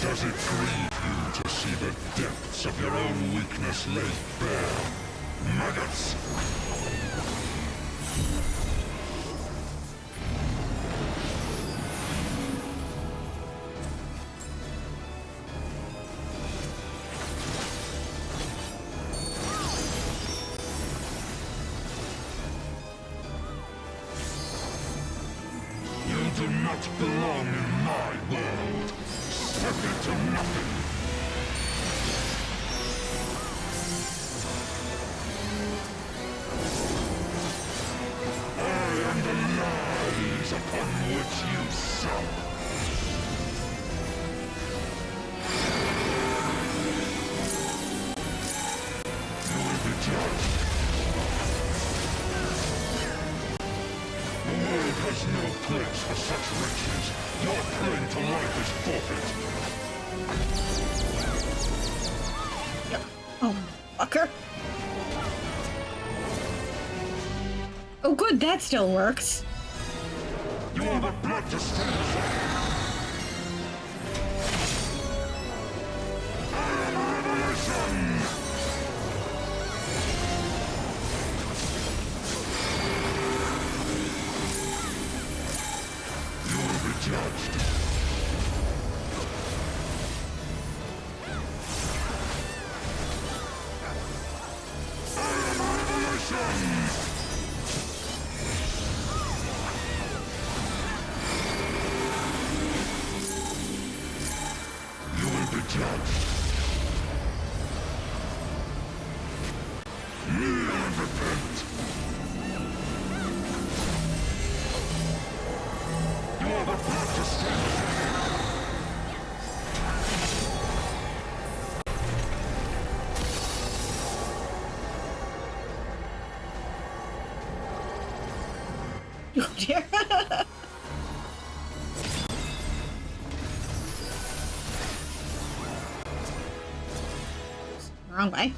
Does it grieve you to see the depths of your own weakness laid bare? Maggots! You do not belong in my world. Step into nothing. I am the lies upon which you sup. You will be judged. The world has no place for such riches. Your claim to life is forfeit. Oh, fucker. Oh, good, that still works. You're the blood to stand for. I am Revolution! You will be judged. I am Revolution! You will be judged. Kneel and repent. You are the blood to stand for. Oh dear. Wrong way.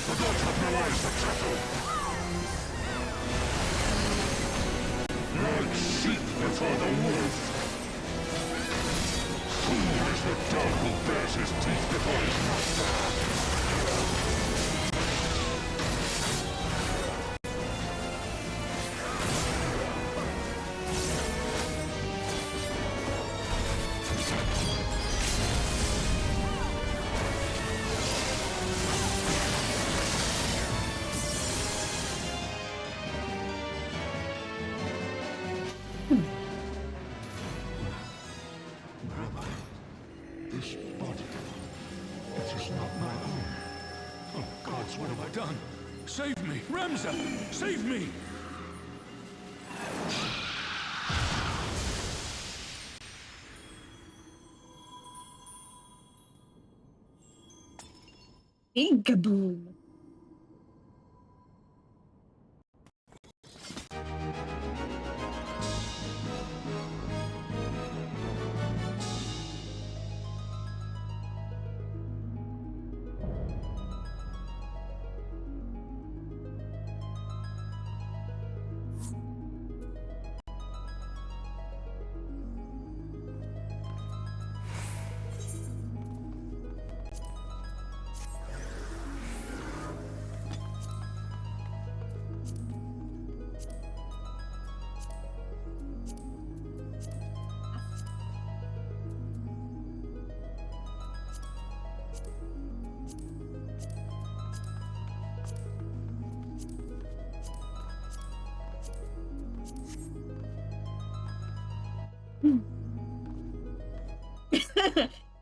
The gods have no eyes but cattle. Like sheep before the wolf. Fool is the dog who bares his teeth before his master. Rabbi, this body, it is not my own. Oh, gods, what have I done? Save me! Ramza! Save me! Gaboom.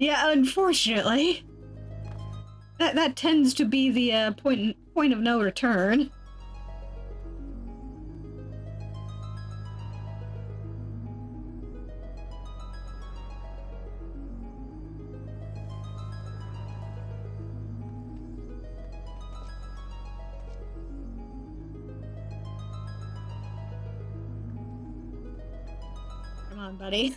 Yeah, unfortunately. That tends to be the point of no return. Come on, buddy.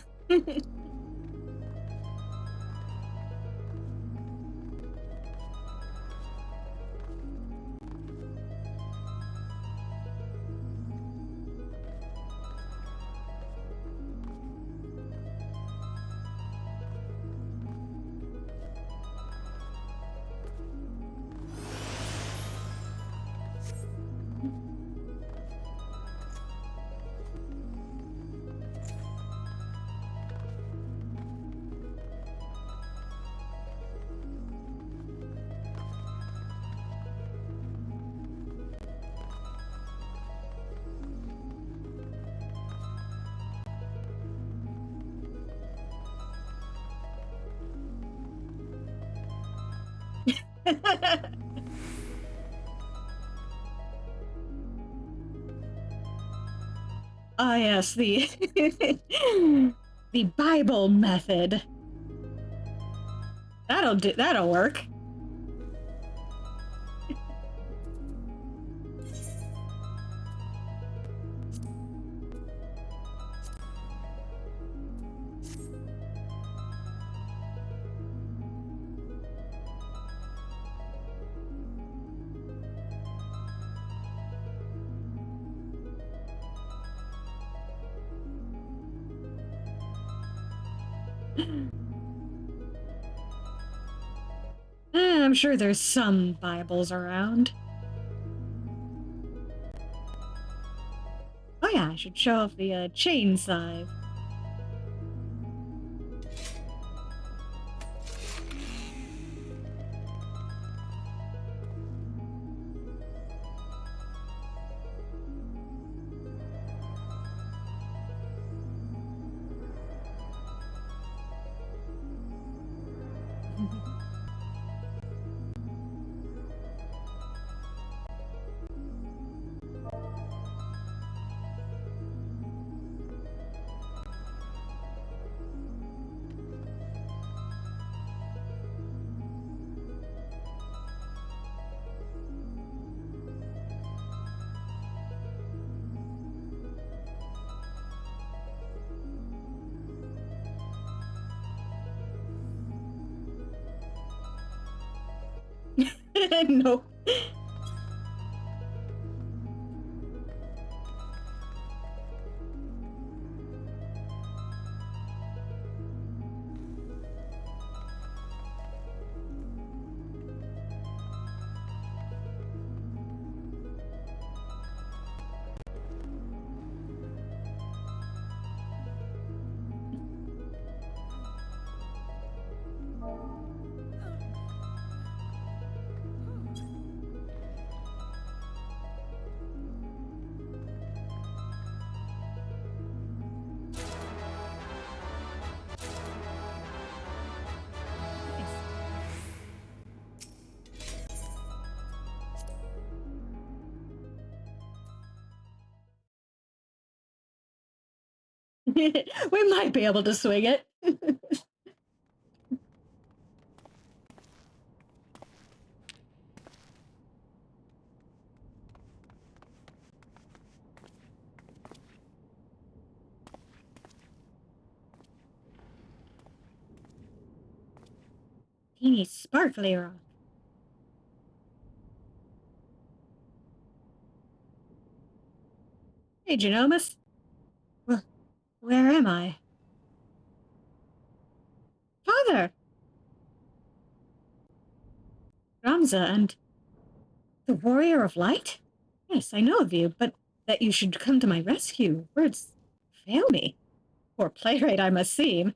Ah, yes, the the Bible method. That'll work. I'm sure there's some Bibles around. Oh yeah, I should show off the chain scythe. No. We might be able to swing it. Teeny sparkly rock. Hey, Genomus. Well, where am I? Father! Ramza and the Warrior of Light? Yes, I know of you, but that you should come to my rescue. Words fail me. Poor playwright I must seem.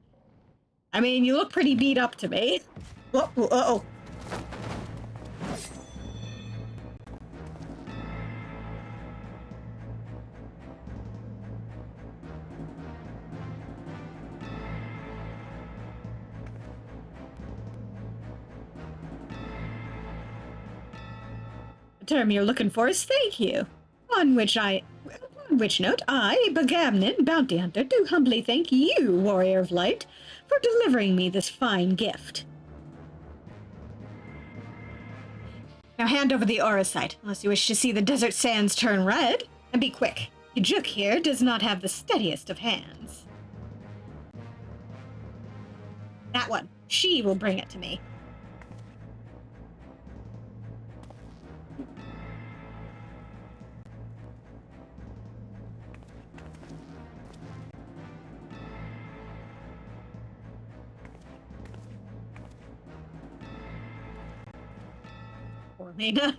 I mean, you look pretty beat up to me. Whoa, uh-oh. The term you're looking for is thank you. On which note, I, Bagamnon, bounty hunter, do humbly thank you, Warrior of Light, for delivering me this fine gift. Now hand over the aura sight, unless you wish to see the desert sands turn red. And be quick. Yajuk here does not have the steadiest of hands. That one. She will bring it to me. Poor Lena.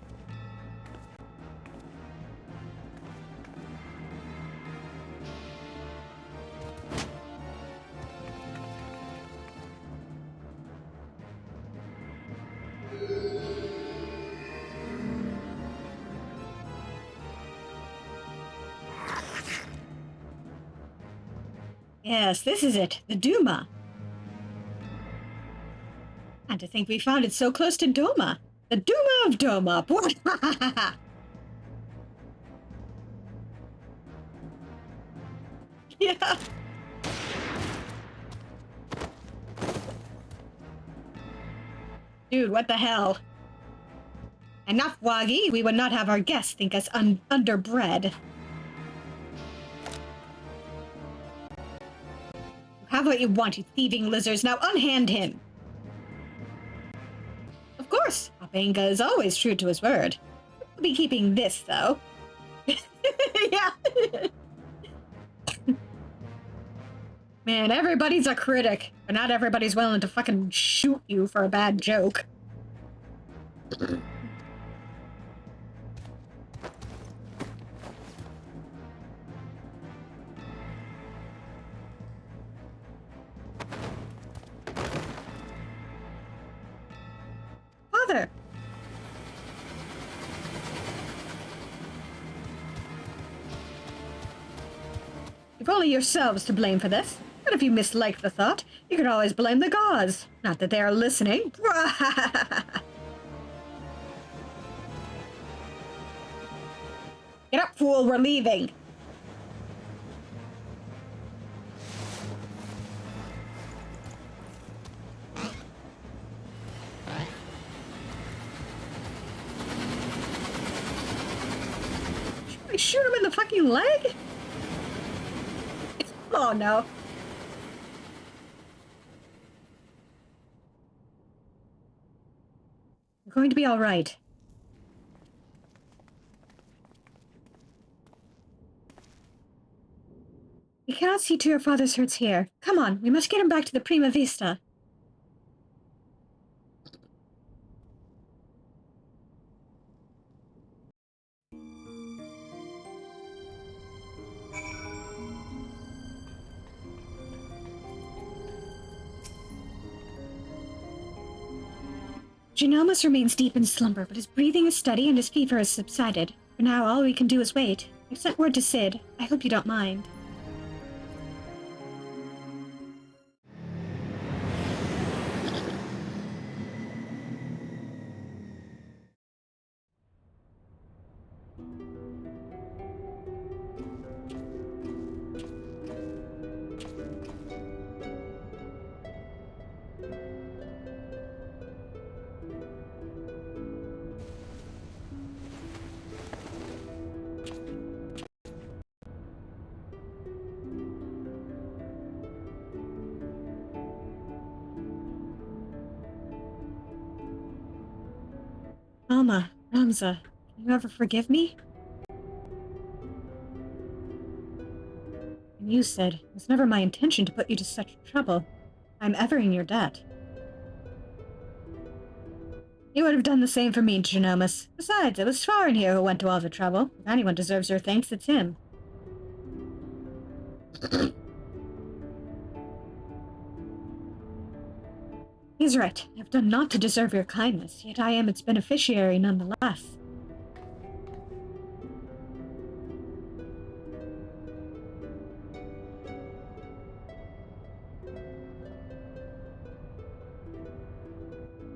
Yes, this is it, the Duma. And to think we found it so close to Doma. The Duma of Doma. Yeah. Dude, what the hell? Enough, Wagi. We would not have our guests think us underbred. Have what you want, you thieving lizards. Now unhand him. Of course, Apenga is always true to his word. We'll be keeping this, though. Yeah. Man, everybody's a critic, but not everybody's willing to fucking shoot you for a bad joke. Father! You've only yourselves to blame for this. But if you mislike the thought, you can always blame the gods. Not that they are listening. Get up, fool, we're leaving. Should I shoot him in the fucking leg? Oh no. We're going to be all right. We cannot see to your father's hurts here. Come on, we must get him back to the Prima Vista. Genomus remains deep in slumber, but his breathing is steady and his fever has subsided. For now, all we can do is wait. I've sent word to Sid. I hope you don't mind. Alma, Ramza, can you ever forgive me? And you said, it was never my intention to put you to such trouble. I'm ever in your debt. You would have done the same for me, Genomus. Besides, it was Svarin here who went to all the trouble. If anyone deserves your thanks, it's him. He's right. I've done naught to deserve your kindness, yet I am its beneficiary nonetheless.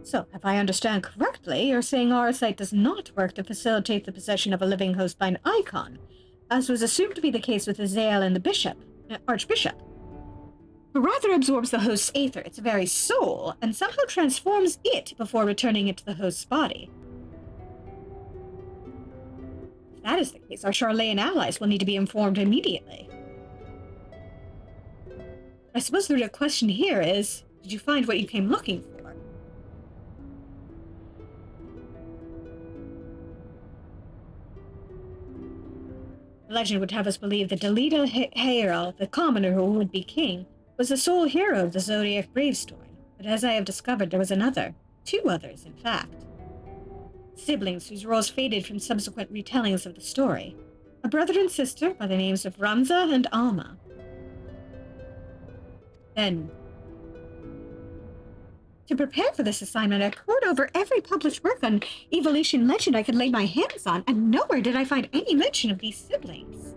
So, if I understand correctly, you're saying our site does not work to facilitate the possession of a living host by an icon, as was assumed to be the case with Azael and the Archbishop. But rather absorbs the host's aether, its very soul, and somehow transforms it before returning it to the host's body. If that is the case, our Charlayan allies will need to be informed immediately. I suppose the real question here is, did you find what you came looking for? The legend would have us believe that Delita Haeral, the commoner who would be king, was the sole hero of the Zodiac Brave story, but as I have discovered, there was another. 2 others, in fact. Siblings whose roles faded from subsequent retellings of the story. A brother and sister by the names of Ramza and Alma. Then, to prepare for this assignment, I pored over every published work on evolution legend I could lay my hands on, and nowhere did I find any mention of these siblings.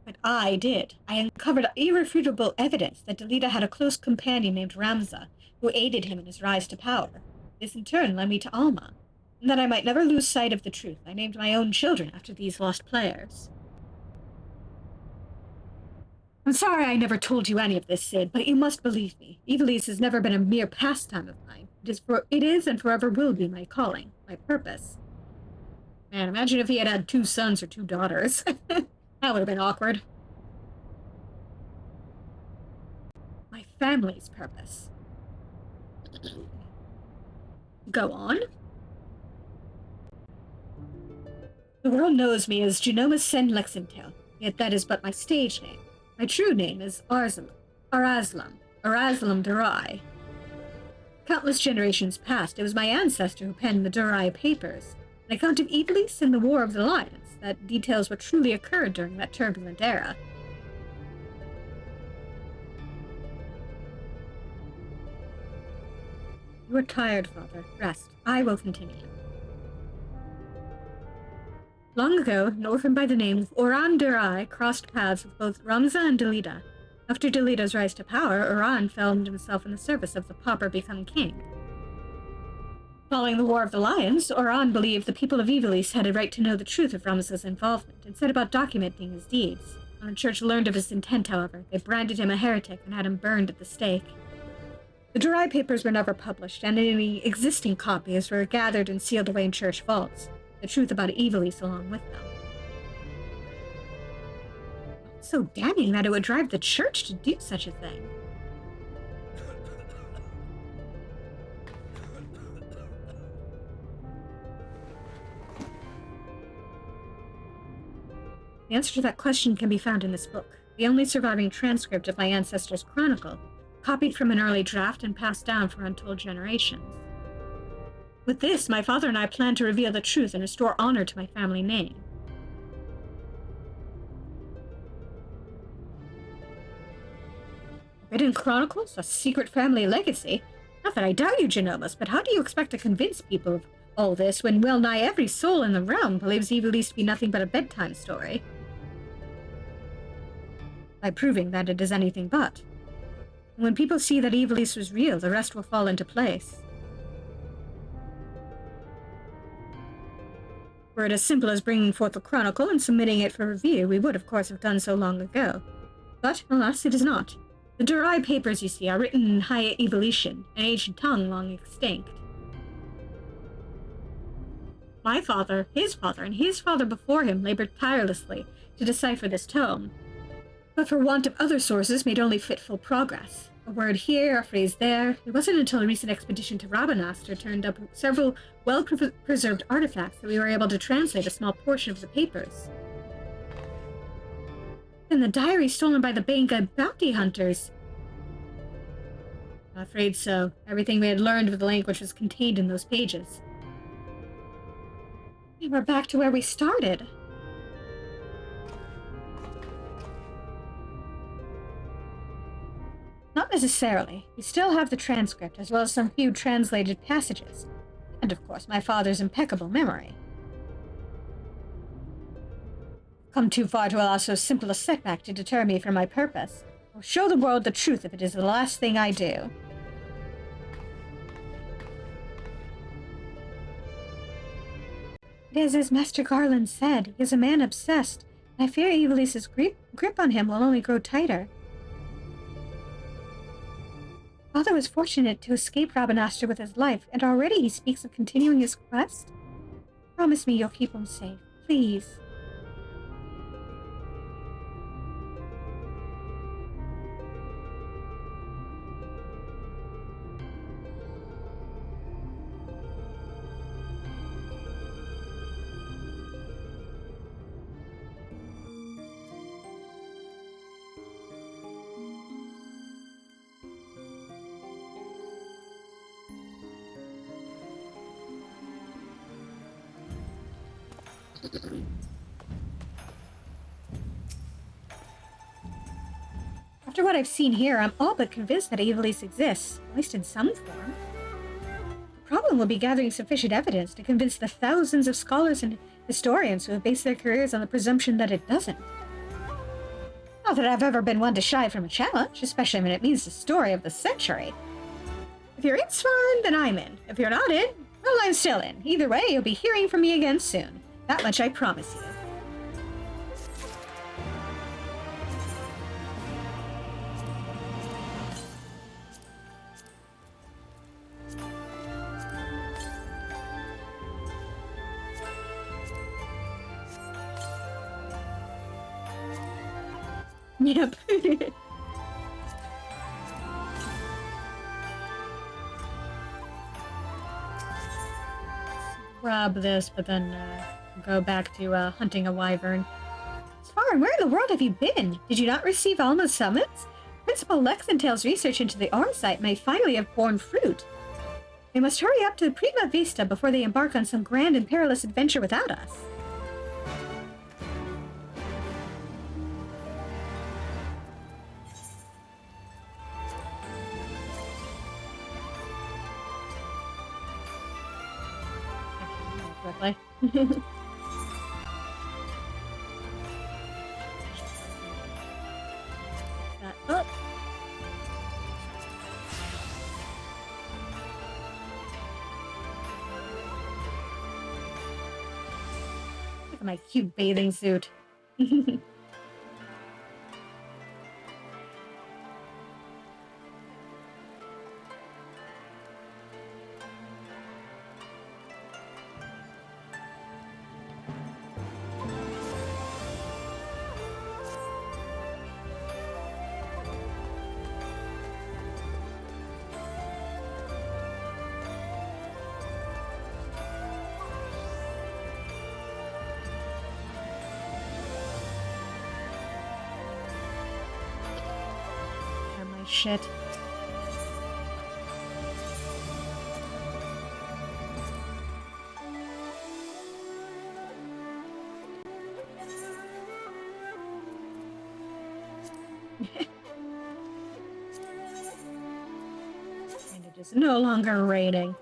But I did. I uncovered irrefutable evidence that Delita had a close companion named Ramza, who aided him in his rise to power. This in turn led me to Alma. And that I might never lose sight of the truth, I named my own children after these lost players. I'm sorry I never told you any of this, Sid, but you must believe me. Evilise has never been a mere pastime of mine. It is and forever will be my calling, my purpose. Man, imagine if he had had 2 sons or 2 daughters. That would have been awkward. My family's purpose. Go on. The world knows me as Genomus Sen Lexintel, yet that is but my stage name. My true name is Arazlam Durai. Countless generations past, it was my ancestor who penned the Durai papers, an account of Iblis and the War of the Lions that details what truly occurred during that turbulent era. You are tired, Father. Rest. I will continue. Long ago, an orphan by the name of Oran Durai crossed paths with both Ramza and Delita. After Delita's rise to power, Oran found himself in the service of the pauper become king. Following the War of the Lions, Oran believed the people of Ivalice had a right to know the truth of Ramza's involvement and set about documenting his deeds. When the church learned of his intent, however, they branded him a heretic and had him burned at the stake. The Durai papers were never published, and any existing copies were gathered and sealed away in church vaults, the truth about Ivalice along with them. So damning that it would drive the church to do such a thing. The answer to that question can be found in this book, the only surviving transcript of my ancestors' chronicle, copied from an early draft and passed down for untold generations. With this, my father and I plan to reveal the truth and restore honor to my family name. Forbidden Chronicles? A secret family legacy? Not that I doubt you, Genomus, but how do you expect to convince people of all this when well nigh every soul in the realm believes Ivalice to be nothing but a bedtime story? By proving that it is anything but. And when people see that Ivalice was real, the rest will fall into place. Were it as simple as bringing forth the chronicle and submitting it for review, we would, of course, have done so long ago. But, alas, it is not. The Durai papers, you see, are written in High Evolution, an ancient tongue long extinct. My father, his father, and his father before him labored tirelessly to decipher this tome, but for want of other sources made only fitful progress. A word here, a phrase there. It wasn't until a recent expedition to Rabanastre turned up several well-preserved artifacts that we were able to translate a small portion of the papers. And the diary stolen by the Benga bounty hunters. I'm afraid so. Everything we had learned with the language was contained in those pages. And we're back to where we started. Not necessarily. We still have the transcript, as well as some few translated passages. And of course, my father's impeccable memory. Come too far to allow so simple a setback to deter me from my purpose. I'll show the world the truth if it is the last thing I do. It is as Master Garland said, he is a man obsessed, and I fear Ivalice's grip on him will only grow tighter. Father was fortunate to escape Rabanastre with his life, and already he speaks of continuing his quest. Promise me you'll keep him safe, please. After what I've seen here, I'm all but convinced that Ivalice exists, at least in some form. The problem will be gathering sufficient evidence to convince the thousands of scholars and historians who have based their careers on the presumption that it doesn't. Not that I've ever been one to shy from a challenge, especially when it means the story of the century. If you're in, Swan, then I'm in. If you're not in, well, I'm still in. Either way, you'll be hearing from me again soon. That much I promise you. Yep. Grab this, but then go back to hunting a wyvern. Svarn, where in the world have you been? Did you not receive Alma's summons? Principal Lexentale's research into the Orm site may finally have borne fruit. They must hurry up to Prima Vista before they embark on some grand and perilous adventure without us. Quickly. That up. Look at my cute bathing suit. Shit. And it is no longer raining.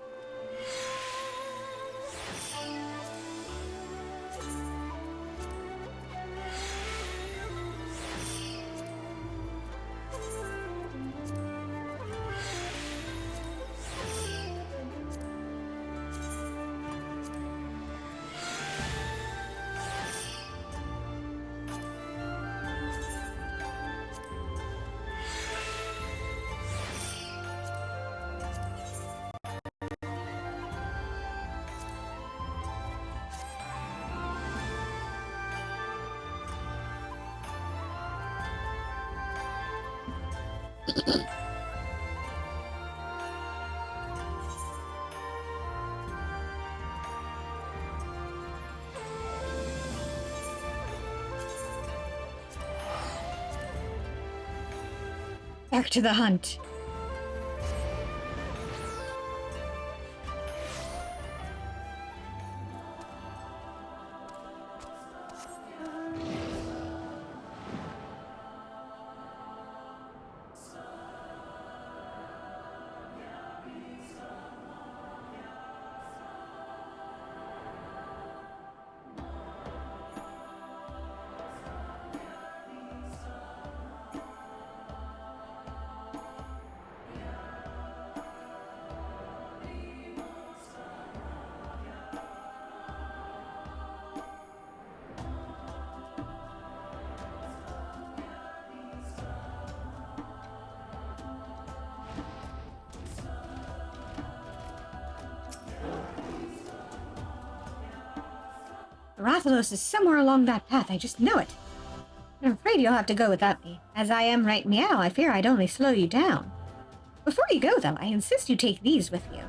Back to the hunt. Rathalos is somewhere along that path, I just know it. I'm afraid you'll have to go without me. As I am right now, I fear I'd only slow you down. Before you go, though, I insist you take these with you.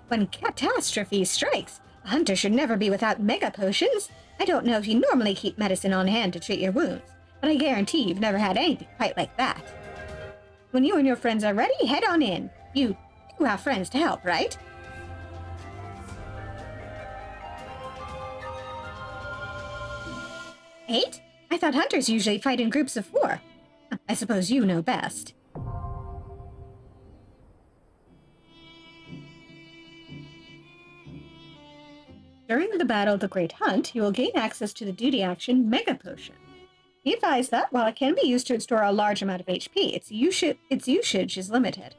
When catastrophe strikes, a hunter should never be without mega potions. I don't know if you normally keep medicine on hand to treat your wounds, but I guarantee you've never had anything quite like that. When you and your friends are ready, head on in. You do have friends to help, right? 8? I thought hunters usually fight in groups of 4. I suppose you know best. During the Battle of the Great Hunt, you will gain access to the duty action Mega Potion. Be advised that, while it can be used to restore a large amount of HP, its usage is limited.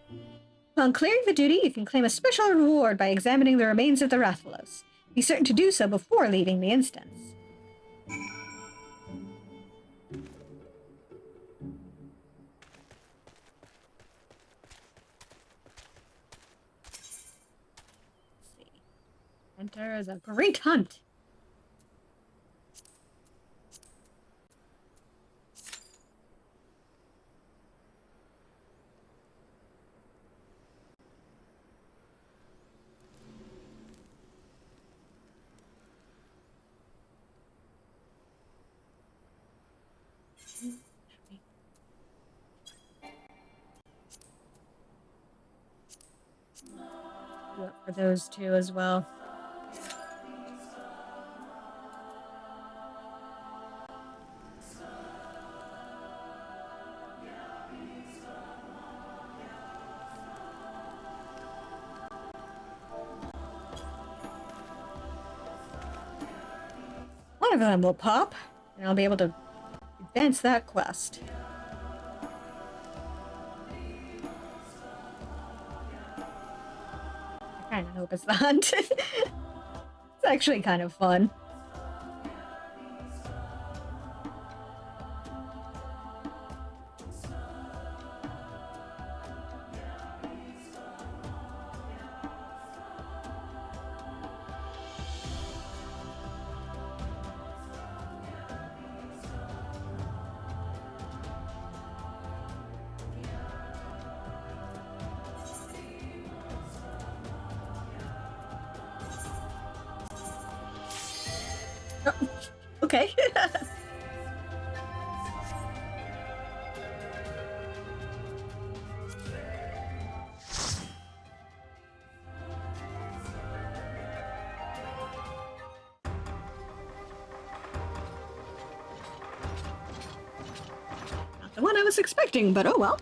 Upon clearing the duty, you can claim a special reward by examining the remains of the Rathalos. Be certain to do so before leaving the instance. Enter is a great hunt. Do it for those two as well. One of them will pop, and I'll be able to advance that quest. I kind of hope it's the hunt. It's actually kind of fun. Oh, okay. Not the one I was expecting, but oh well.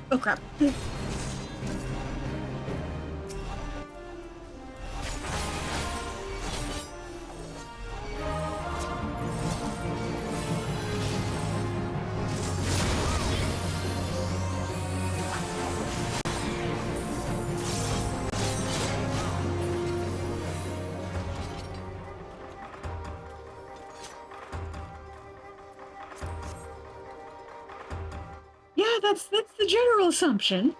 Oh crap. Yeah, that's the general assumption.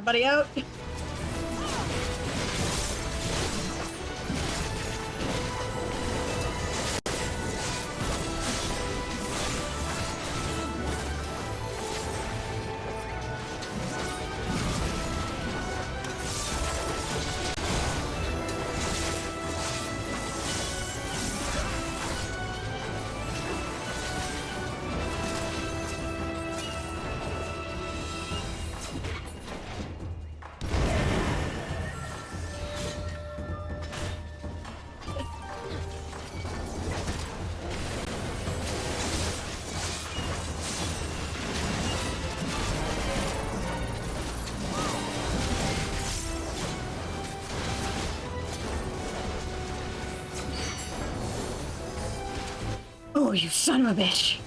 Everybody out. Oh, you son of a bitch.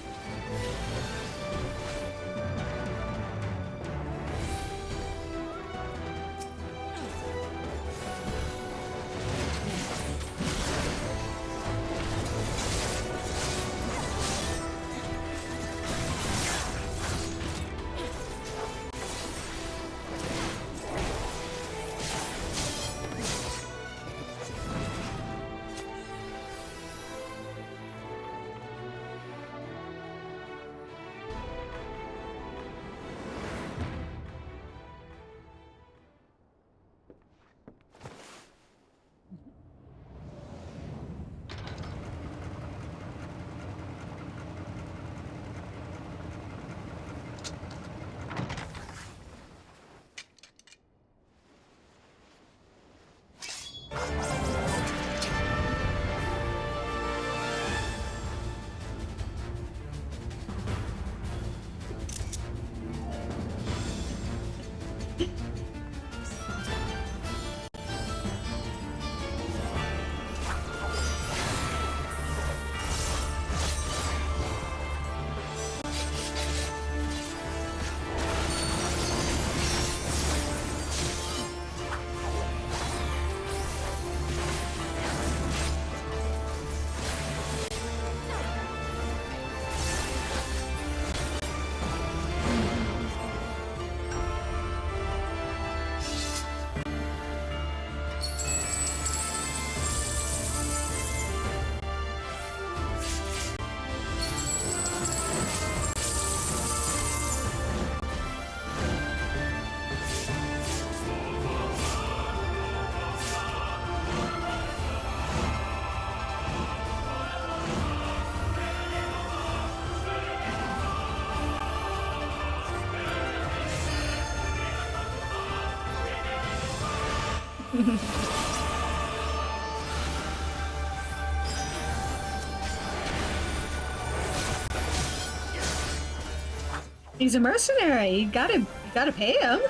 He's a mercenary. You gotta pay him.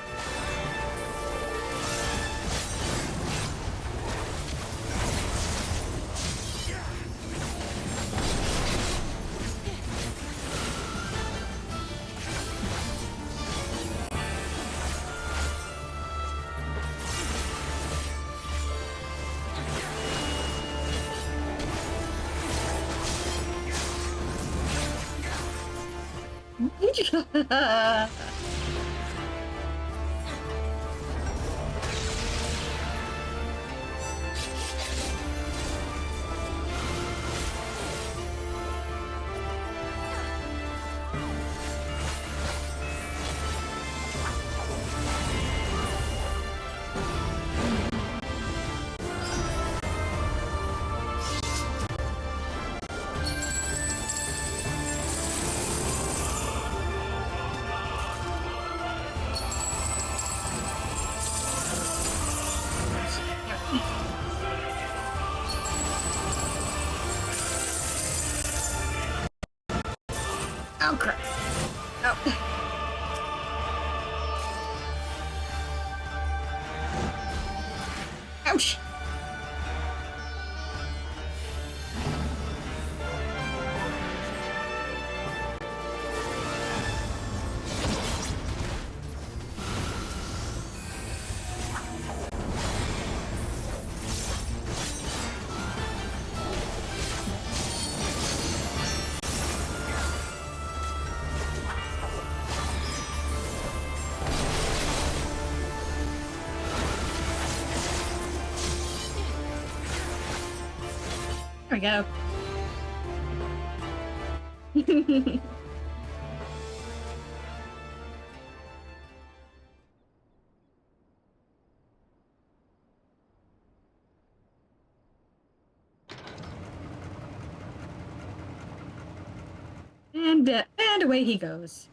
There we go. And away he goes.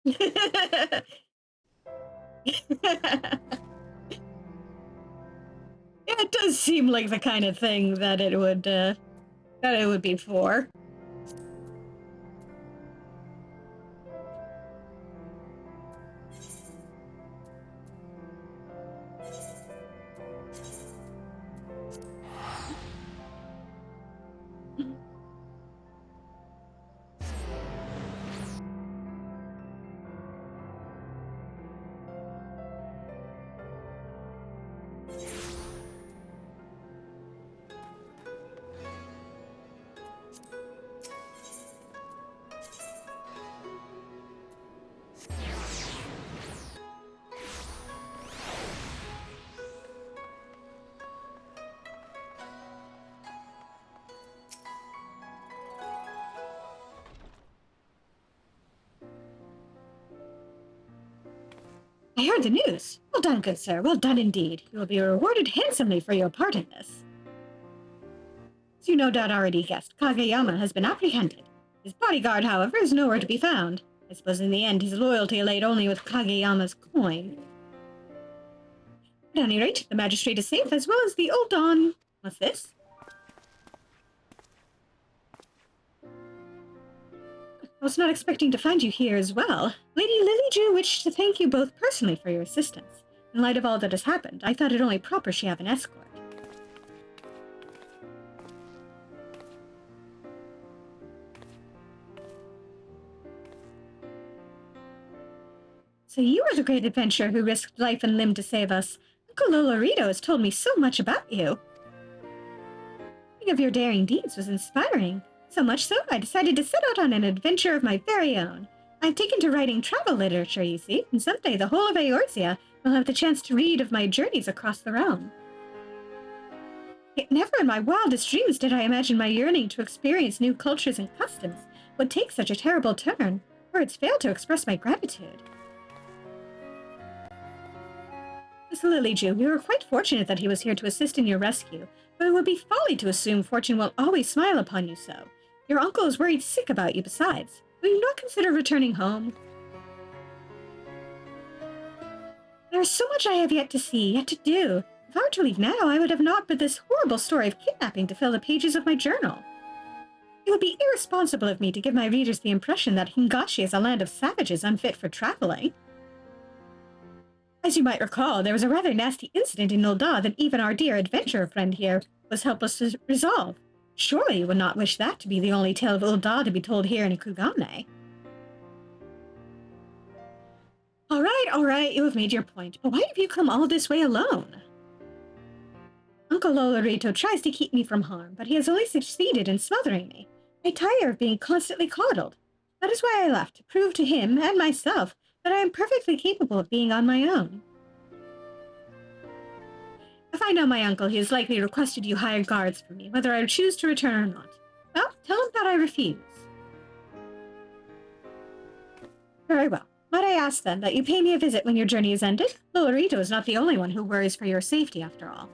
Yeah, it does seem like the kind of thing that it would be for. I heard the news. Well done, good sir. Well done indeed. You will be rewarded handsomely for your part in this. As you no doubt already guessed, Kageyama has been apprehended. His bodyguard, however, is nowhere to be found. I suppose in the end his loyalty laid only with Kageyama's coin. At any rate, the magistrate is safe, as well as the old Don. What's this? I was not expecting to find you here as well. Lady Lilydew wished to thank you both personally for your assistance. In light of all that has happened, I thought it only proper she have an escort. So you are the great adventurer who risked life and limb to save us. Uncle Lolorito has told me so much about you. Thinking of your daring deeds was inspiring. So much so, I decided to set out on an adventure of my very own. I've taken to writing travel literature, you see, and someday the whole of Eorzea will have the chance to read of my journeys across the realm. Yet never in my wildest dreams did I imagine my yearning to experience new cultures and customs would take such a terrible turn. Words fail to express my gratitude. Miss Lilydew, we were quite fortunate that he was here to assist in your rescue, but it would be folly to assume fortune will always smile upon you so. Your uncle is worried sick about you besides. Will you not consider returning home? There is so much I have yet to see, yet to do. If I were to leave now, I would have naught but this horrible story of kidnapping to fill the pages of my journal. It would be irresponsible of me to give my readers the impression that Hingashi is a land of savages unfit for traveling. As you might recall, there was a rather nasty incident in Ul'dah that even our dear adventurer friend here was helpless to resolve. Surely you would not wish that to be the only tale of Ul'dah to be told here in Kugane. All right, you have made your point, but why have you come all this way alone? Uncle Lolorito tries to keep me from harm, but he has only succeeded in smothering me. I tire of being constantly coddled. That is why I left, to prove to him and myself that I am perfectly capable of being on my own. If I know my uncle, he has likely requested you hire guards for me, whether I choose to return or not. Well, tell him that I refuse. Very well. Might I ask, then, that you pay me a visit when your journey is ended? Lolorito is not the only one who worries for your safety, after all.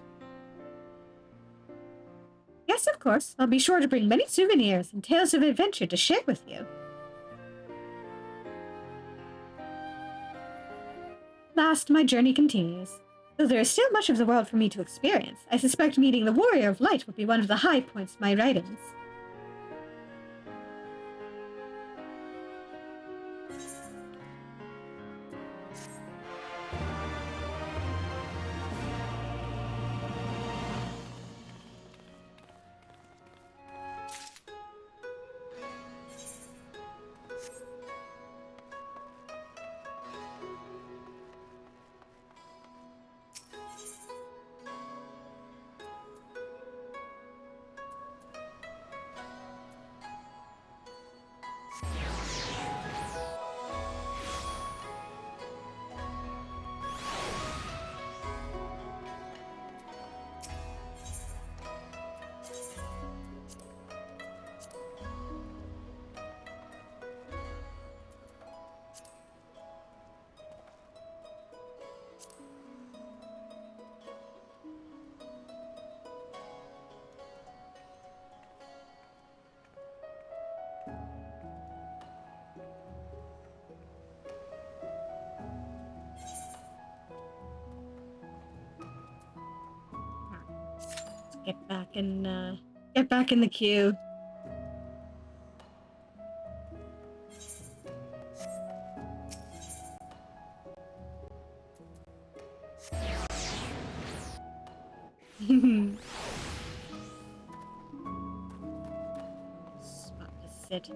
Yes, of course. I'll be sure to bring many souvenirs and tales of adventure to share with you. Last, my journey continues. Though there is still much of the world for me to experience, I suspect meeting the Warrior of Light will be one of the high points of my writings. Get back in the queue. Spot to sit.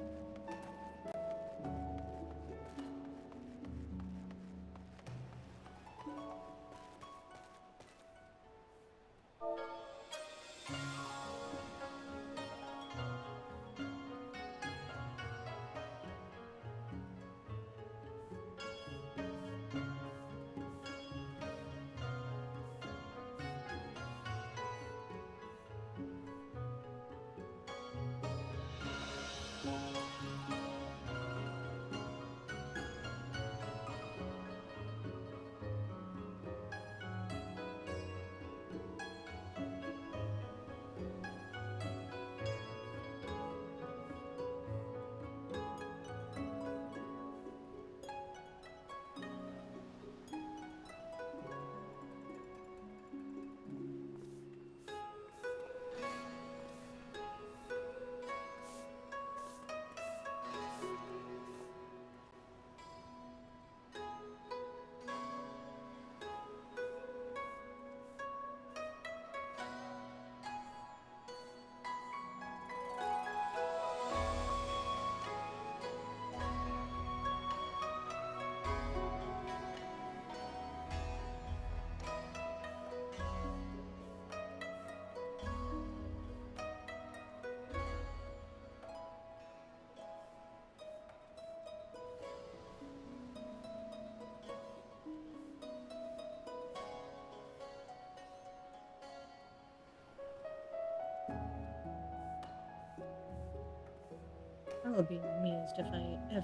I will be amused if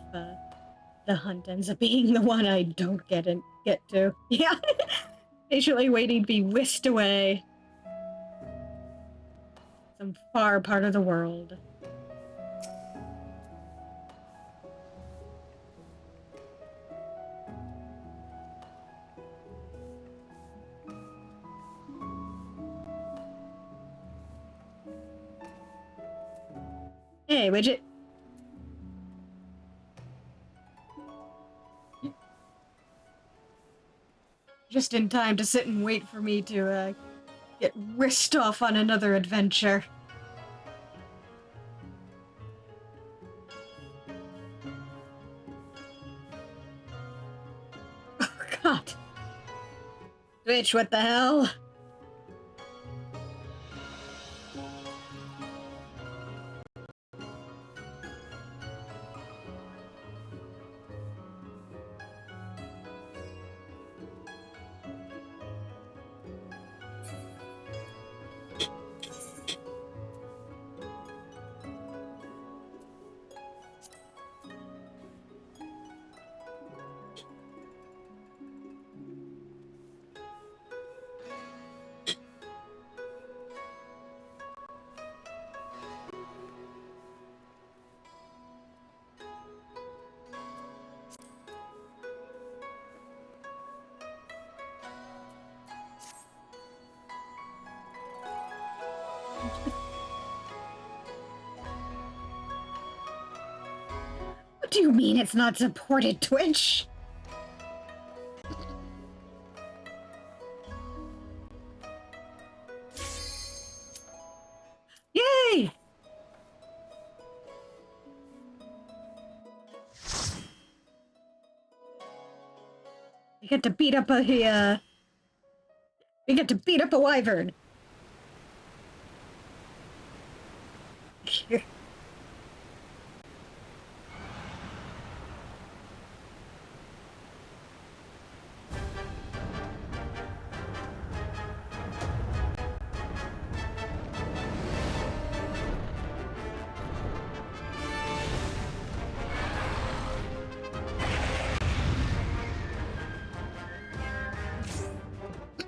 the hunt ends up being the one I don't get to. Yeah, patiently waiting to be whisked away, some far part of the world. Hey, Widget. Just in time to sit and wait for me to get whisked off on another adventure. Oh, God. Bitch, what the hell? What do you mean it's not supported, Twitch? Yay! We get to beat up we get to beat up a wyvern. Here.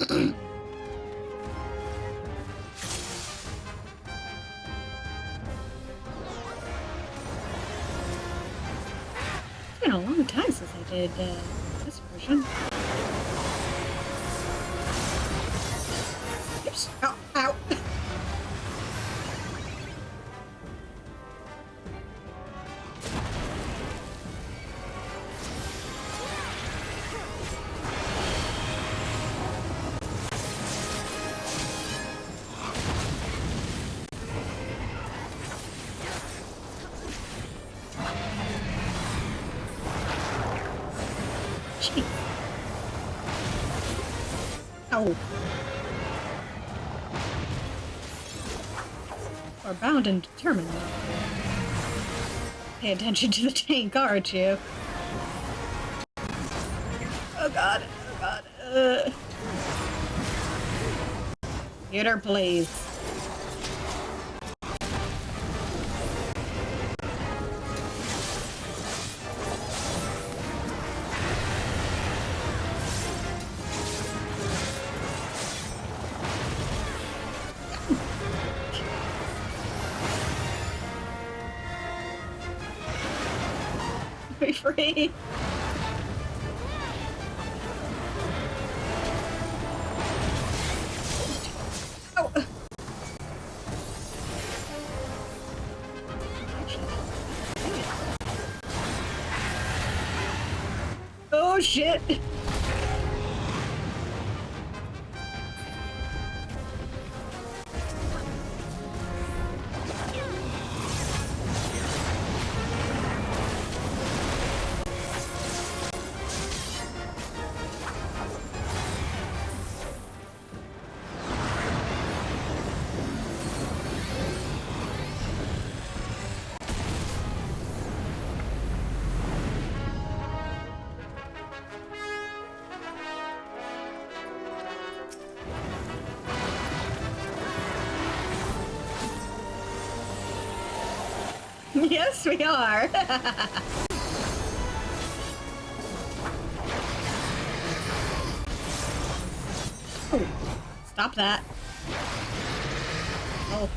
It's been a long time since I did this version. Oops. Ow, ow. Jeez. Ow. Are bound and determined. Pay attention to the tank, aren't you? Oh god, oh god. Computer, please. Be free. Oh. Oh shit. Yes, we are. Oh, stop that. Oh.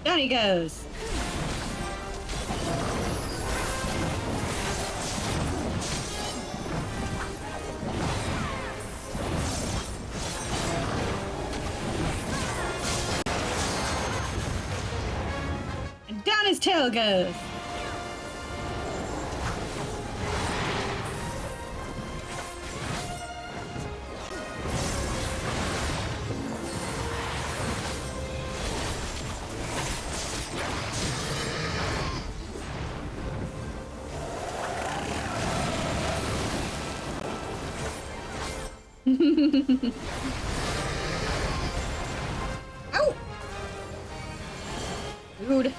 Down he goes. And down his tail goes. Ow! Dude.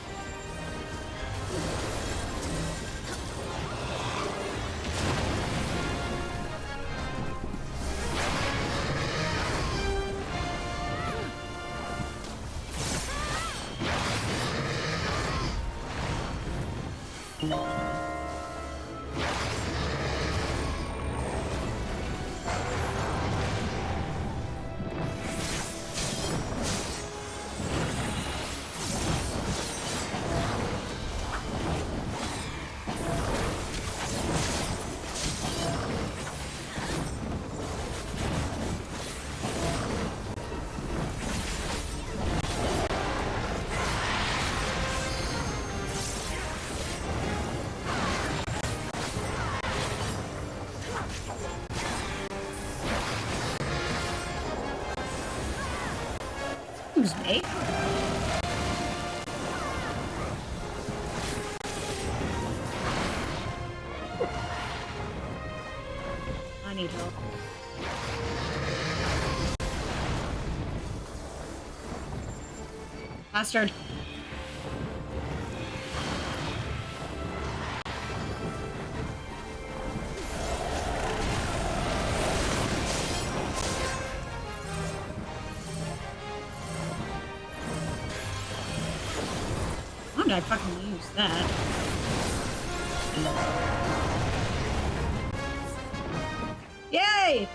Excuse me. I need help. Bastard. How did I fucking use that? Yay!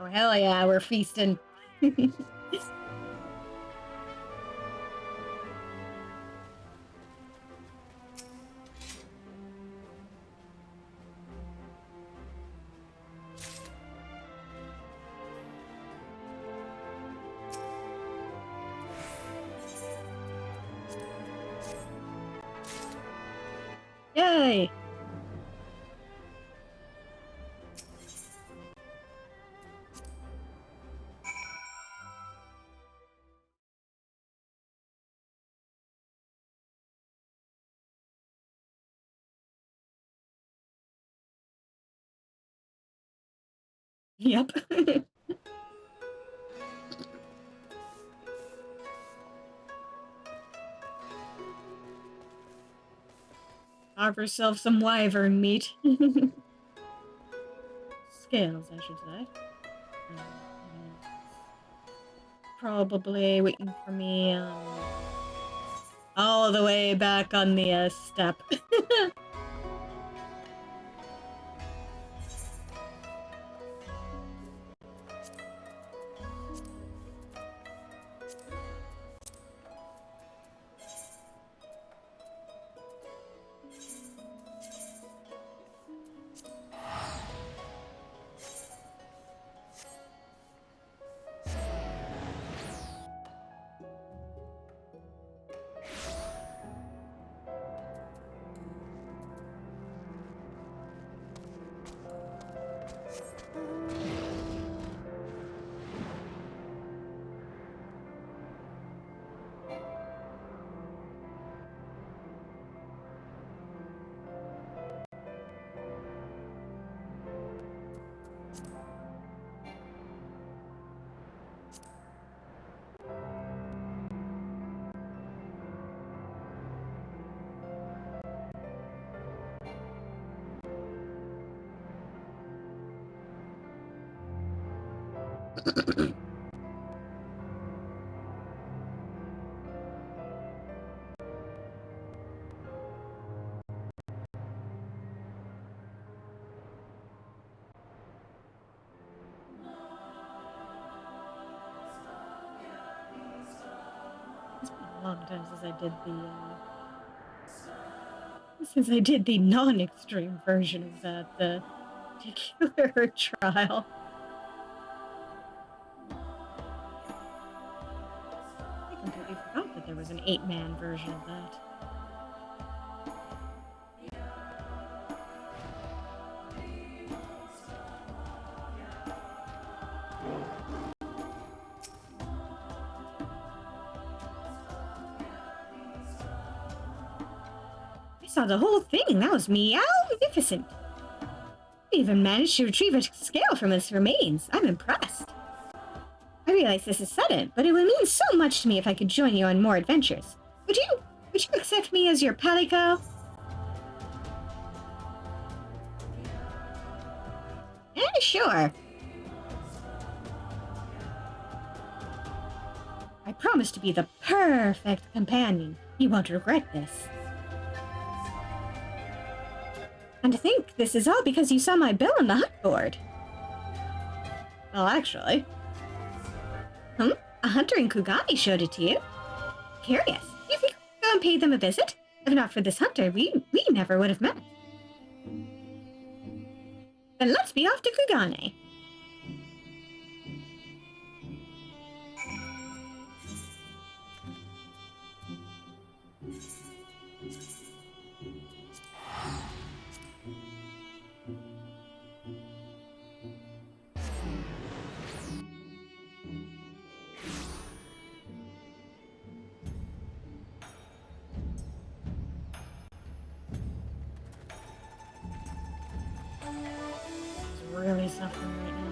Oh, hell yeah, we're feasting. Yay! Yep. Carve yourself some wyvern meat. Scales, I should say. Probably waiting for me all the way back on the step. It's been a long time since I did the non-extreme version of that, the particular trial. I completely forgot that there was an 8-man version of that. I saw the whole thing. That was meow-magnificent. You even managed to retrieve a scale from its remains. I'm impressed. I realize this is sudden, but it would mean so much to me if I could join you on more adventures. Would you accept me as your palico? Sure. I promise to be the perfect companion. You won't regret this. And to think this is all because you saw my bill on the hunt board. Well, actually. A hunter in Kugani showed it to you? Curious. Do you think we'll go and pay them a visit? If not for this hunter, we never would have met. Then let's be off to Kugane. Really suffering right now.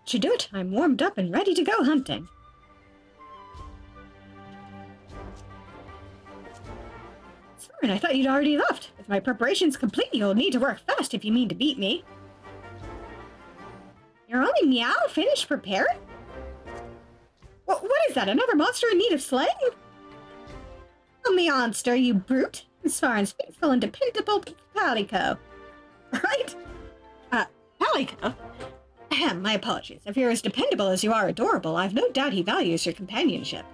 Should do it. I'm warmed up and ready to go hunting. Sorry, I thought you'd already left. With my preparations complete, you'll need to work fast if you mean to beat me. You're only meow finished preparing? What is that? Another monster in need of slaying? A monster, you brute. Svaran's faithful and dependable Palico. Right? Palico? Ahem, my apologies. If you're as dependable as you are adorable, I've no doubt he values your companionship.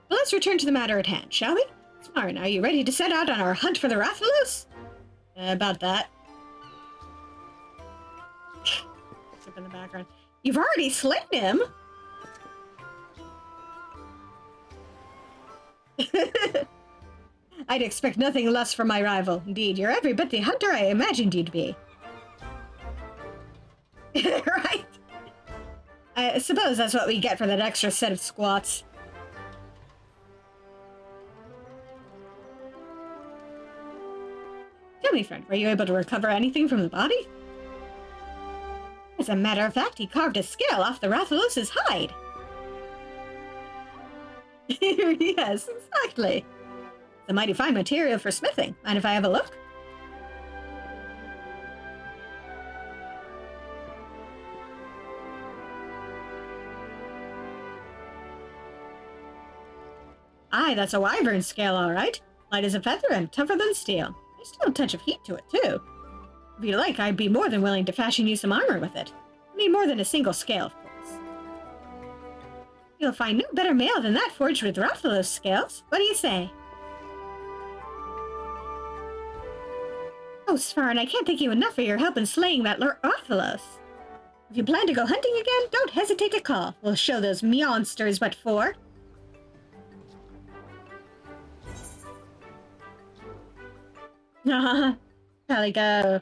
But let's return to the matter at hand, shall we? Smarin, are you ready to set out on our hunt for the Rathalos? About that. Up in the background. You've already slain him? I'd expect nothing less from my rival. Indeed, you're every bit the hunter I imagined you'd be. Right? I suppose that's what we get for that extra set of squats. Tell me, friend, were you able to recover anything from the body? As a matter of fact, he carved a scale off the Rathalos' hide. Yes, exactly. It's a mighty fine material for smithing. Mind if I have a look? Aye, that's a wyvern scale, all right. Light as a feather and tougher than steel. There's still a touch of heat to it, too. If you like, I'd be more than willing to fashion you some armor with it. I need more than a single scale, of course. You'll find no better mail than that forged with Rathalos scales. What do you say? Oh, Svaran, I can't thank you enough for your help in slaying that Rathalos. If you plan to go hunting again, don't hesitate to call. We'll show those monsters what for. Haha, Palico.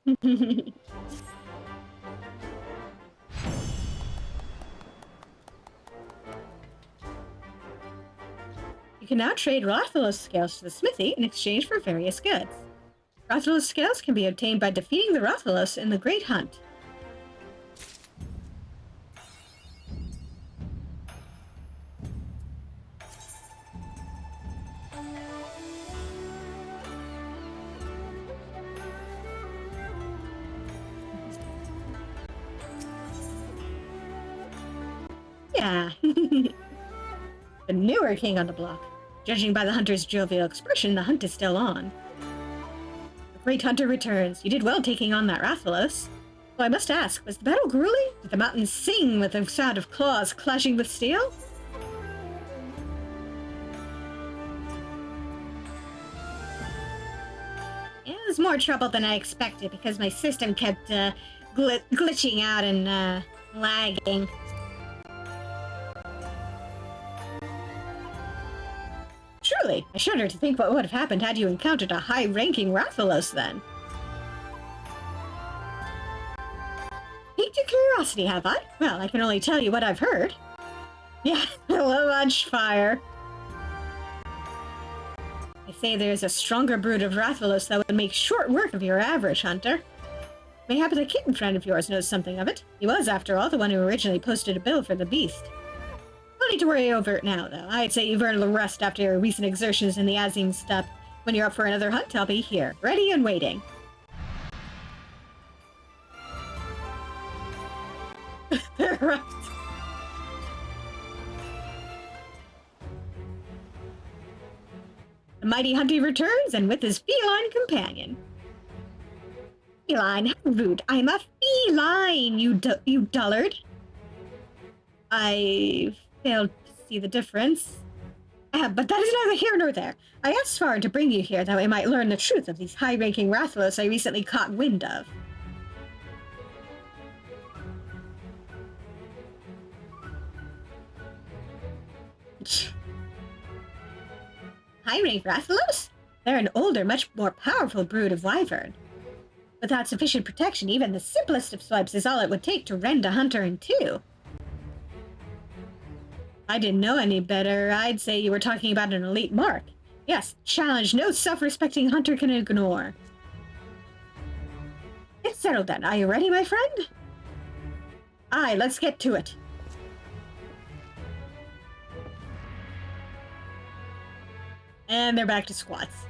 You can now trade Rathalos scales to the smithy in exchange for various goods. Rathalos scales can be obtained by defeating the Rathalos in the Great Hunt. Yeah. The newer king on the block. Judging by the hunter's jovial expression, the hunt is still on. The great hunter returns. You did well taking on that Rathalos. Well, I must ask, was the battle grueling? Did the mountains sing with the sound of claws clashing with steel? It was more trouble than I expected because my system kept glitching out and lagging. Truly, I shudder to think what would have happened had you encountered a high-ranking Rathalos then. Piqued your curiosity, have I? Well, I can only tell you what I've heard. Yeah, hello, much fire. I say there's a stronger brood of Rathalos that would make short work of your average hunter. Mayhap a kitten friend of yours knows something of it. He was, after all, the one who originally posted a bill for the beast. No need to worry over it now, though. I'd say you've earned a rest after your recent exertions in the Azim steppe. When you're up for another hunt, I'll be here, ready and waiting. Right. The mighty hunter returns, and with his feline companion. Feline? How rude. I'm a feline, you dullard. I failed to see the difference. But that is neither here nor there. I asked Svar to bring you here that we might learn the truth of these high-ranking Rathalos I recently caught wind of. High-rank Rathalos? They're an older, much more powerful brood of wyvern. Without sufficient protection, even the simplest of swipes is all it would take to rend a hunter in two. If I didn't know any better, I'd say you were talking about an elite mark. Yes, challenge no self-respecting hunter can ignore. It's settled then. Are you ready, my friend? Aye, let's get to it. And they're back to squats.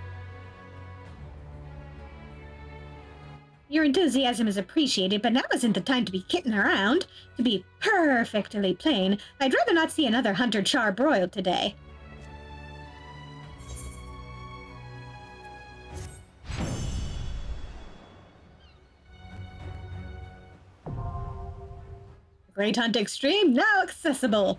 Your enthusiasm is appreciated, but now isn't the time to be kidding around. To be perfectly plain, I'd rather not see another hunter charbroiled today. Great Hunt Extreme now accessible.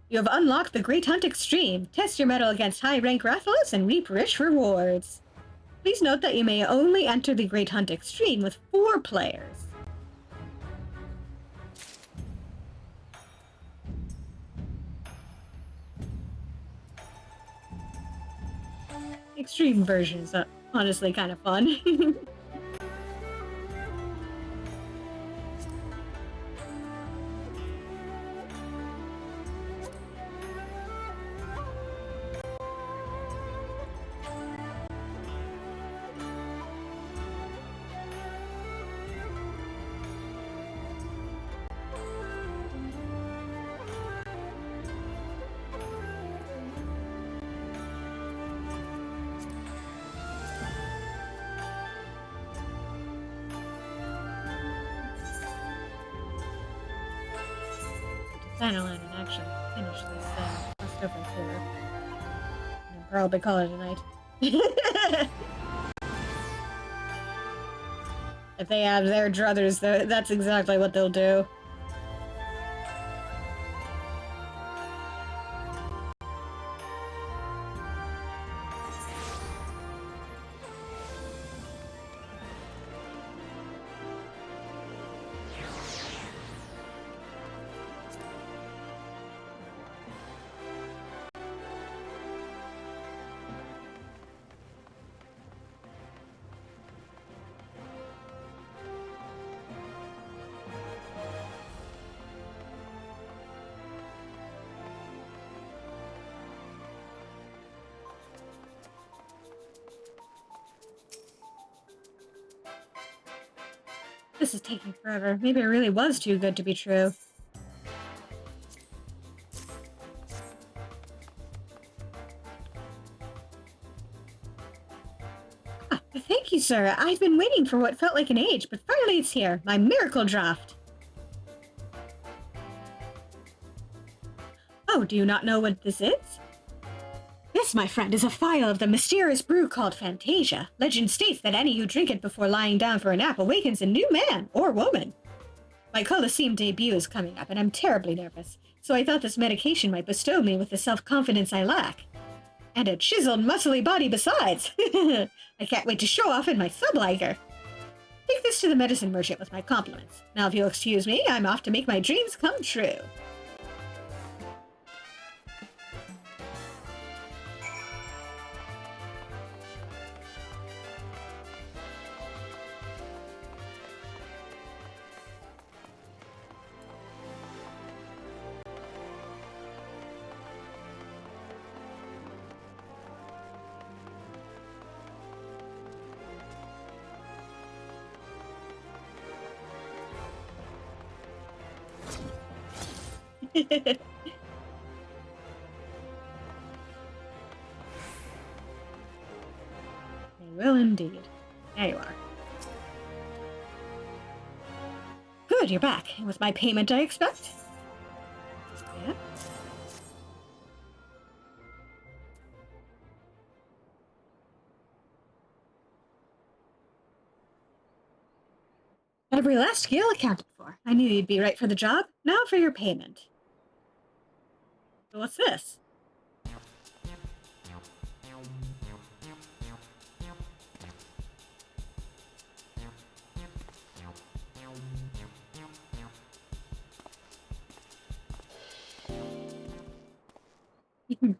You have unlocked the Great Hunt Extreme. Test your mettle against high-rank Rathalos and reap rich rewards. Please note that you may only enter the Great Hunt Extreme with 4 players. Extreme version is honestly kind of fun. Final line in action. Finish this quest over here. And probably call it a night. If they have their druthers, that's exactly what they'll do. This is taking forever. Maybe it really was too good to be true. Ah, thank you, sir. I've been waiting for what felt like an age, but finally it's here. My miracle draft. Oh, do you not know what this is? This, my friend, is a phial of the mysterious brew called Fantasia. Legend states that any who drink it before lying down for a nap awakens a new man or woman. My Colosseum debut is coming up, and I'm terribly nervous, so I thought this medication might bestow me with the self-confidence I lack. And a chiseled, muscly body besides! I can't wait to show off in my subliger! Take this to the medicine merchant with my compliments. Now if you'll excuse me, I'm off to make my dreams come true. I will indeed. There you are. Good, you're back. And with my payment, I expect? Yeah? Every last skill accounted for. I knew you'd be right for the job. Now for your payment. So what's this? A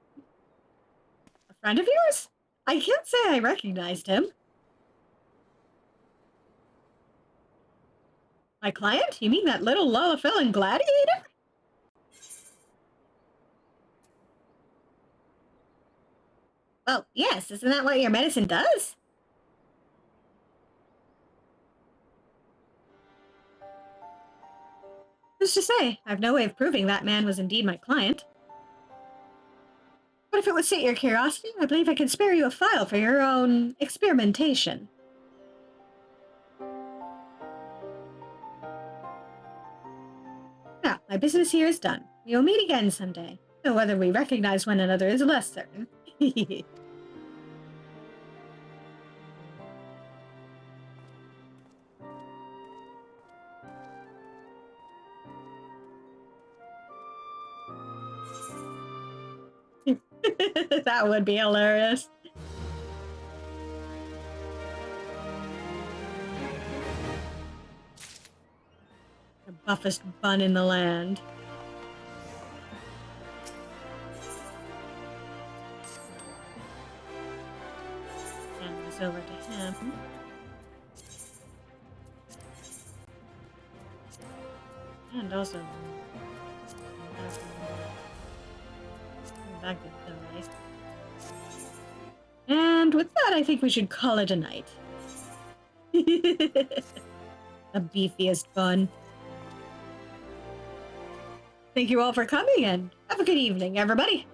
friend of yours? I can't say I recognized him. My client? You mean that little Lullafellan gladiator? Well, yes, isn't that what your medicine does? Who's to say? I've no way of proving that man was indeed my client. But if it would sate your curiosity, I believe I can spare you a file for your own experimentation. Now, my business here is done. We will meet again someday, though whether we recognize one another is less certain. That would be hilarious. The buffest bun in the land. Hand this over to him. And also... that could go nice. And with that, I think we should call it a night. The beefiest bun. Thank you all for coming, and have a good evening, everybody.